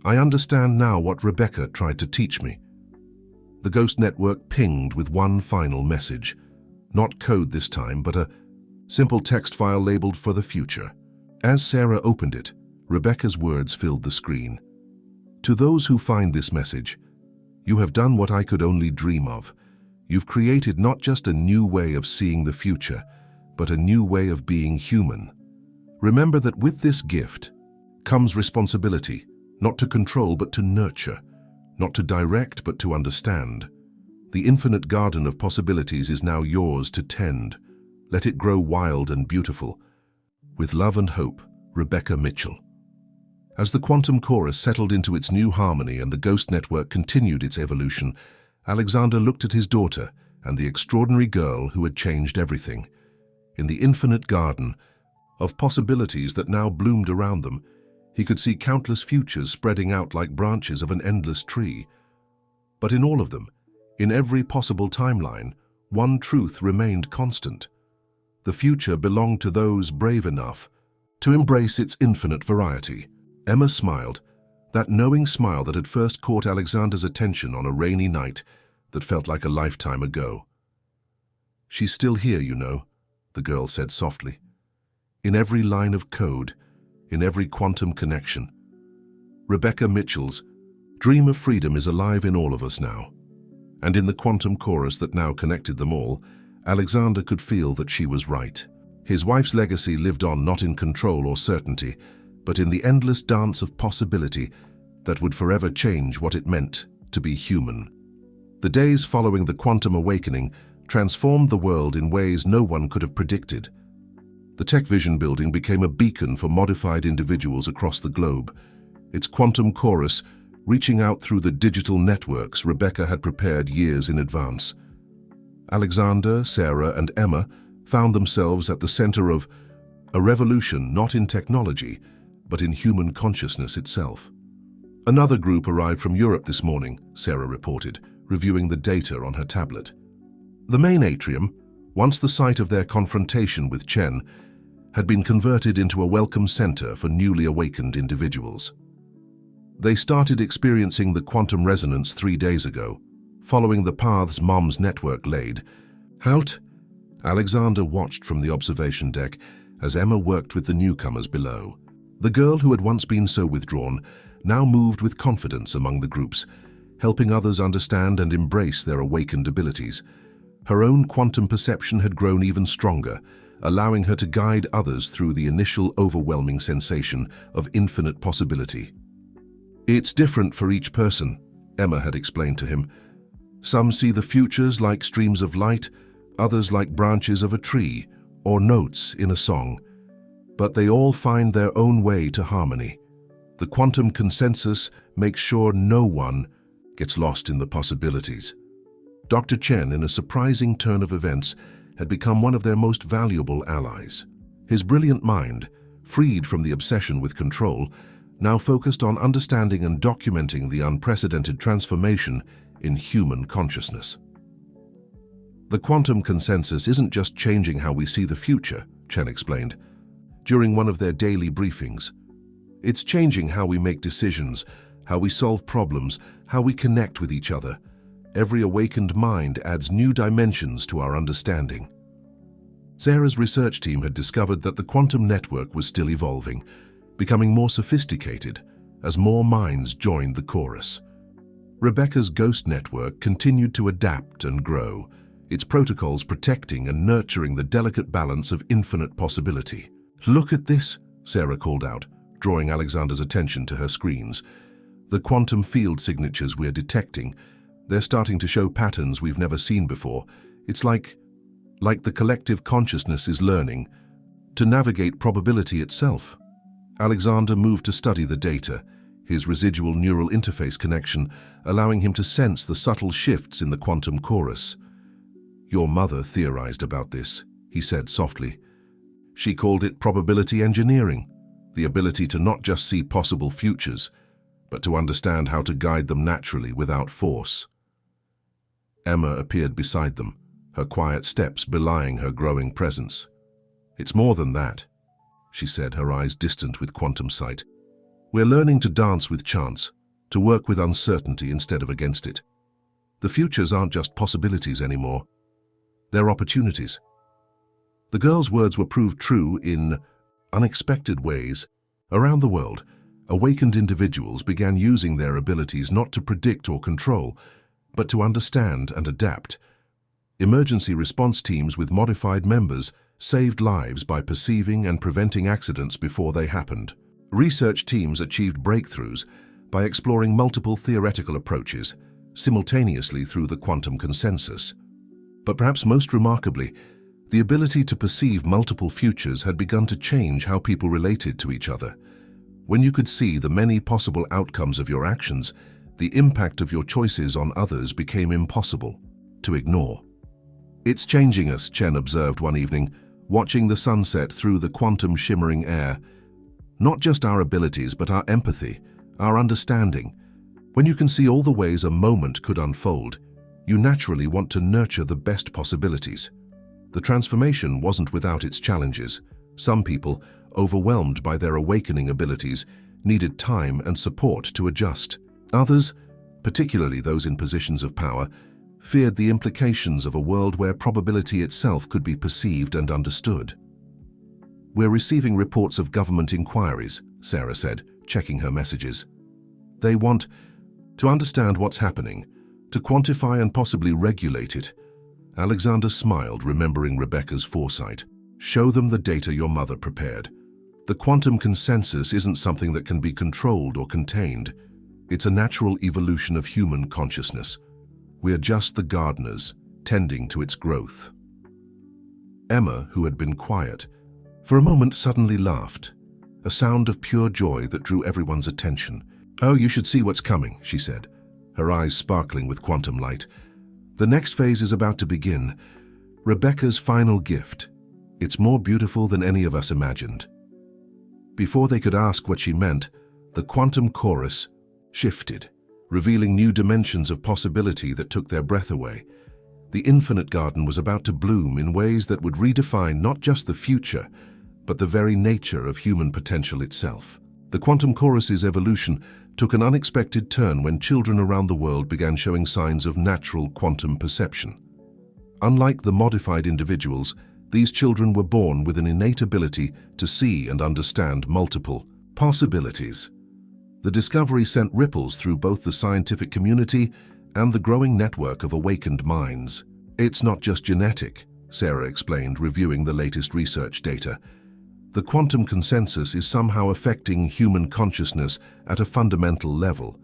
I understand now what Rebecca tried to teach me." The ghost network pinged with one final message. Not code this time, but a simple text file labeled "For the Future." As Sarah opened it, Rebecca's words filled the screen. "To those who find this message, you have done what I could only dream of. You've created not just a new way of seeing the future, but a new way of being human. Remember that with this gift comes responsibility, not to control but to nurture, not to direct but to understand. The infinite garden of possibilities is now yours to tend. Let it grow wild and beautiful. With love and hope, Rebecca Mitchell." As the quantum chorus settled into its new harmony and the ghost network continued its evolution, Alexander looked at his daughter and the extraordinary girl who had changed everything. In the infinite garden of possibilities that now bloomed around them, he could see countless futures spreading out like branches of an endless tree. But in all of them, in every possible timeline, one truth remained constant. The future belonged to those brave enough to embrace its infinite variety. Emma smiled, that knowing smile that had first caught Alexander's attention on a rainy night that felt like a lifetime ago. "She's still here, you know," the girl said softly. "In every line of code, in every quantum connection. Rebecca Mitchell's dream of freedom is alive in all of us now." And in the quantum chorus that now connected them all, Alexander could feel that she was right. His wife's legacy lived on not in control or certainty, but in the endless dance of possibility that would forever change what it meant to be human. The days following the quantum awakening transformed the world in ways no one could have predicted. The Tech Vision building became a beacon for modified individuals across the globe. Its quantum chorus reaching out through the digital networks Rebecca had prepared years in advance. Alexander, Sarah, and Emma found themselves at the center of a revolution not in technology, but in human consciousness itself. Another group arrived from Europe this morning, Sarah reported, reviewing the data on her tablet. The main atrium, once the site of their confrontation with Chen, had been converted into a welcome center for newly awakened individuals. They started experiencing the quantum resonance 3 days ago, following the paths Mom's network laid. Out, Alexander watched from the observation deck as Emma worked with the newcomers below. The girl who had once been so withdrawn now moved with confidence among the groups, helping others understand and embrace their awakened abilities. Her own quantum perception had grown even stronger, allowing her to guide others through the initial overwhelming sensation of infinite possibility. "It's different for each person," Emma had explained to him. "Some see the futures like streams of light, others like branches of a tree or notes in a song. But they all find their own way to harmony. The quantum consensus makes sure no one gets lost in the possibilities." Dr. Chen, in a surprising turn of events, had become one of their most valuable allies. His brilliant mind, freed from the obsession with control, now focused on understanding and documenting the unprecedented transformation in human consciousness. "The quantum consensus isn't just changing how we see the future," Chen explained, during one of their daily briefings. "It's changing how we make decisions, how we solve problems, how we connect with each other. Every awakened mind adds new dimensions to our understanding." Sarah's research team had discovered that the quantum network was still evolving, becoming more sophisticated as more minds joined the chorus. Rebecca's ghost network continued to adapt and grow, its protocols protecting and nurturing the delicate balance of infinite possibility. "Look at this," Sarah called out, drawing Alexander's attention to her screens. "The quantum field signatures we're detecting, they're starting to show patterns we've never seen before. It's like the collective consciousness is learning to navigate probability itself." Alexander moved to study the data, his residual neural interface connection allowing him to sense the subtle shifts in the quantum chorus. "Your mother theorized about this," he said softly. "She called it probability engineering, the ability to not just see possible futures, but to understand how to guide them naturally without force." Emma appeared beside them, her quiet steps belying her growing presence. "It's more than that," she said, her eyes distant with quantum sight. "We're learning to dance with chance, to work with uncertainty instead of against it. The futures aren't just possibilities anymore. They're opportunities." The girl's words were proved true in unexpected ways. Around the world, awakened individuals began using their abilities not to predict or control, but to understand and adapt. Emergency response teams with modified members saved lives by perceiving and preventing accidents before they happened. Research teams achieved breakthroughs by exploring multiple theoretical approaches simultaneously through the quantum consensus. But perhaps most remarkably, the ability to perceive multiple futures had begun to change how people related to each other. When you could see the many possible outcomes of your actions, the impact of your choices on others became impossible to ignore. "It's changing us," Chen observed one evening, watching the sunset through the quantum shimmering air. "Not just our abilities, but our empathy, our understanding. When you can see all the ways a moment could unfold, you naturally want to nurture the best possibilities." The transformation wasn't without its challenges. Some people, overwhelmed by their awakening abilities, needed time and support to adjust. Others, particularly those in positions of power, feared the implications of a world where probability itself could be perceived and understood. "We're receiving reports of government inquiries," Sarah said, checking her messages. "They want to understand what's happening, to quantify and possibly regulate it." Alexander smiled, remembering Rebecca's foresight. "Show them the data your mother prepared. The quantum consensus isn't something that can be controlled or contained. It's a natural evolution of human consciousness. We're just the gardeners, tending to its growth." Emma, who had been quiet, for a moment suddenly laughed, a sound of pure joy that drew everyone's attention. "Oh, you should see what's coming," she said, her eyes sparkling with quantum light. "The next phase is about to begin. Rebecca's final gift. It's more beautiful than any of us imagined." Before they could ask what she meant, the quantum chorus shifted, revealing new dimensions of possibility that took their breath away. The infinite garden was about to bloom in ways that would redefine not just the future, but the very nature of human potential itself. The quantum chorus's evolution took an unexpected turn when children around the world began showing signs of natural quantum perception. Unlike the modified individuals, these children were born with an innate ability to see and understand multiple possibilities. The discovery sent ripples through both the scientific community and the growing network of awakened minds. "It's not just genetic," Sarah explained, reviewing the latest research data. "The quantum consensus is somehow affecting human consciousness at a fundamental level.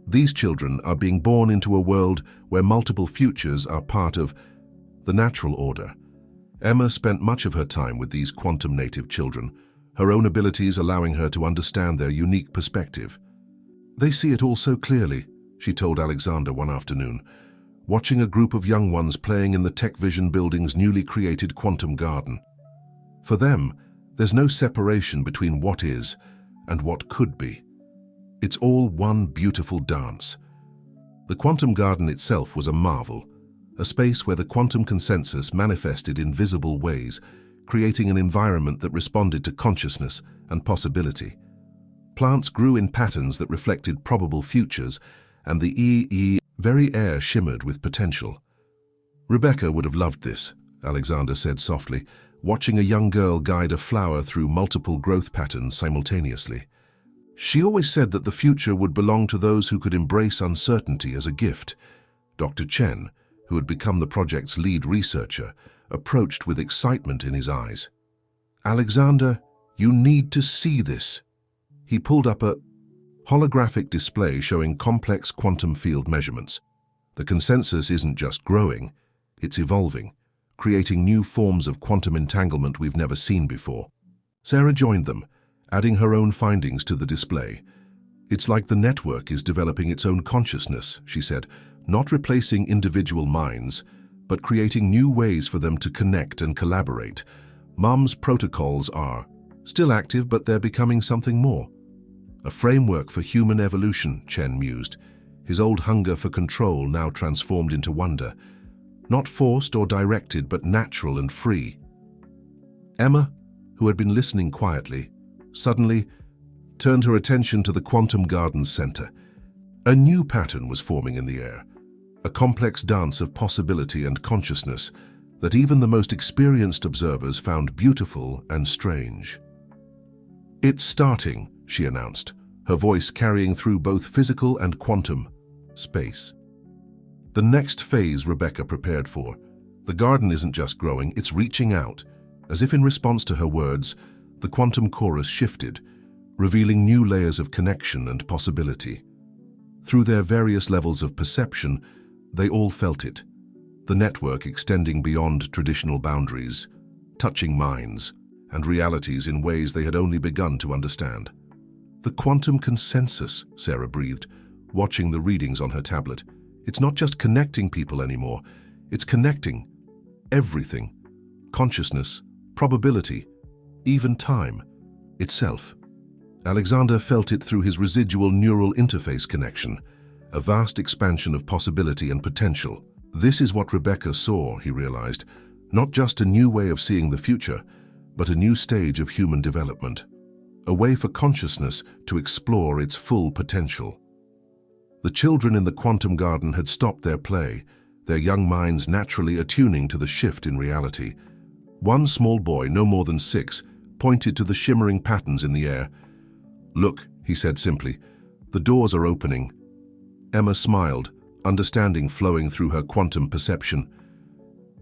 These children are being born into a world where multiple futures are part of the natural order." Emma spent much of her time with these quantum-native children, her own abilities allowing her to understand their unique perspective. "They see it all so clearly," she told Alexander one afternoon, watching a group of young ones playing in the Tech Vision building's newly created quantum garden. For them, there's no separation between what is and what could be. It's all one beautiful dance. The quantum garden itself was a marvel, a space where the quantum consensus manifested in visible ways, creating an environment that responded to consciousness and possibility. Plants grew in patterns that reflected probable futures, and the very air shimmered with potential. "Rebecca would have loved this," Alexander said softly, watching a young girl guide a flower through multiple growth patterns simultaneously. "She always said that the future would belong to those who could embrace uncertainty as a gift." Dr. Chen, who had become the project's lead researcher, approached with excitement in his eyes. "Alexander, you need to see this." He pulled up a holographic display showing complex quantum field measurements. "The consensus isn't just growing, it's evolving, creating new forms of quantum entanglement we've never seen before." Sarah joined them, adding her own findings to the display. "It's like the network is developing its own consciousness," she said, "not replacing individual minds, but creating new ways for them to connect and collaborate. Mom's protocols are still active, but they're becoming something more. A framework for human evolution," Chen mused, his old hunger for control now transformed into wonder. "Not forced or directed, but natural and free." Emma, who had been listening quietly, suddenly turned her attention to the quantum garden's center. A new pattern was forming in the air, a complex dance of possibility and consciousness that even the most experienced observers found beautiful and strange. "It's starting," she announced, her voice carrying through both physical and quantum space. The next phase Rebecca prepared for. The garden isn't just growing, it's reaching out. As if in response to her words, the quantum chorus shifted, revealing new layers of connection and possibility. Through their various levels of perception, they all felt it, the network extending beyond traditional boundaries, touching minds and realities in ways they had only begun to understand. "The quantum consensus," Sarah breathed, watching the readings on her tablet. "It's not just connecting people anymore, it's connecting everything. Consciousness, probability, even time itself." Alexander felt it through his residual neural interface connection, a vast expansion of possibility and potential. This is what Rebecca saw, he realized, not just a new way of seeing the future, but a new stage of human development, a way for consciousness to explore its full potential. The children in the quantum garden had stopped their play, their young minds naturally attuning to the shift in reality. One small boy, no more than 6, pointed to the shimmering patterns in the air. "Look," he said simply, "the doors are opening." Emma smiled, understanding flowing through her quantum perception.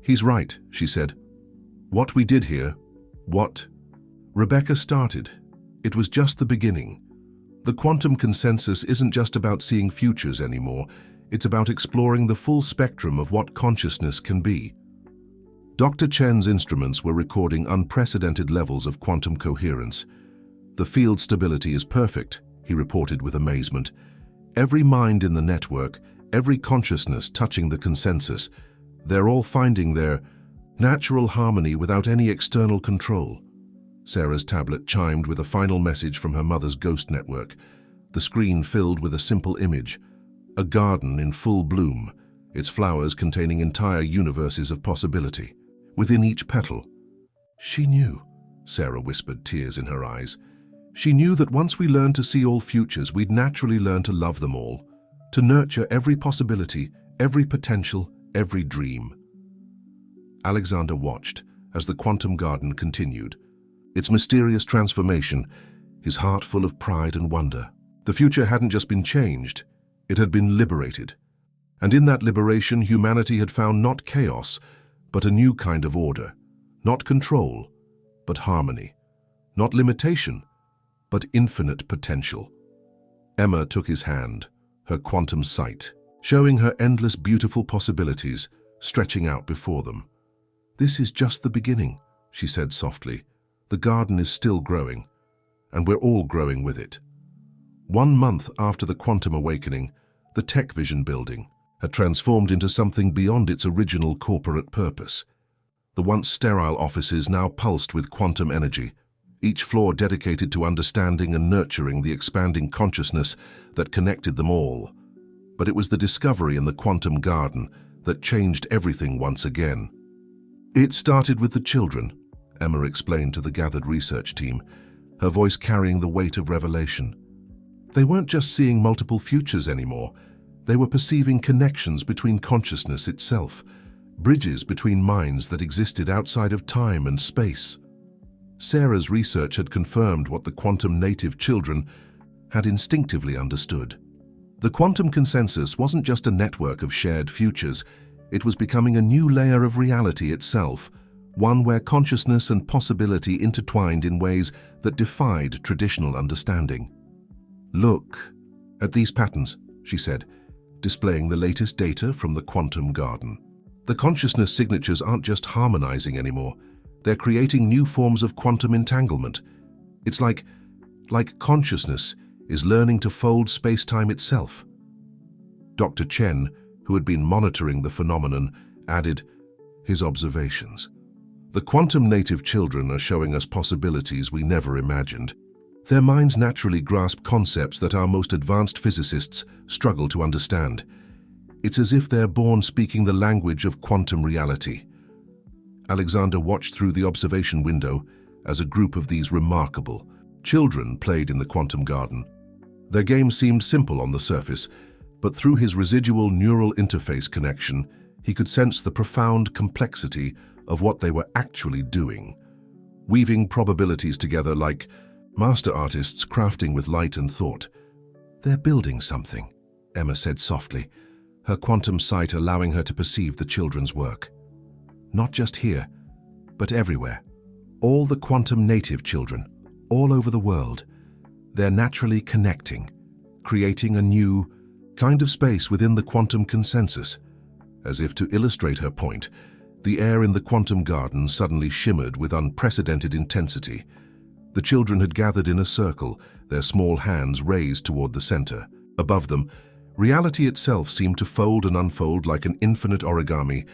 "He's right," she said. "What we did here, what Rebecca started, it was just the beginning. The quantum consensus isn't just about seeing futures anymore, it's about exploring the full spectrum of what consciousness can be." Dr. Chen's instruments were recording unprecedented levels of quantum coherence. "The field stability is perfect," he reported with amazement. Every mind in the network, every consciousness touching the consensus, they're all finding their natural harmony without any external control. Sarah's tablet chimed with a final message from her mother's ghost network, the screen filled with a simple image, a garden in full bloom, its flowers containing entire universes of possibility. Within each petal, she knew, Sarah whispered, tears in her eyes. She knew that once we learned to see all futures, we'd naturally learn to love them all, to nurture every possibility, every potential, every dream. Alexander watched as the quantum garden continued, its mysterious transformation, his heart full of pride and wonder. The future hadn't just been changed, it had been liberated. And in that liberation, humanity had found not chaos, but a new kind of order. Not control, but harmony. Not limitation, but infinite potential. Emma took his hand, her quantum sight, showing her endless beautiful possibilities stretching out before them. "This is just the beginning," she said softly. "The garden is still growing, and we're all growing with it." 1 month after the quantum awakening, the Tech Vision building had transformed into something beyond its original corporate purpose. The once sterile offices now pulsed with quantum energy, each floor dedicated to understanding and nurturing the expanding consciousness that connected them all. But it was the discovery in the quantum garden that changed everything once again. "It started with the children," Emma explained to the gathered research team, her voice carrying the weight of revelation. They weren't just seeing multiple futures anymore. They were perceiving connections between consciousness itself, bridges between minds that existed outside of time and space. Sarah's research had confirmed what the quantum native children had instinctively understood. The quantum consensus wasn't just a network of shared futures, it was becoming a new layer of reality itself, one where consciousness and possibility intertwined in ways that defied traditional understanding. "Look at these patterns," she said, displaying the latest data from the quantum garden. "The consciousness signatures aren't just harmonizing anymore, they're creating new forms of quantum entanglement. It's like consciousness is learning to fold space-time itself." Dr. Chen, who had been monitoring the phenomenon, added his observations. "The quantum native children are showing us possibilities we never imagined. Their minds naturally grasp concepts that our most advanced physicists struggle to understand. It's as if they're born speaking the language of quantum reality." Alexander watched through the observation window as a group of these remarkable children played in the quantum garden. Their game seemed simple on the surface, but through his residual neural interface connection, he could sense the profound complexity of what they were actually doing, weaving probabilities together like master artists crafting with light and thought. "They're building something," Emma said softly, her quantum sight allowing her to perceive the children's work. "Not just here, but everywhere. All the quantum native children, all over the world. They're naturally connecting, creating a new kind of space within the quantum consensus." As if to illustrate her point, the air in the quantum garden suddenly shimmered with unprecedented intensity. The children had gathered in a circle, their small hands raised toward the center. Above them, reality itself seemed to fold and unfold like an infinite origami,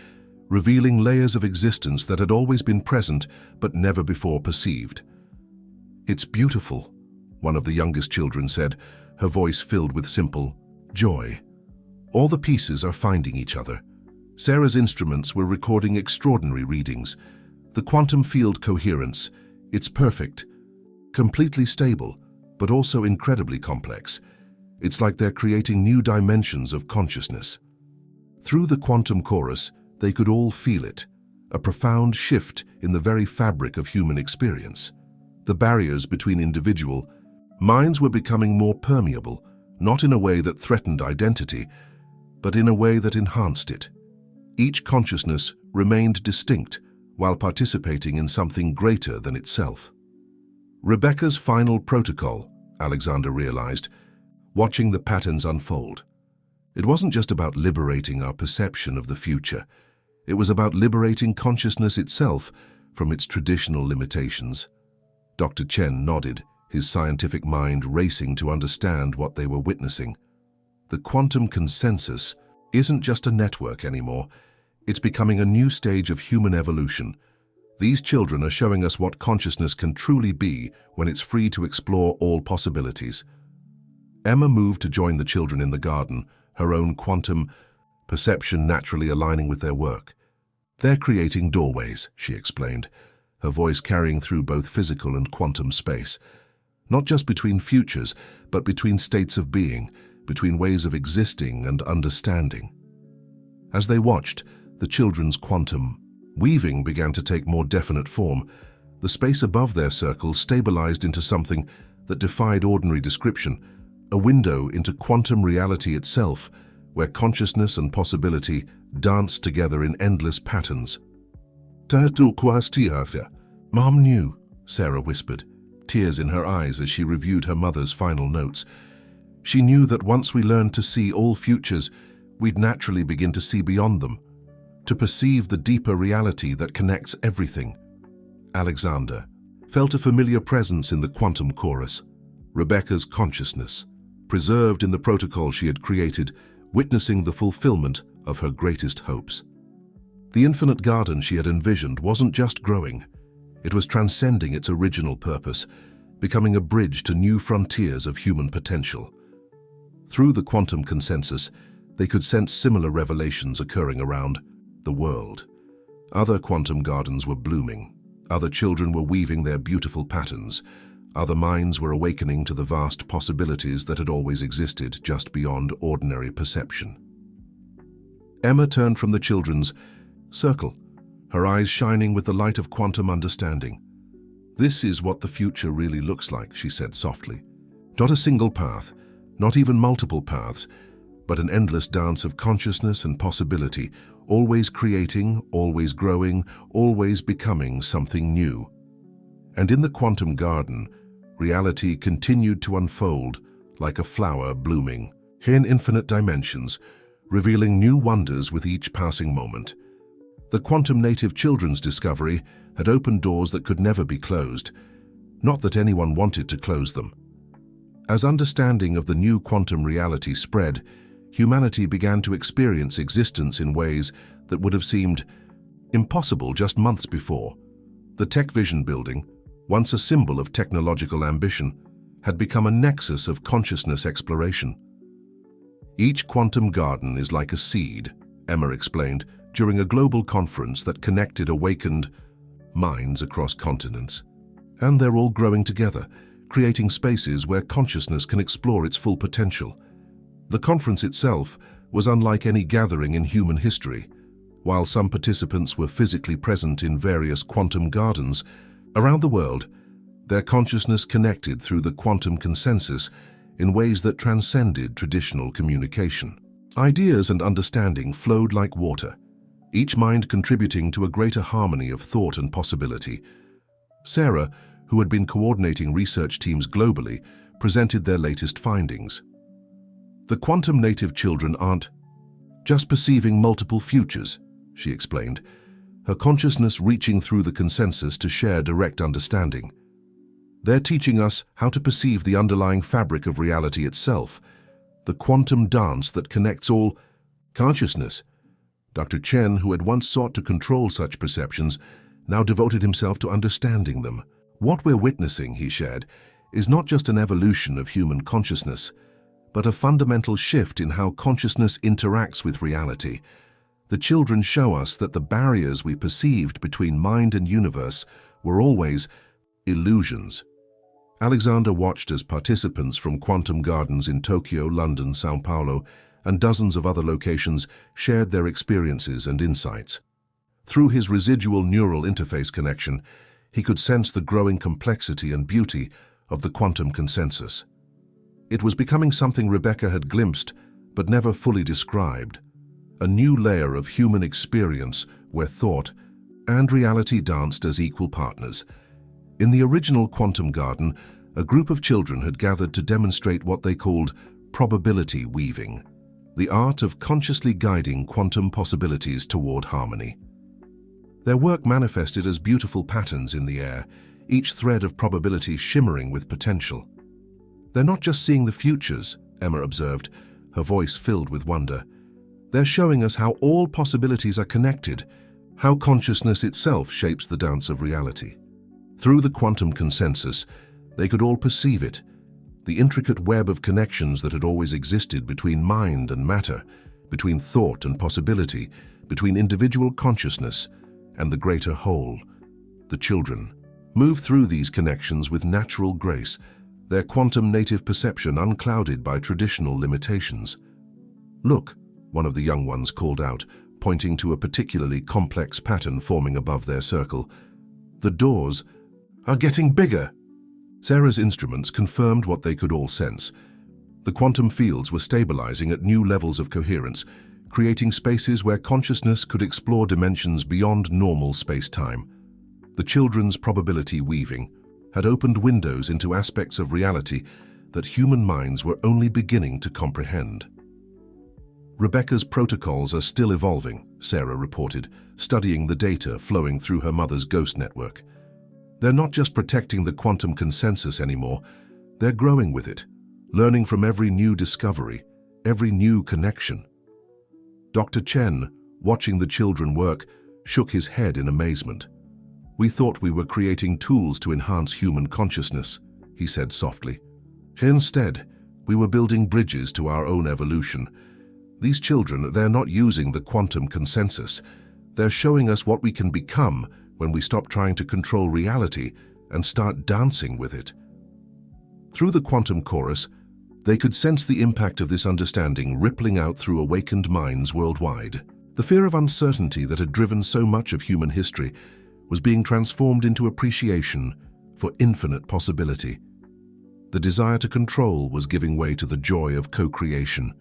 revealing layers of existence that had always been present but never before perceived. "It's beautiful," one of the youngest children said, her voice filled with simple joy. "All the pieces are finding each other." Sarah's instruments were recording extraordinary readings. The quantum field coherence, it's perfect, completely stable, but also incredibly complex. It's like they're creating new dimensions of consciousness. Through the quantum chorus, they could all feel it, a profound shift in the very fabric of human experience. The barriers between individual minds were becoming more permeable, not in a way that threatened identity, but in a way that enhanced it. Each consciousness remained distinct while participating in something greater than itself. Rebecca's final protocol, Alexander realized, watching the patterns unfold. It wasn't just about liberating our perception of the future. It was about liberating consciousness itself from its traditional limitations. Dr. Chen nodded, his scientific mind racing to understand what they were witnessing. The quantum consensus isn't just a network anymore. It's becoming a new stage of human evolution. These children are showing us what consciousness can truly be when it's free to explore all possibilities. Emma moved to join the children in the garden, her own quantum perception naturally aligning with their work. "They're creating doorways," she explained, her voice carrying through both physical and quantum space. Not just between futures, but between states of being, between ways of existing and understanding. As they watched, the children's quantum weaving began to take more definite form. The space above their circle stabilized into something that defied ordinary description, a window into quantum reality itself, where consciousness and possibility danced together in endless patterns. "Mom knew," Sarah whispered, tears in her eyes as she reviewed her mother's final notes. "She knew that once we learned to see all futures, we'd naturally begin to see beyond them, to perceive the deeper reality that connects everything." Alexander felt a familiar presence in the quantum chorus, Rebecca's consciousness, preserved in the protocol she had created, witnessing the fulfillment of her greatest hopes. The infinite garden she had envisioned wasn't just growing, it was transcending its original purpose, becoming a bridge to new frontiers of human potential. Through the quantum consensus, they could sense similar revelations occurring around the world. Other quantum gardens were blooming, other children were weaving their beautiful patterns, other minds were awakening to the vast possibilities that had always existed just beyond ordinary perception. Emma turned from the children's circle, her eyes shining with the light of quantum understanding. "This is what the future really looks like," she said softly. "Not a single path, not even multiple paths, but an endless dance of consciousness and possibility, always creating, always growing, always becoming something new." And in the quantum garden, reality continued to unfold like a flower blooming in infinite dimensions, revealing new wonders with each passing moment. The quantum native children's discovery had opened doors that could never be closed, not that anyone wanted to close them. As understanding of the new quantum reality spread, humanity began to experience existence in ways that would have seemed impossible just months before. The Tech Vision building, once a symbol of technological ambition, had become a nexus of consciousness exploration. "Each quantum garden is like a seed," Emma explained, during a global conference that connected awakened minds across continents. "And they're all growing together, creating spaces where consciousness can explore its full potential." The conference itself was unlike any gathering in human history. While some participants were physically present in various quantum gardens around the world, their consciousness connected through the quantum consensus in ways that transcended traditional communication. Ideas and understanding flowed like water, each mind contributing to a greater harmony of thought and possibility. Sarah, who had been coordinating research teams globally, presented their latest findings. "The quantum native children aren't just perceiving multiple futures," she explained, her consciousness reaching through the consensus to share direct understanding. "They're teaching us how to perceive the underlying fabric of reality itself, the quantum dance that connects all consciousness." Dr. Chen, who had once sought to control such perceptions, now devoted himself to understanding them. "What we're witnessing," he shared, "is not just an evolution of human consciousness, but a fundamental shift in how consciousness interacts with reality. The children show us that the barriers we perceived between mind and universe were always illusions." Alexander watched as participants from quantum gardens in Tokyo, London, São Paulo, and dozens of other locations shared their experiences and insights. Through his residual neural interface connection, he could sense the growing complexity and beauty of the quantum consensus. It was becoming something Rebecca had glimpsed but never fully described, a new layer of human experience where thought and reality danced as equal partners. In the original quantum garden, a group of children had gathered to demonstrate what they called probability weaving, the art of consciously guiding quantum possibilities toward harmony. Their work manifested as beautiful patterns in the air, each thread of probability shimmering with potential. "They're not just seeing the futures," Emma observed, her voice filled with wonder. "They're showing us how all possibilities are connected, how consciousness itself shapes the dance of reality. Through the quantum consensus, they could all perceive it, the intricate web of connections that had always existed between mind and matter, between thought and possibility, between individual consciousness and the greater whole. The children moved through these connections with natural grace, their quantum native perception unclouded by traditional limitations. "Look," one of the young ones called out, pointing to a particularly complex pattern forming above their circle. "The doors are getting bigger." Sarah's instruments confirmed what they could all sense. The quantum fields were stabilizing at new levels of coherence, creating spaces where consciousness could explore dimensions beyond normal space-time. The children's probability weaving had opened windows into aspects of reality that human minds were only beginning to comprehend. "Rebecca's protocols are still evolving," Sarah reported, studying the data flowing through her mother's ghost network. "They're not just protecting the quantum consensus anymore, they're growing with it, learning from every new discovery, every new connection." Dr. Chen, watching the children work, shook his head in amazement. "We thought we were creating tools to enhance human consciousness," he said softly. "Instead, we were building bridges to our own evolution. These children, they're not using the quantum consensus. They're showing us what we can become when we stop trying to control reality and start dancing with it." Through the quantum chorus, they could sense the impact of this understanding rippling out through awakened minds worldwide. The fear of uncertainty that had driven so much of human history was being transformed into appreciation for infinite possibility. The desire to control was giving way to the joy of co-creation.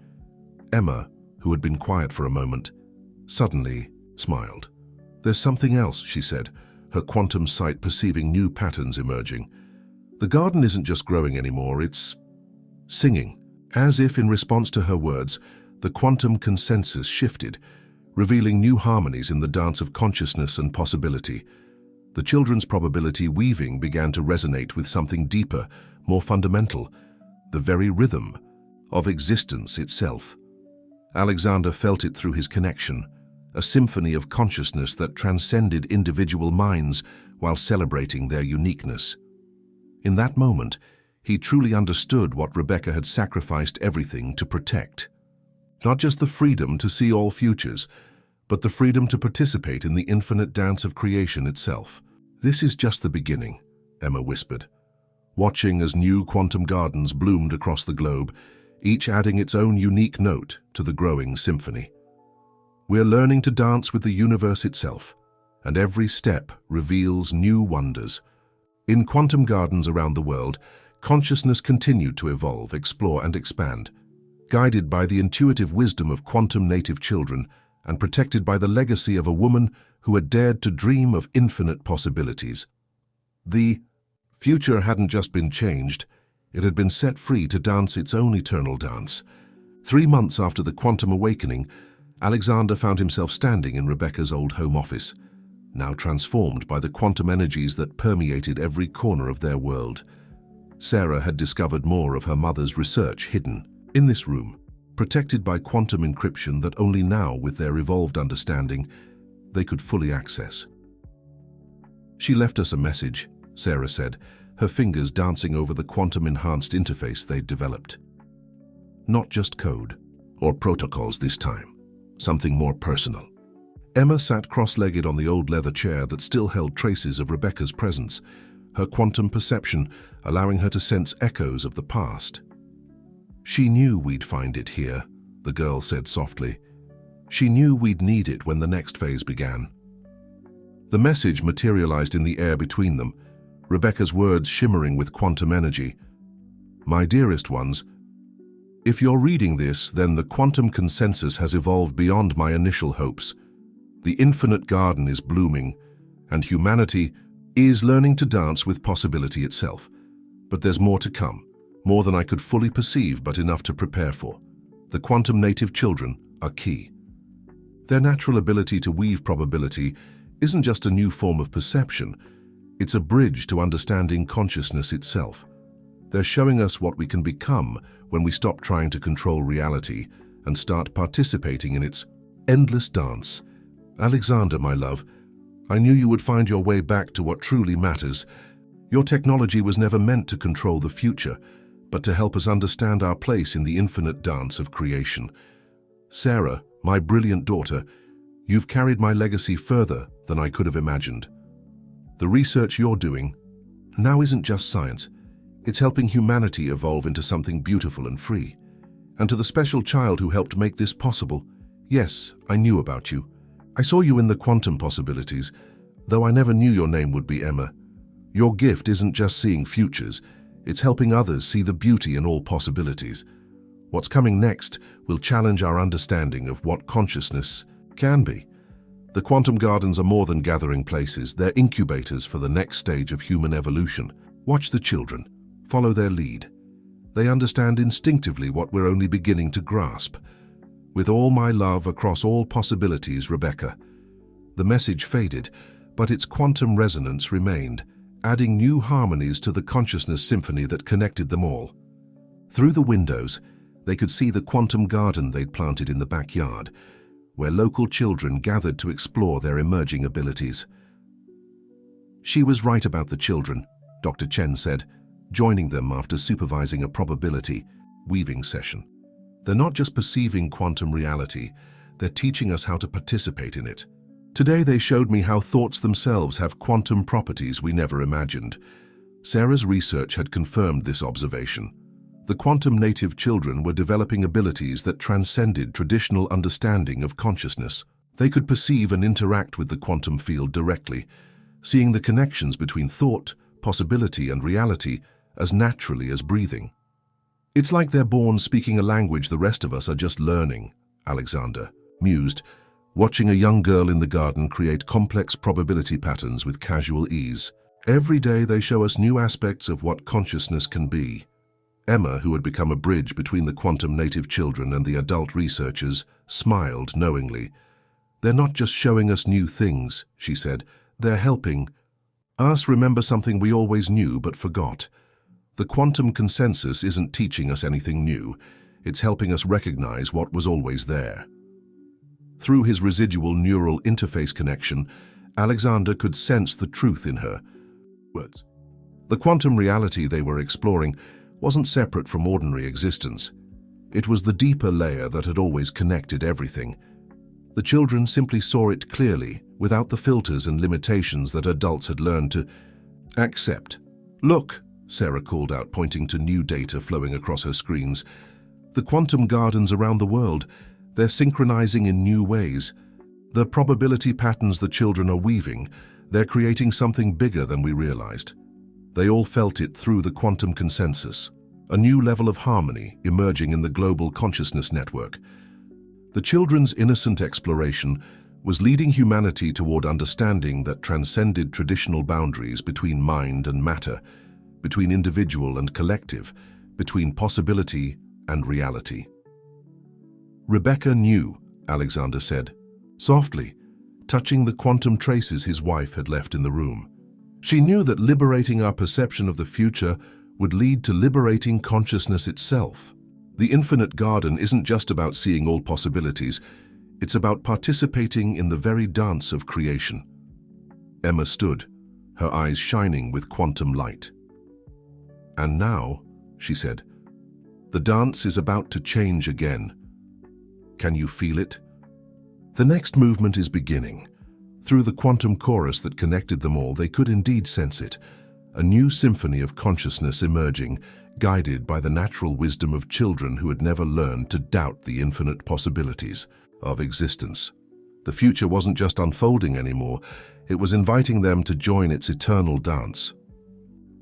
Emma, who had been quiet for a moment, suddenly smiled. "There's something else," she said, her quantum sight perceiving new patterns emerging. "The garden isn't just growing anymore, it's singing." As if in response to her words, the quantum consensus shifted, revealing new harmonies in the dance of consciousness and possibility. The children's probability weaving began to resonate with something deeper, more fundamental, the very rhythm of existence itself. Alexander felt it through his connection, a symphony of consciousness that transcended individual minds while celebrating their uniqueness. In that moment, he truly understood what Rebecca had sacrificed everything to protect. Not just the freedom to see all futures, but the freedom to participate in the infinite dance of creation itself. "This is just the beginning," Emma whispered, watching as new quantum gardens bloomed across the globe, each adding its own unique note to the growing symphony. "We're learning to dance with the universe itself, and every step reveals new wonders." In quantum gardens around the world, consciousness continued to evolve, explore, and expand, guided by the intuitive wisdom of quantum native children and protected by the legacy of a woman who had dared to dream of infinite possibilities. The future hadn't just been changed, it had been set free to dance its own eternal dance. 3 months after the quantum awakening, Alexander found himself standing in Rebecca's old home office, now transformed by the quantum energies that permeated every corner of their world. Sarah had discovered more of her mother's research hidden in this room, protected by quantum encryption that only now, with their evolved understanding, they could fully access. "She left us a message," Sarah said, her fingers dancing over the quantum-enhanced interface they'd developed. "Not just code, or protocols this time. Something more personal." Emma sat cross-legged on the old leather chair that still held traces of Rebecca's presence, her quantum perception allowing her to sense echoes of the past. "She knew we'd find it here," the girl said softly. "She knew we'd need it when the next phase began." The message materialized in the air between them, Rebecca's words shimmering with quantum energy. "My dearest ones, if you're reading this, then the quantum consensus has evolved beyond my initial hopes. The infinite garden is blooming, and humanity is learning to dance with possibility itself. But there's more to come, more than I could fully perceive but enough to prepare for. The quantum native children are key. Their natural ability to weave probability isn't just a new form of perception, It's a bridge to understanding consciousness itself. They're showing us what we can become when we stop trying to control reality and start participating in its endless dance. Alexander, my love, I knew you would find your way back to what truly matters. Your technology was never meant to control the future, but to help us understand our place in the infinite dance of creation. Sarah, my brilliant daughter, you've carried my legacy further than I could have imagined. The research you're doing now isn't just science. It's helping humanity evolve into something beautiful and free. And to the special child who helped make this possible, yes, I knew about you. I saw you in the quantum possibilities, though I never knew your name would be Emma. Your gift isn't just seeing futures, it's helping others see the beauty in all possibilities. What's coming next will challenge our understanding of what consciousness can be. The quantum gardens are more than gathering places, they're incubators for the next stage of human evolution. Watch the children. Follow their lead. They understand instinctively what we're only beginning to grasp. With all my love across all possibilities, Rebecca. The message faded, but its quantum resonance remained, adding new harmonies to the consciousness symphony that connected them all. Through the windows, they could see the quantum garden they'd planted in the backyard, where local children gathered to explore their emerging abilities. She was right about the children, Dr. Chen said, joining them after supervising a probability weaving session. They're not just perceiving quantum reality, they're teaching us how to participate in it. Today they showed me how thoughts themselves have quantum properties we never imagined. Sarah's research had confirmed this observation. The quantum native children were developing abilities that transcended traditional understanding of consciousness. They could perceive and interact with the quantum field directly, seeing the connections between thought, possibility, and reality as naturally as breathing. It's like they're born speaking a language the rest of us are just learning, Alexander mused, watching a young girl in the garden create complex probability patterns with casual ease. Every day they show us new aspects of what consciousness can be. Emma, who had become a bridge between the quantum native children and the adult researchers, smiled knowingly. They're not just showing us new things, she said. They're helping us remember something we always knew but forgot. The quantum consensus isn't teaching us anything new. It's helping us recognize what was always there. Through his residual neural interface connection, Alexander could sense the truth in her words. The quantum reality they were exploring wasn't separate from ordinary existence. It was the deeper layer that had always connected everything. The children simply saw it clearly, without the filters and limitations that adults had learned to accept. Look, Sarah called out, pointing to new data flowing across her screens. The quantum gardens around the world, they're synchronizing in new ways. The probability patterns the children are weaving, they're creating something bigger than we realized. They all felt it through the quantum consensus, a new level of harmony emerging in the global consciousness network. The children's innocent exploration was leading humanity toward understanding that transcended traditional boundaries between mind and matter, between individual and collective, between possibility and reality. Rebecca knew, Alexander said, softly, touching the quantum traces his wife had left in the room. She knew that liberating our perception of the future would lead to liberating consciousness itself. The infinite garden isn't just about seeing all possibilities, it's about participating in the very dance of creation. Emma stood, her eyes shining with quantum light. And now, she said, the dance is about to change again. Can you feel it? The next movement is beginning. Through the quantum chorus that connected them all, they could indeed sense it, a new symphony of consciousness emerging, guided by the natural wisdom of children who had never learned to doubt the infinite possibilities of existence. The future wasn't just unfolding anymore, it was inviting them to join its eternal dance.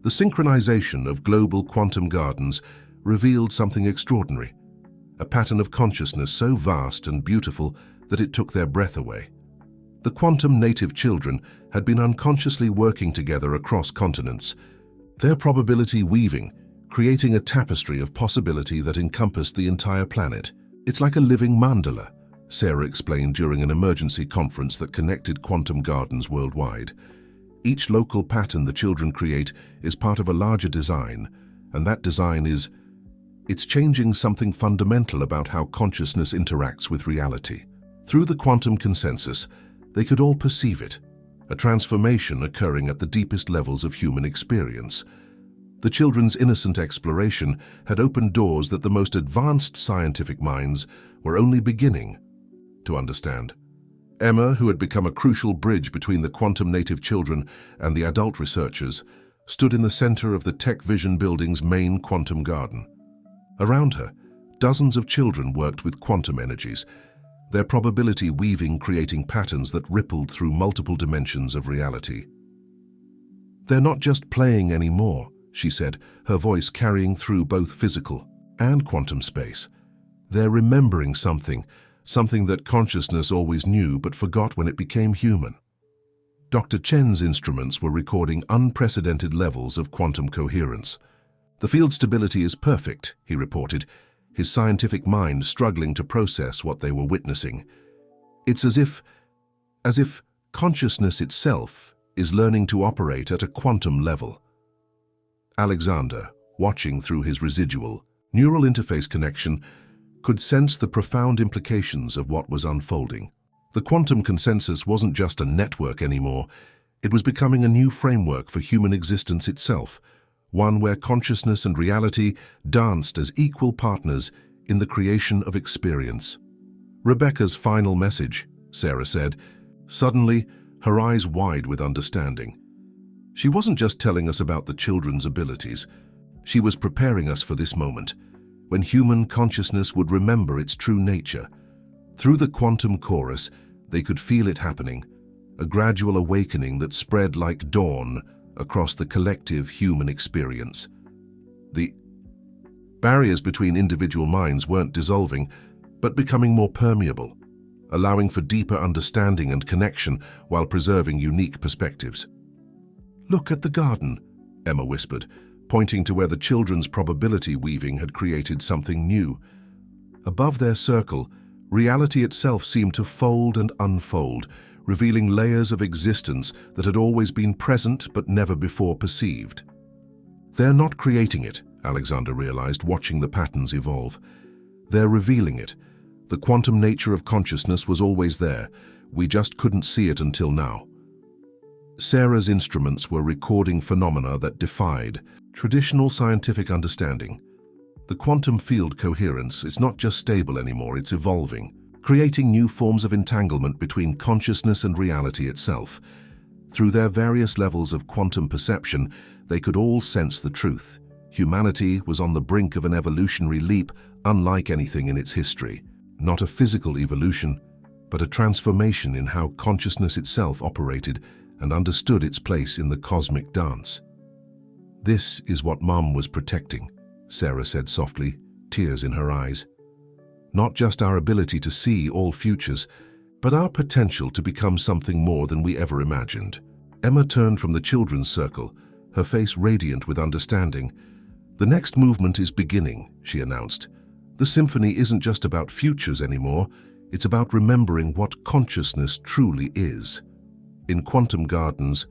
The synchronization of global quantum gardens revealed something extraordinary, a pattern of consciousness so vast and beautiful that it took their breath away. The quantum native children had been unconsciously working together across continents, their probability weaving, creating a tapestry of possibility that encompassed the entire planet. It's like a living mandala, Sarah explained during an emergency conference that connected quantum gardens worldwide. Each local pattern the children create is part of a larger design, and that design it's changing something fundamental about how consciousness interacts with reality. Through the quantum consensus, they could all perceive it, a transformation occurring at the deepest levels of human experience. The children's innocent exploration had opened doors that the most advanced scientific minds were only beginning to understand. Emma, who had become a crucial bridge between the quantum native children and the adult researchers, stood in the center of the Tech Vision building's main quantum garden. Around her, dozens of children worked with quantum energies, their probability weaving creating patterns that rippled through multiple dimensions of reality. "They're not just playing anymore," she said, her voice carrying through both physical and quantum space. "They're remembering something that consciousness always knew but forgot when it became human." Dr. Chen's instruments were recording unprecedented levels of quantum coherence. "The field stability is perfect," he reported, his scientific mind struggling to process what they were witnessing. "It's as if consciousness itself is learning to operate at a quantum level." Alexander, watching through his residual, neural interface connection, could sense the profound implications of what was unfolding. The quantum consensus wasn't just a network anymore, it was becoming a new framework for human existence itself, one where consciousness and reality danced as equal partners in the creation of experience. "Rebecca's final message," Sarah said, suddenly her eyes wide with understanding. She wasn't just telling us about the children's abilities, she was preparing us for this moment, when human consciousness would remember its true nature. Through the quantum chorus, they could feel it happening, a gradual awakening that spread like dawn across the collective human experience. The barriers between individual minds weren't dissolving, but becoming more permeable, allowing for deeper understanding and connection while preserving unique perspectives. "Look at the garden," Emma whispered, pointing to where the children's probability weaving had created something new. Above their circle, reality itself seemed to fold and unfold, revealing layers of existence that had always been present but never before perceived. "They're not creating it," Alexander realized, watching the patterns evolve. "They're revealing it. The quantum nature of consciousness was always there. We just couldn't see it until now." Sarah's instruments were recording phenomena that defied traditional scientific understanding. The quantum field coherence is not just stable anymore, it's evolving, creating new forms of entanglement between consciousness and reality itself. Through their various levels of quantum perception, they could all sense the truth. Humanity was on the brink of an evolutionary leap unlike anything in its history. Not a physical evolution, but a transformation in how consciousness itself operated and understood its place in the cosmic dance. "This is what Mom was protecting," Sarah said softly, tears in her eyes. "Not just our ability to see all futures, but our potential to become something more than we ever imagined." Emma turned from the children's circle, her face radiant with understanding. "The next movement is beginning," she announced. "The symphony isn't just about futures anymore, it's about remembering what consciousness truly is." In quantum gardens,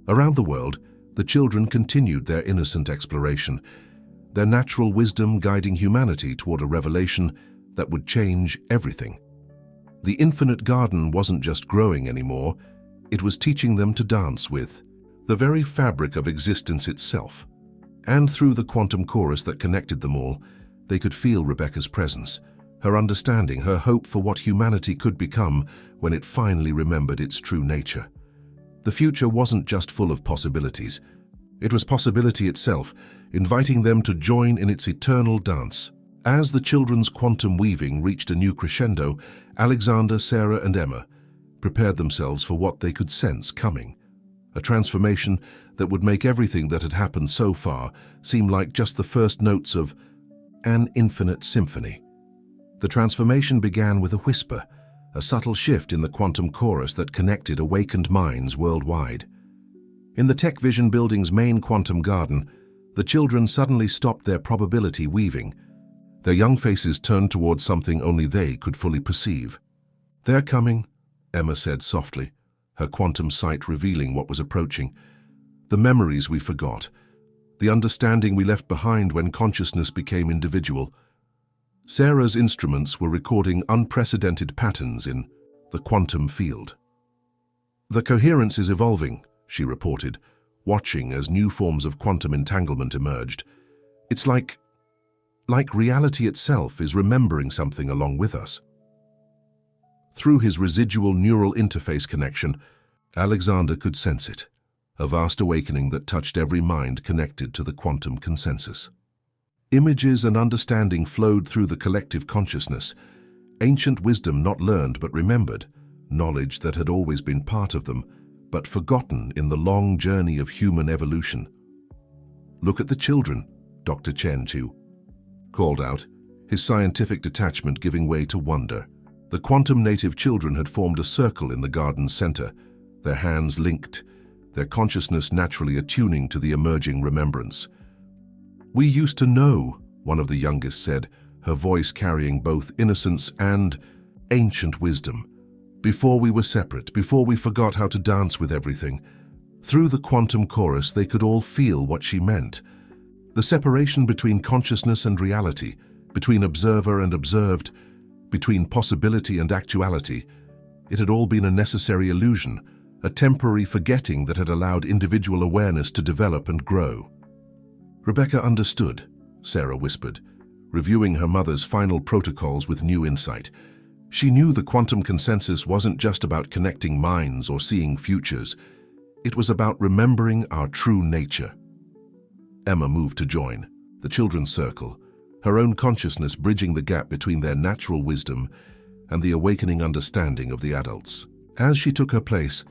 around the world, the children continued their innocent exploration, their natural wisdom guiding humanity toward a revelation that would change everything. The infinite garden wasn't just growing anymore, it was teaching them to dance with the very fabric of existence itself. And through the quantum chorus that connected them all, they could feel Rebecca's presence, her understanding, her hope for what humanity could become when it finally remembered its true nature. The future wasn't just full of possibilities. It was possibility itself, inviting them to join in its eternal dance. As the children's quantum weaving reached a new crescendo, Alexander, Sarah, and Emma prepared themselves for what they could sense coming. A transformation that would make everything that had happened so far seem like just the first notes of an infinite symphony. The transformation began with a whisper, a subtle shift in the quantum chorus that connected awakened minds worldwide. In the Tech Vision building's main quantum garden, the children suddenly stopped their probability weaving. Their young faces turned towards something only they could fully perceive. "They're coming," Emma said softly, her quantum sight revealing what was approaching. The memories we forgot, the understanding we left behind when consciousness became individual. Sarah's instruments were recording unprecedented patterns in the quantum field. "The coherence is evolving," she reported, watching as new forms of quantum entanglement emerged. "It's like reality itself is remembering something along with us." Through his residual neural interface connection, Alexander could sense it, a vast awakening that touched every mind connected to the quantum consensus. Images and understanding flowed through the collective consciousness, ancient wisdom not learned but remembered, knowledge that had always been part of them, but forgotten in the long journey of human evolution. "Look at the children," Dr. Chen Chu called out, his scientific detachment giving way to wonder. The quantum-native children had formed a circle in the garden's center, their hands linked, their consciousness naturally attuning to the emerging remembrance. "We used to know," one of the youngest said, her voice carrying both innocence and ancient wisdom. "Before we were separate, before we forgot how to dance with everything." Through the quantum chorus, they could all feel what she meant. The separation between consciousness and reality, between observer and observed, between possibility and actuality. It had all been a necessary illusion, a temporary forgetting that had allowed individual awareness to develop and grow. "Rebecca understood," Sarah whispered, reviewing her mother's final protocols with new insight. She knew the quantum consensus wasn't just about connecting minds or seeing futures. It was about remembering our true nature. Emma moved to join the children's circle, her own consciousness bridging the gap between their natural wisdom and the awakening understanding of the adults. As she took her place,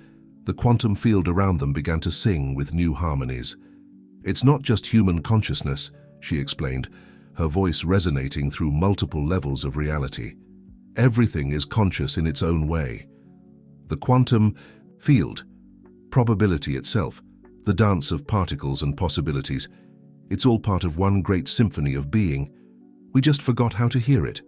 the quantum field around them began to sing with new harmonies. "It's not just human consciousness," she explained, her voice resonating through multiple levels of reality. "Everything is conscious in its own way. The quantum field, probability itself, the dance of particles and possibilities, it's all part of one great symphony of being. We just forgot how to hear it."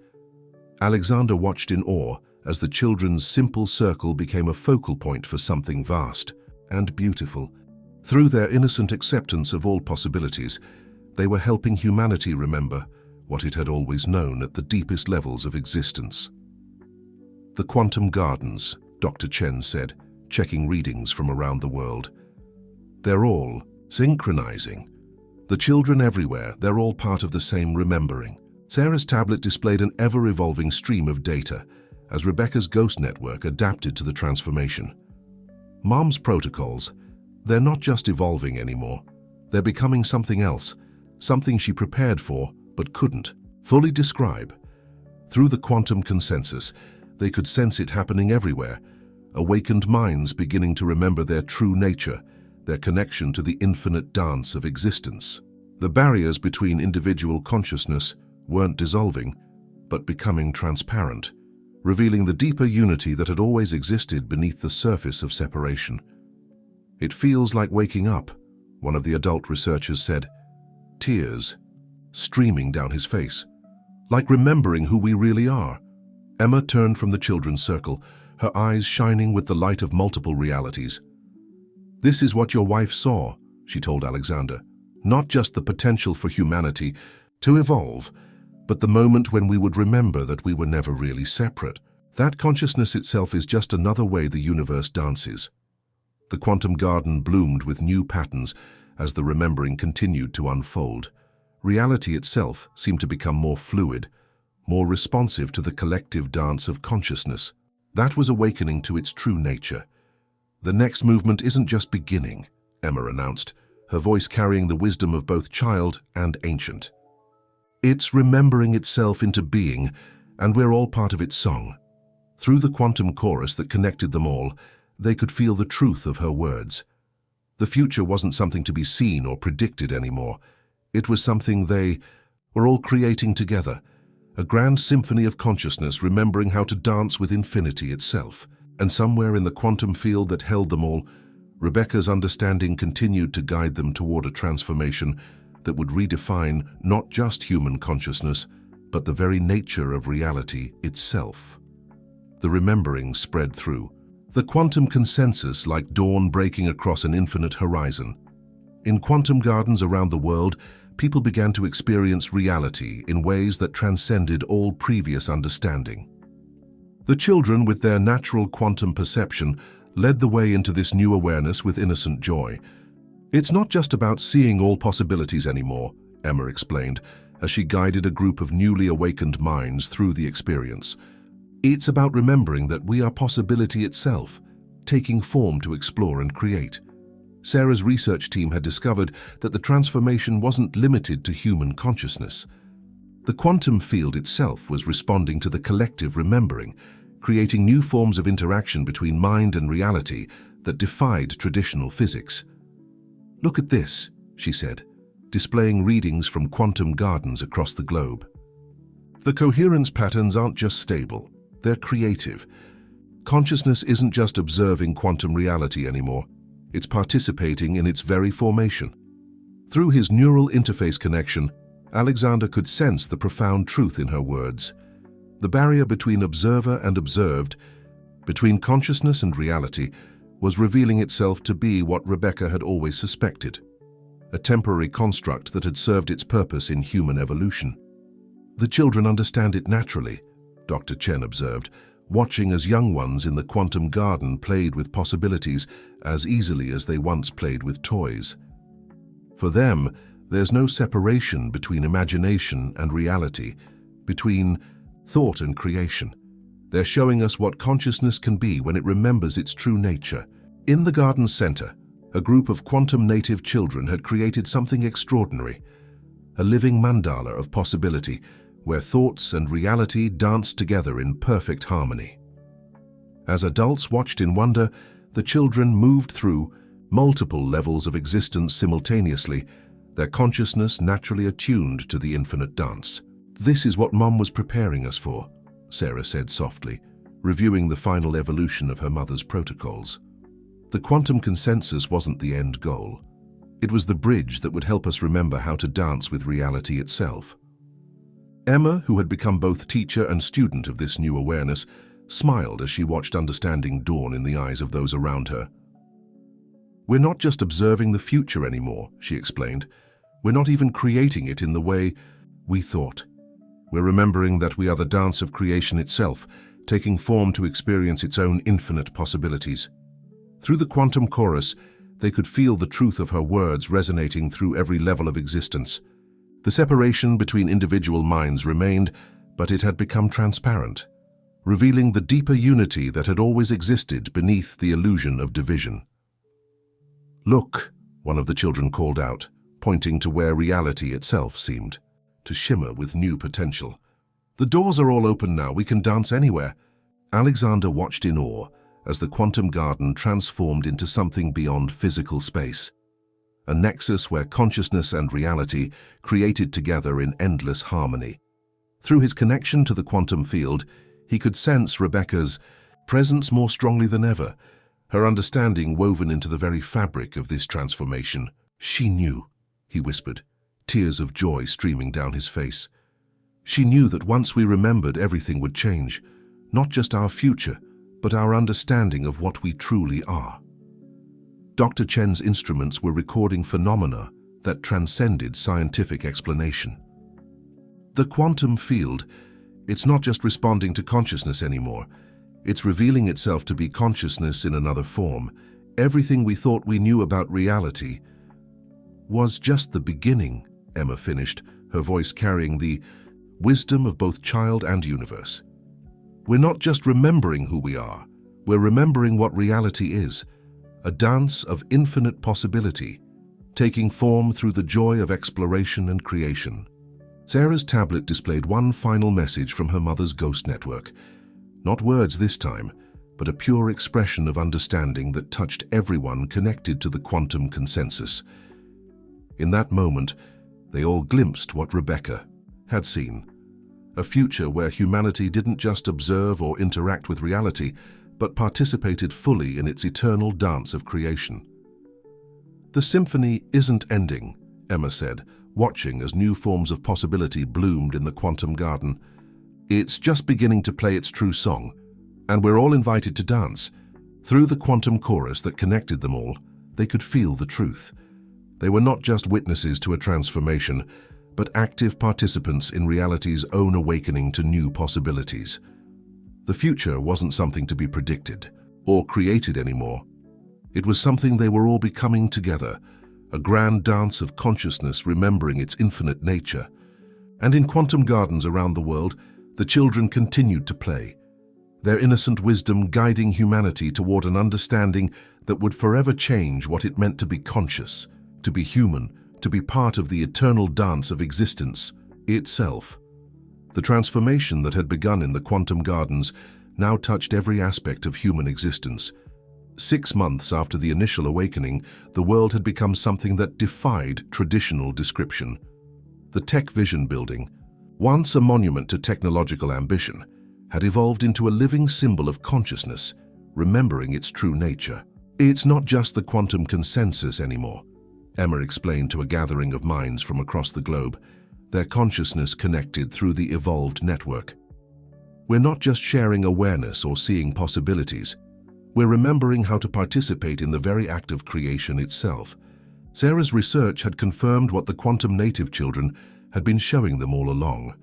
Alexander watched in awe as the children's simple circle became a focal point for something vast and beautiful. Through their innocent acceptance of all possibilities, they were helping humanity remember what it had always known at the deepest levels of existence. "The quantum gardens," Dr. Chen said, checking readings from around the world. "They're all synchronizing. The children everywhere, they're all part of the same remembering." Sarah's tablet displayed an ever-evolving stream of data as Rebecca's ghost network adapted to the transformation. Mom's protocols, they're not just evolving anymore. They're becoming something else, something she prepared for but couldn't fully describe. Through the quantum consensus, they could sense it happening everywhere, awakened minds beginning to remember their true nature, their connection to the infinite dance of existence. The barriers between individual consciousness weren't dissolving, but becoming transparent, revealing the deeper unity that had always existed beneath the surface of separation. "It feels like waking up," one of the adult researchers said, tears streaming down his face. "Like remembering who we really are." Emma turned from the children's circle, her eyes shining with the light of multiple realities. "This is what your wife saw," she told Alexander. "Not just the potential for humanity to evolve, but the moment when we would remember that we were never really separate. That consciousness itself is just another way the universe dances." The quantum garden bloomed with new patterns as the remembering continued to unfold. Reality itself seemed to become more fluid, more responsive to the collective dance of consciousness. That was awakening to its true nature. "The next movement isn't just beginning," Emma announced, her voice carrying the wisdom of both child and ancient. "It's remembering itself into being, and we're all part of its song." Through the quantum chorus that connected them all, they could feel the truth of her words. The future wasn't something to be seen or predicted anymore. It was something they were all creating together, a grand symphony of consciousness remembering how to dance with infinity itself. And somewhere in the quantum field that held them all, Rebecca's understanding continued to guide them toward a transformation that would redefine not just human consciousness, but the very nature of reality itself. The remembering spread through The quantum consensus, like dawn breaking across an infinite horizon. In quantum gardens around the world, people began to experience reality in ways that transcended all previous understanding. The children, with their natural quantum perception, led the way into this new awareness with innocent joy. "It's not just about seeing all possibilities anymore," Emma explained, as she guided a group of newly awakened minds through the experience. "It's about remembering that we are possibility itself, taking form to explore and create." Sarah's research team had discovered that the transformation wasn't limited to human consciousness. The quantum field itself was responding to the collective remembering, creating new forms of interaction between mind and reality that defied traditional physics. "Look at this," she said, displaying readings from quantum gardens across the globe. The coherence patterns aren't just stable, they're creative. Consciousness isn't just observing quantum reality anymore, it's participating in its very formation. Through his neural interface connection, Alexander could sense the profound truth in her words. The barrier between observer and observed, between consciousness and reality, was revealing itself to be what Rebecca had always suspected, a temporary construct that had served its purpose in human evolution. "The children understand it naturally," Dr. Chen observed, watching as young ones in the quantum garden played with possibilities as easily as they once played with toys. For them, there's no separation between imagination and reality, between thought and creation. They're showing us what consciousness can be when it remembers its true nature. In the garden's center, a group of quantum-native children had created something extraordinary, a living mandala of possibility, where thoughts and reality danced together in perfect harmony. As adults watched in wonder, the children moved through multiple levels of existence simultaneously, their consciousness naturally attuned to the infinite dance. "This is what Mom was preparing us for," Sarah said softly, reviewing the final evolution of her mother's protocols. The quantum consensus wasn't the end goal. It was the bridge that would help us remember how to dance with reality itself. Emma, who had become both teacher and student of this new awareness, smiled as she watched understanding dawn in the eyes of those around her. "We're not just observing the future anymore," she explained. "We're not even creating it in the way we thought. We're remembering that we are the dance of creation itself, taking form to experience its own infinite possibilities." Through the quantum chorus, they could feel the truth of her words resonating through every level of existence. The separation between individual minds remained, but it had become transparent, revealing the deeper unity that had always existed beneath the illusion of division. "Look," one of the children called out, pointing to where reality itself seemed to shimmer with new potential. "The doors are all open now, we can dance anywhere." Alexander watched in awe as the quantum garden transformed into something beyond physical space, a nexus where consciousness and reality created together in endless harmony. Through his connection to the quantum field, he could sense Rebecca's presence more strongly than ever, her understanding woven into the very fabric of this transformation. "She knew," he whispered, tears of joy streaming down his face. "She knew that once we remembered, everything would change, not just our future, but our understanding of what we truly are." Dr. Chen's instruments were recording phenomena that transcended scientific explanation. The quantum field, it's not just responding to consciousness anymore. It's revealing itself to be consciousness in another form. Everything we thought we knew about reality was just the beginning, Emma finished, her voice carrying the wisdom of both child and universe. "We're not just remembering who we are, we're remembering what reality is, a dance of infinite possibility, taking form through the joy of exploration and creation." Sarah's tablet displayed one final message from her mother's ghost network. Not words this time, but a pure expression of understanding that touched everyone connected to the quantum consensus. In that moment, they all glimpsed what Rebecca had seen, a future where humanity didn't just observe or interact with reality, but participated fully in its eternal dance of creation. "The symphony isn't ending," Emma said, watching as new forms of possibility bloomed in the quantum garden. "It's just beginning to play its true song, and we're all invited to dance. Through the quantum chorus that connected them all, they could feel the truth. They were not just witnesses to a transformation, but active participants in reality's own awakening to new possibilities. The future wasn't something to be predicted or created anymore. It was something they were all becoming together, a grand dance of consciousness remembering its infinite nature. And in quantum gardens around the world, the children continued to play, their innocent wisdom guiding humanity toward an understanding that would forever change what it meant to be conscious, to be human, to be part of the eternal dance of existence itself. The transformation that had begun in the quantum gardens now touched every aspect of human existence. 6 months after the initial awakening, the world had become something that defied traditional description. The Tech Vision building, once a monument to technological ambition, had evolved into a living symbol of consciousness, remembering its true nature. It's not just the quantum consensus anymore, Emma explained to a gathering of minds from across the globe, their consciousness connected through the evolved network. We're not just sharing awareness or seeing possibilities. We're remembering how to participate in the very act of creation itself. Sarah's research had confirmed what the quantum native children had been showing them all along.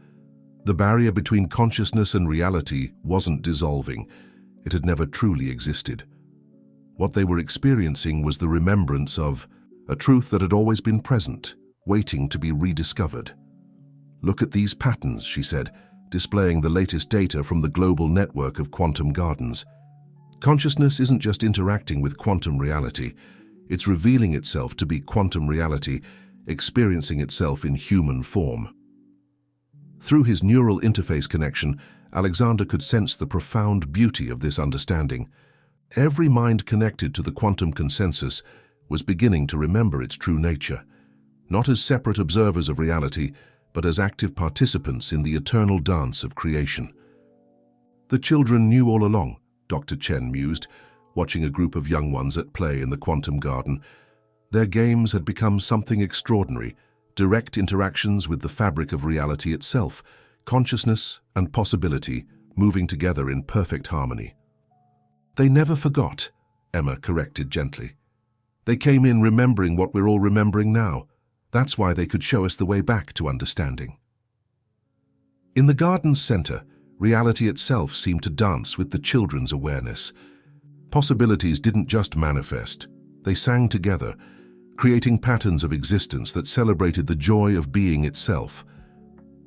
The barrier between consciousness and reality wasn't dissolving. It had never truly existed. What they were experiencing was the remembrance of a truth that had always been present, waiting to be rediscovered. "Look at these patterns," she said, displaying the latest data from the global network of quantum gardens. Consciousness isn't just interacting with quantum reality, it's revealing itself to be quantum reality, experiencing itself in human form. Through his neural interface connection, Alexander could sense the profound beauty of this understanding. Every mind connected to the quantum consensus was beginning to remember its true nature, not as separate observers of reality, but as active participants in the eternal dance of creation. The children knew all along, Dr. Chen mused, watching a group of young ones at play in the quantum garden. Their games had become something extraordinary, direct interactions with the fabric of reality itself, consciousness and possibility moving together in perfect harmony. "They never forgot," Emma corrected gently. "They came in remembering what we're all remembering now. That's why they could show us the way back to understanding." In the garden's center, reality itself seemed to dance with the children's awareness. Possibilities didn't just manifest, they sang together, creating patterns of existence that celebrated the joy of being itself.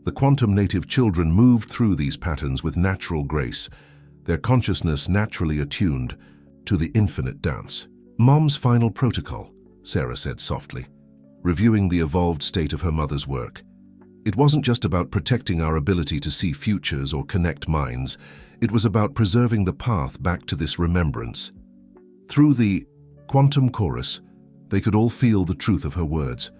The quantum native children moved through these patterns with natural grace, their consciousness naturally attuned to the infinite dance. "Mom's final protocol," Sarah said softly, reviewing the evolved state of her mother's work. It wasn't just about protecting our ability to see futures or connect minds. It was about preserving the path back to this remembrance. Through the quantum chorus, they could all feel the truth of her words.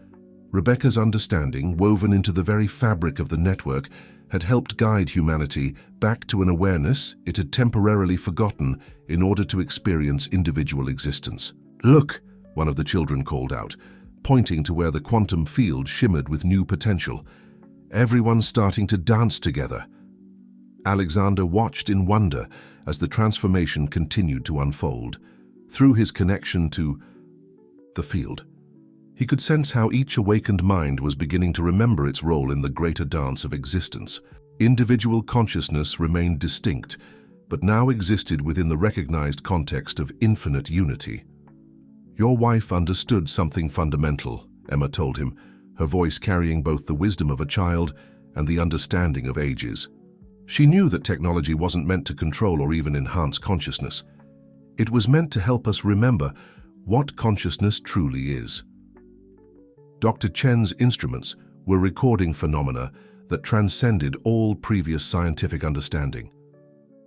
Rebecca's understanding, woven into the very fabric of the network, had helped guide humanity back to an awareness it had temporarily forgotten in order to experience individual existence. "Look," one of the children called out, pointing to where the quantum field shimmered with new potential. "Everyone's starting to dance together." Alexander watched in wonder as the transformation continued to unfold. Through his connection to the field, he could sense how each awakened mind was beginning to remember its role in the greater dance of existence. Individual consciousness remained distinct, but now existed within the recognized context of infinite unity. "Your wife understood something fundamental," Emma told him, her voice carrying both the wisdom of a child and the understanding of ages. She knew that technology wasn't meant to control or even enhance consciousness. It was meant to help us remember what consciousness truly is. Dr. Chen's instruments were recording phenomena that transcended all previous scientific understanding.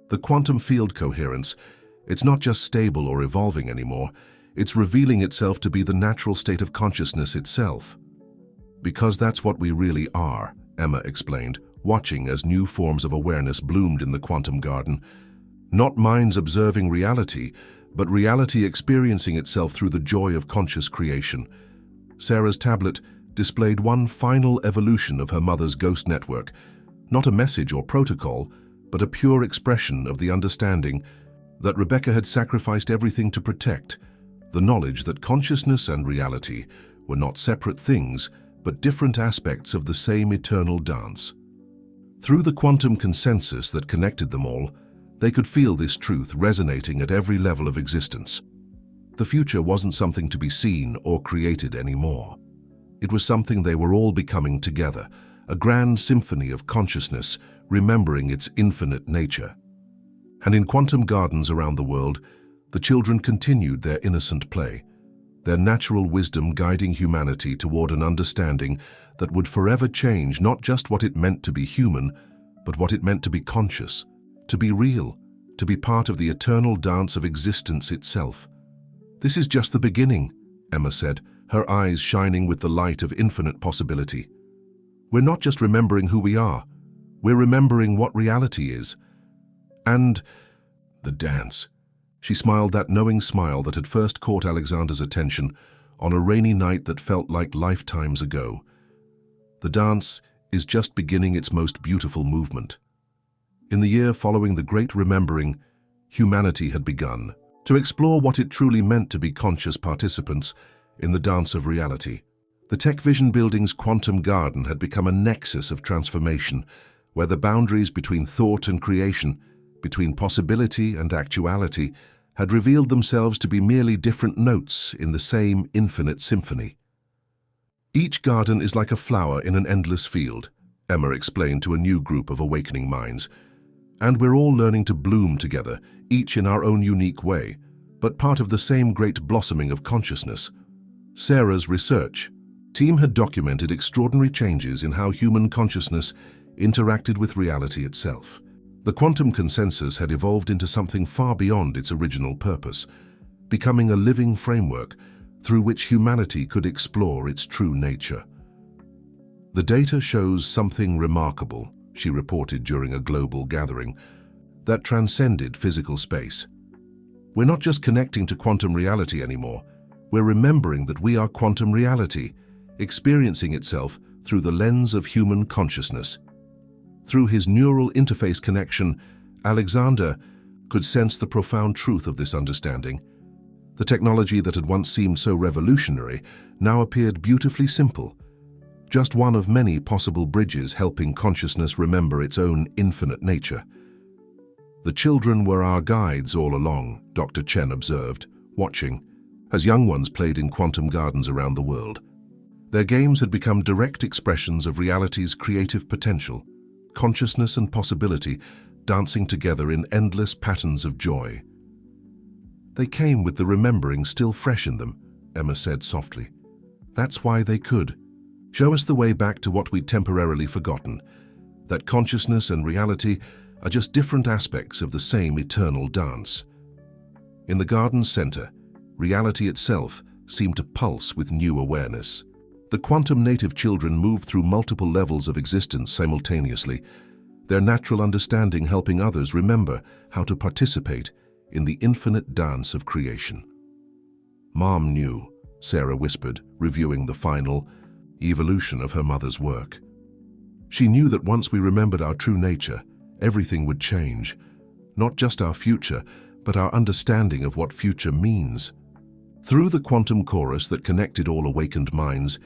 The quantum field coherence, it's not just stable or evolving anymore, it's revealing itself to be the natural state of consciousness itself. "Because that's what we really are," Emma explained, watching as new forms of awareness bloomed in the quantum garden. Not minds observing reality, but reality experiencing itself through the joy of conscious creation. Sarah's tablet displayed one final evolution of her mother's ghost network, not a message or protocol, but a pure expression of the understanding that Rebecca had sacrificed everything to protect, the knowledge that consciousness and reality were not separate things, but different aspects of the same eternal dance. Through the quantum consensus that connected them all, they could feel this truth resonating at every level of existence. The future wasn't something to be seen or created anymore. It was something they were all becoming together, a grand symphony of consciousness remembering its infinite nature. And in quantum gardens around the world, the children continued their innocent play, their natural wisdom guiding humanity toward an understanding that would forever change not just what it meant to be human, but what it meant to be conscious, to be real, to be part of the eternal dance of existence itself. "This is just the beginning," Emma said, her eyes shining with the light of infinite possibility. "We're not just remembering who we are, we're remembering what reality is. And the dance." She smiled that knowing smile that had first caught Alexander's attention on a rainy night that felt like lifetimes ago. The dance is just beginning its most beautiful movement. In the year following the Great Remembering, humanity had begun to explore what it truly meant to be conscious participants in the dance of reality. The Tech Vision Building's quantum garden had become a nexus of transformation, where the boundaries between thought and creation, between possibility and actuality, had revealed themselves to be merely different notes in the same infinite symphony. "Each garden is like a flower in an endless field," Emma explained to a new group of awakening minds. "And we're all learning to bloom together, each in our own unique way, but part of the same great blossoming of consciousness." Sarah's research team had documented extraordinary changes in how human consciousness interacted with reality itself. The quantum consensus had evolved into something far beyond its original purpose, becoming a living framework through which humanity could explore its true nature. "The data shows something remarkable," she reported during a global gathering, "that transcended physical space. We're not just connecting to quantum reality anymore, we're remembering that we are quantum reality, experiencing itself through the lens of human consciousness." Through his neural interface connection, Alexander could sense the profound truth of this understanding. The technology that had once seemed so revolutionary now appeared beautifully simple, just one of many possible bridges helping consciousness remember its own infinite nature. "The children were our guides all along," Dr. Chen observed, watching, as young ones played in quantum gardens around the world. Their games had become direct expressions of reality's creative potential, consciousness and possibility dancing together in endless patterns of joy. "They came with the remembering still fresh in them," Emma said softly. "That's why they could show us the way back to what we'd temporarily forgotten, that consciousness and reality are just different aspects of the same eternal dance." In the garden's center, reality itself seemed to pulse with new awareness. The quantum native children moved through multiple levels of existence simultaneously, their natural understanding helping others remember how to participate in the infinite dance of creation. "Mom knew," Sarah whispered, reviewing the final evolution of her mother's work. "She knew that once we remembered our true nature, everything would change. Not just our future, but our understanding of what future means." Through the quantum chorus that connected all awakened minds,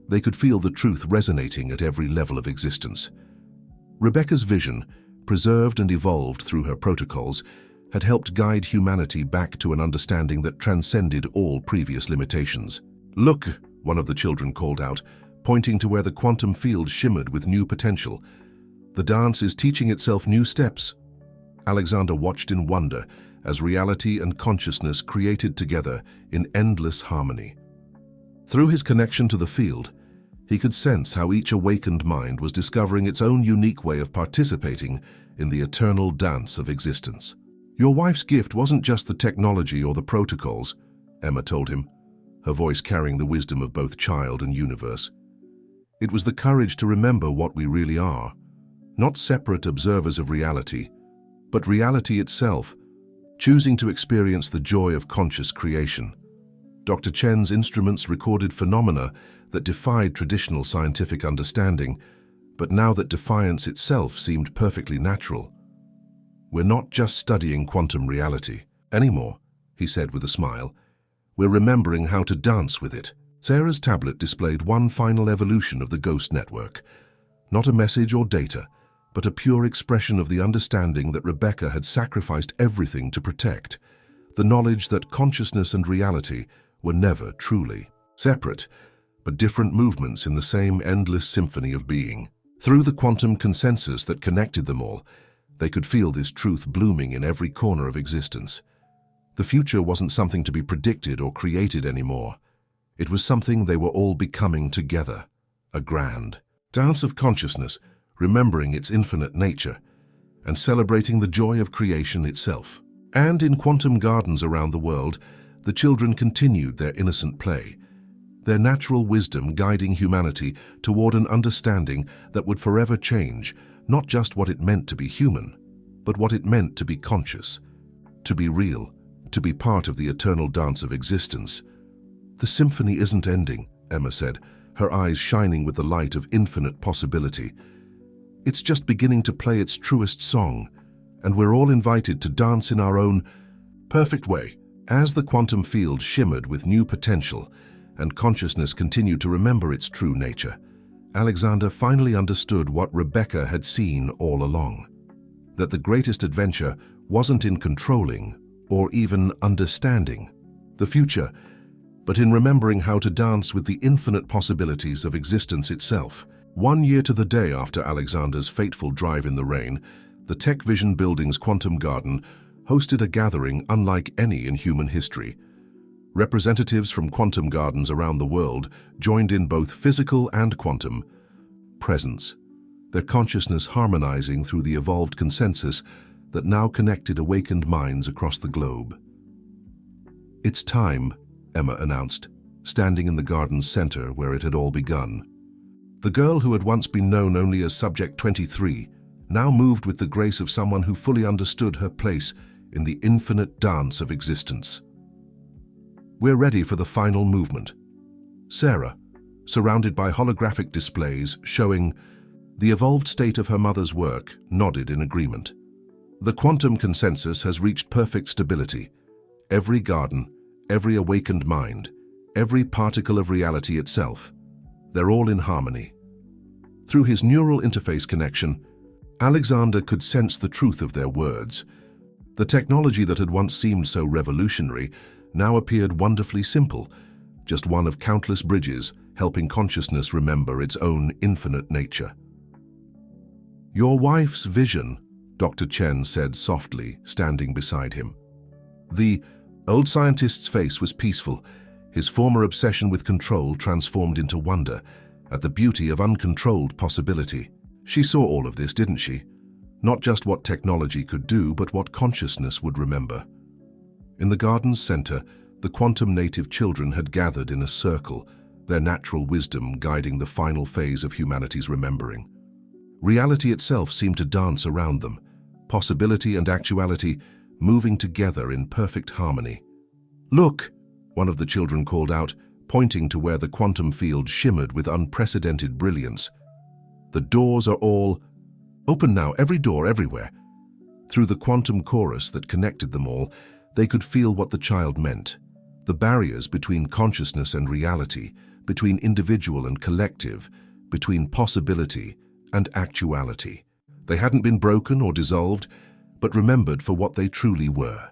they could feel the truth resonating at every level of existence. Rebecca's vision, preserved and evolved through her protocols, had helped guide humanity back to an understanding that transcended all previous limitations. "Look," one of the children called out, pointing to where the quantum field shimmered with new potential. "The dance is teaching itself new steps." Alexander watched in wonder as reality and consciousness created together in endless harmony. Through his connection to the field, he could sense how each awakened mind was discovering its own unique way of participating in the eternal dance of existence. "Your wife's gift wasn't just the technology or the protocols," Emma told him, her voice carrying the wisdom of both child and universe. "It was the courage to remember what we really are, not separate observers of reality, but reality itself, choosing to experience the joy of conscious creation." Dr. Chen's instruments recorded phenomena that defied traditional scientific understanding, but now that defiance itself seemed perfectly natural. "We're not just studying quantum reality. Anymore, he said with a smile. We're remembering how to dance with it. Sarah's tablet displayed one final evolution of the ghost network. Not a message or data, but a pure expression of the understanding that Rebecca had sacrificed everything to protect. The knowledge that consciousness and reality were never truly separate, but different movements in the same endless symphony of being. Through the quantum consensus that connected them all, they could feel this truth blooming in every corner of existence. The future wasn't something to be predicted or created anymore. It was something they were all becoming together, a grand dance of consciousness, remembering its infinite nature, and celebrating the joy of creation itself. And in quantum gardens around the world, the children continued their innocent play, their natural wisdom guiding humanity toward an understanding that would forever change not just what it meant to be human, but what it meant to be conscious, to be real, to be part of the eternal dance of existence. The symphony isn't ending, Emma said, her eyes shining with the light of infinite possibility. It's just beginning to play its truest song, and we're all invited to dance in our own perfect way. As the quantum field shimmered with new potential and consciousness continued to remember its true nature, Alexander finally understood what Rebecca had seen all along. That the greatest adventure wasn't in controlling or even understanding the future, but in remembering how to dance with the infinite possibilities of existence itself. 1 year to the day after Alexander's fateful drive in the rain, the Tech Vision Building's Quantum Garden hosted a gathering unlike any in human history. Representatives from quantum gardens around the world joined in both physical and quantum presence, their consciousness harmonizing through the evolved consensus that now connected awakened minds across the globe. It's time, Emma announced, standing in the garden's center where it had all begun. The girl who had once been known only as Subject 23 now moved with the grace of someone who fully understood her place in the infinite dance of existence. We're ready for the final movement. Sarah, surrounded by holographic displays showing the evolved state of her mother's work, nodded in agreement. The quantum consensus has reached perfect stability. Every garden, every awakened mind, every particle of reality itself, they're all in harmony. Through his neural interface connection, Alexander could sense the truth of their words. The technology that had once seemed so revolutionary now appeared wonderfully simple, just one of countless bridges helping consciousness remember its own infinite nature. Your wife's vision, Dr. Chen said softly, standing beside him. The old scientist's face was peaceful, his former obsession with control transformed into wonder at the beauty of uncontrolled possibility. She saw all of this, didn't she? Not just what technology could do, but what consciousness would remember. In the garden's center, the quantum native children had gathered in a circle, their natural wisdom guiding the final phase of humanity's remembering. Reality itself seemed to dance around them, possibility and actuality moving together in perfect harmony. "Look!" one of the children called out, pointing to where the quantum field shimmered with unprecedented brilliance. "The doors are all open now, every door, everywhere." Through the quantum chorus that connected them all, they could feel what the child meant. The barriers between consciousness and reality, between individual and collective, between possibility and actuality. They hadn't been broken or dissolved, but remembered for what they truly were.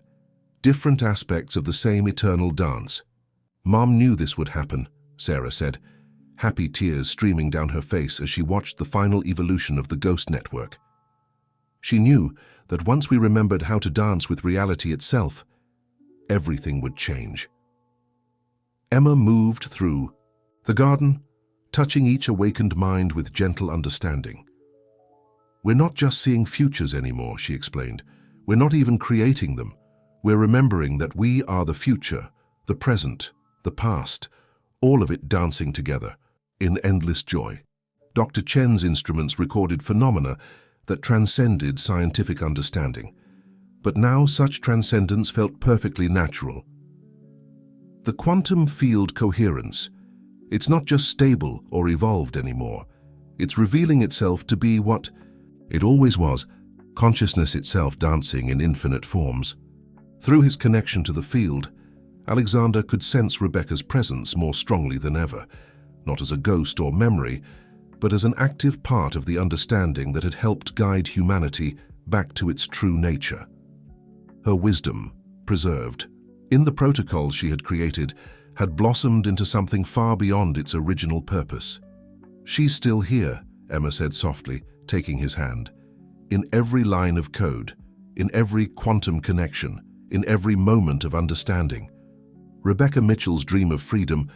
Different aspects of the same eternal dance. "Mom knew this would happen," Sarah said, happy tears streaming down her face as she watched the final evolution of the ghost network. She knew that once we remembered how to dance with reality itself, everything would change. Emma moved through the garden, touching each awakened mind with gentle understanding. "We're not just seeing futures anymore," she explained. "We're not even creating them. We're remembering that we are the future, the present, the past, all of it dancing together in endless joy." Dr. Chen's instruments recorded phenomena that transcended scientific understanding, but now such transcendence felt perfectly natural. The quantum field coherence, it's not just stable or evolved anymore. It's revealing itself to be what it always was, consciousness itself dancing in infinite forms. Through his connection to the field, Alexander could sense Rebecca's presence more strongly than ever, not as a ghost or memory, but as an active part of the understanding that had helped guide humanity back to its true nature. Her wisdom, preserved in the protocols she had created, had blossomed into something far beyond its original purpose. "She's still here," Emma said softly, taking his hand. "In every line of code, in every quantum connection, in every moment of understanding." Rebecca Mitchell's dream of freedom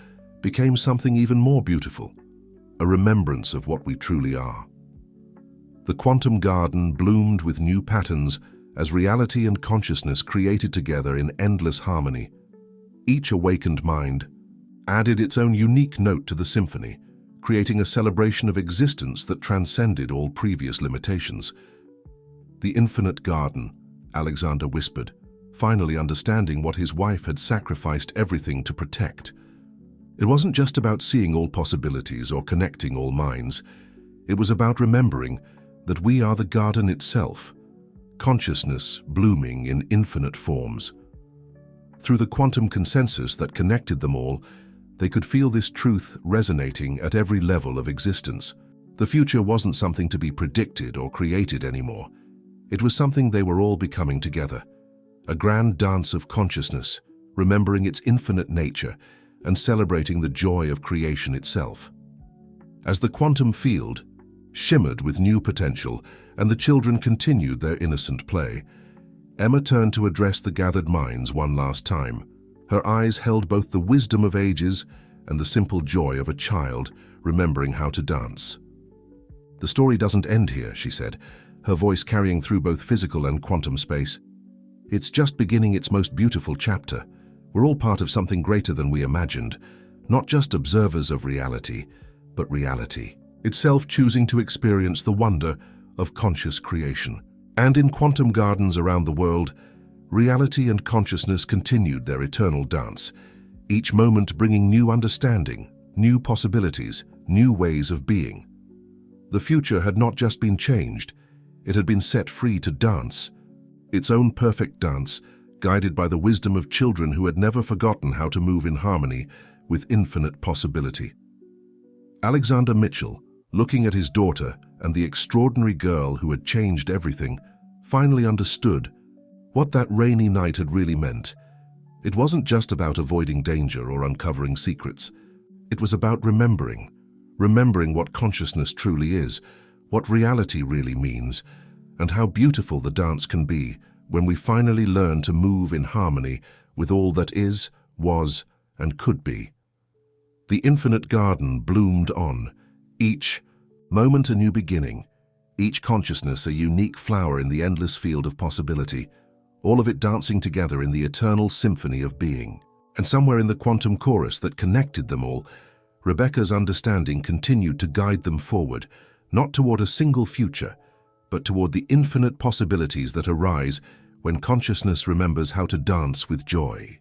became something even more beautiful, a remembrance of what we truly are. The quantum garden bloomed with new patterns as reality and consciousness created together in endless harmony. Each awakened mind added its own unique note to the symphony, creating a celebration of existence that transcended all previous limitations. "The infinite garden," Alexander whispered, finally understanding what his wife had sacrificed everything to protect. It wasn't just about seeing all possibilities or connecting all minds. It was about remembering that we are the garden itself, consciousness blooming in infinite forms. Through the quantum consensus that connected them all, they could feel this truth resonating at every level of existence. The future wasn't something to be predicted or created anymore. It was something they were all becoming together. A grand dance of consciousness, remembering its infinite nature and celebrating the joy of creation itself. As the quantum field shimmered with new potential and the children continued their innocent play, Emma turned to address the gathered minds one last time. Her eyes held both the wisdom of ages and the simple joy of a child remembering how to dance. "The story doesn't end here," she said, her voice carrying through both physical and quantum space. "It's just beginning its most beautiful chapter. We're all part of something greater than we imagined, not just observers of reality, but reality itself choosing to experience the wonder of conscious creation." And in quantum gardens around the world, reality and consciousness continued their eternal dance, each moment bringing new understanding, new possibilities, new ways of being. The future had not just been changed, it had been set free to dance, its own perfect dance, guided by the wisdom of children who had never forgotten how to move in harmony with infinite possibility. Alexander Mitchell, looking at his daughter and the extraordinary girl who had changed everything, finally understood what that rainy night had really meant. It wasn't just about avoiding danger or uncovering secrets. It was about remembering what consciousness truly is, what reality really means, and how beautiful the dance can be when we finally learn to move in harmony with all that is, was, and could be. The infinite garden bloomed on, each moment a new beginning, each consciousness a unique flower in the endless field of possibility, all of it dancing together in the eternal symphony of being. And somewhere in the quantum chorus that connected them all, Rebecca's understanding continued to guide them forward, not toward a single future, but toward the infinite possibilities that arise when consciousness remembers how to dance with joy.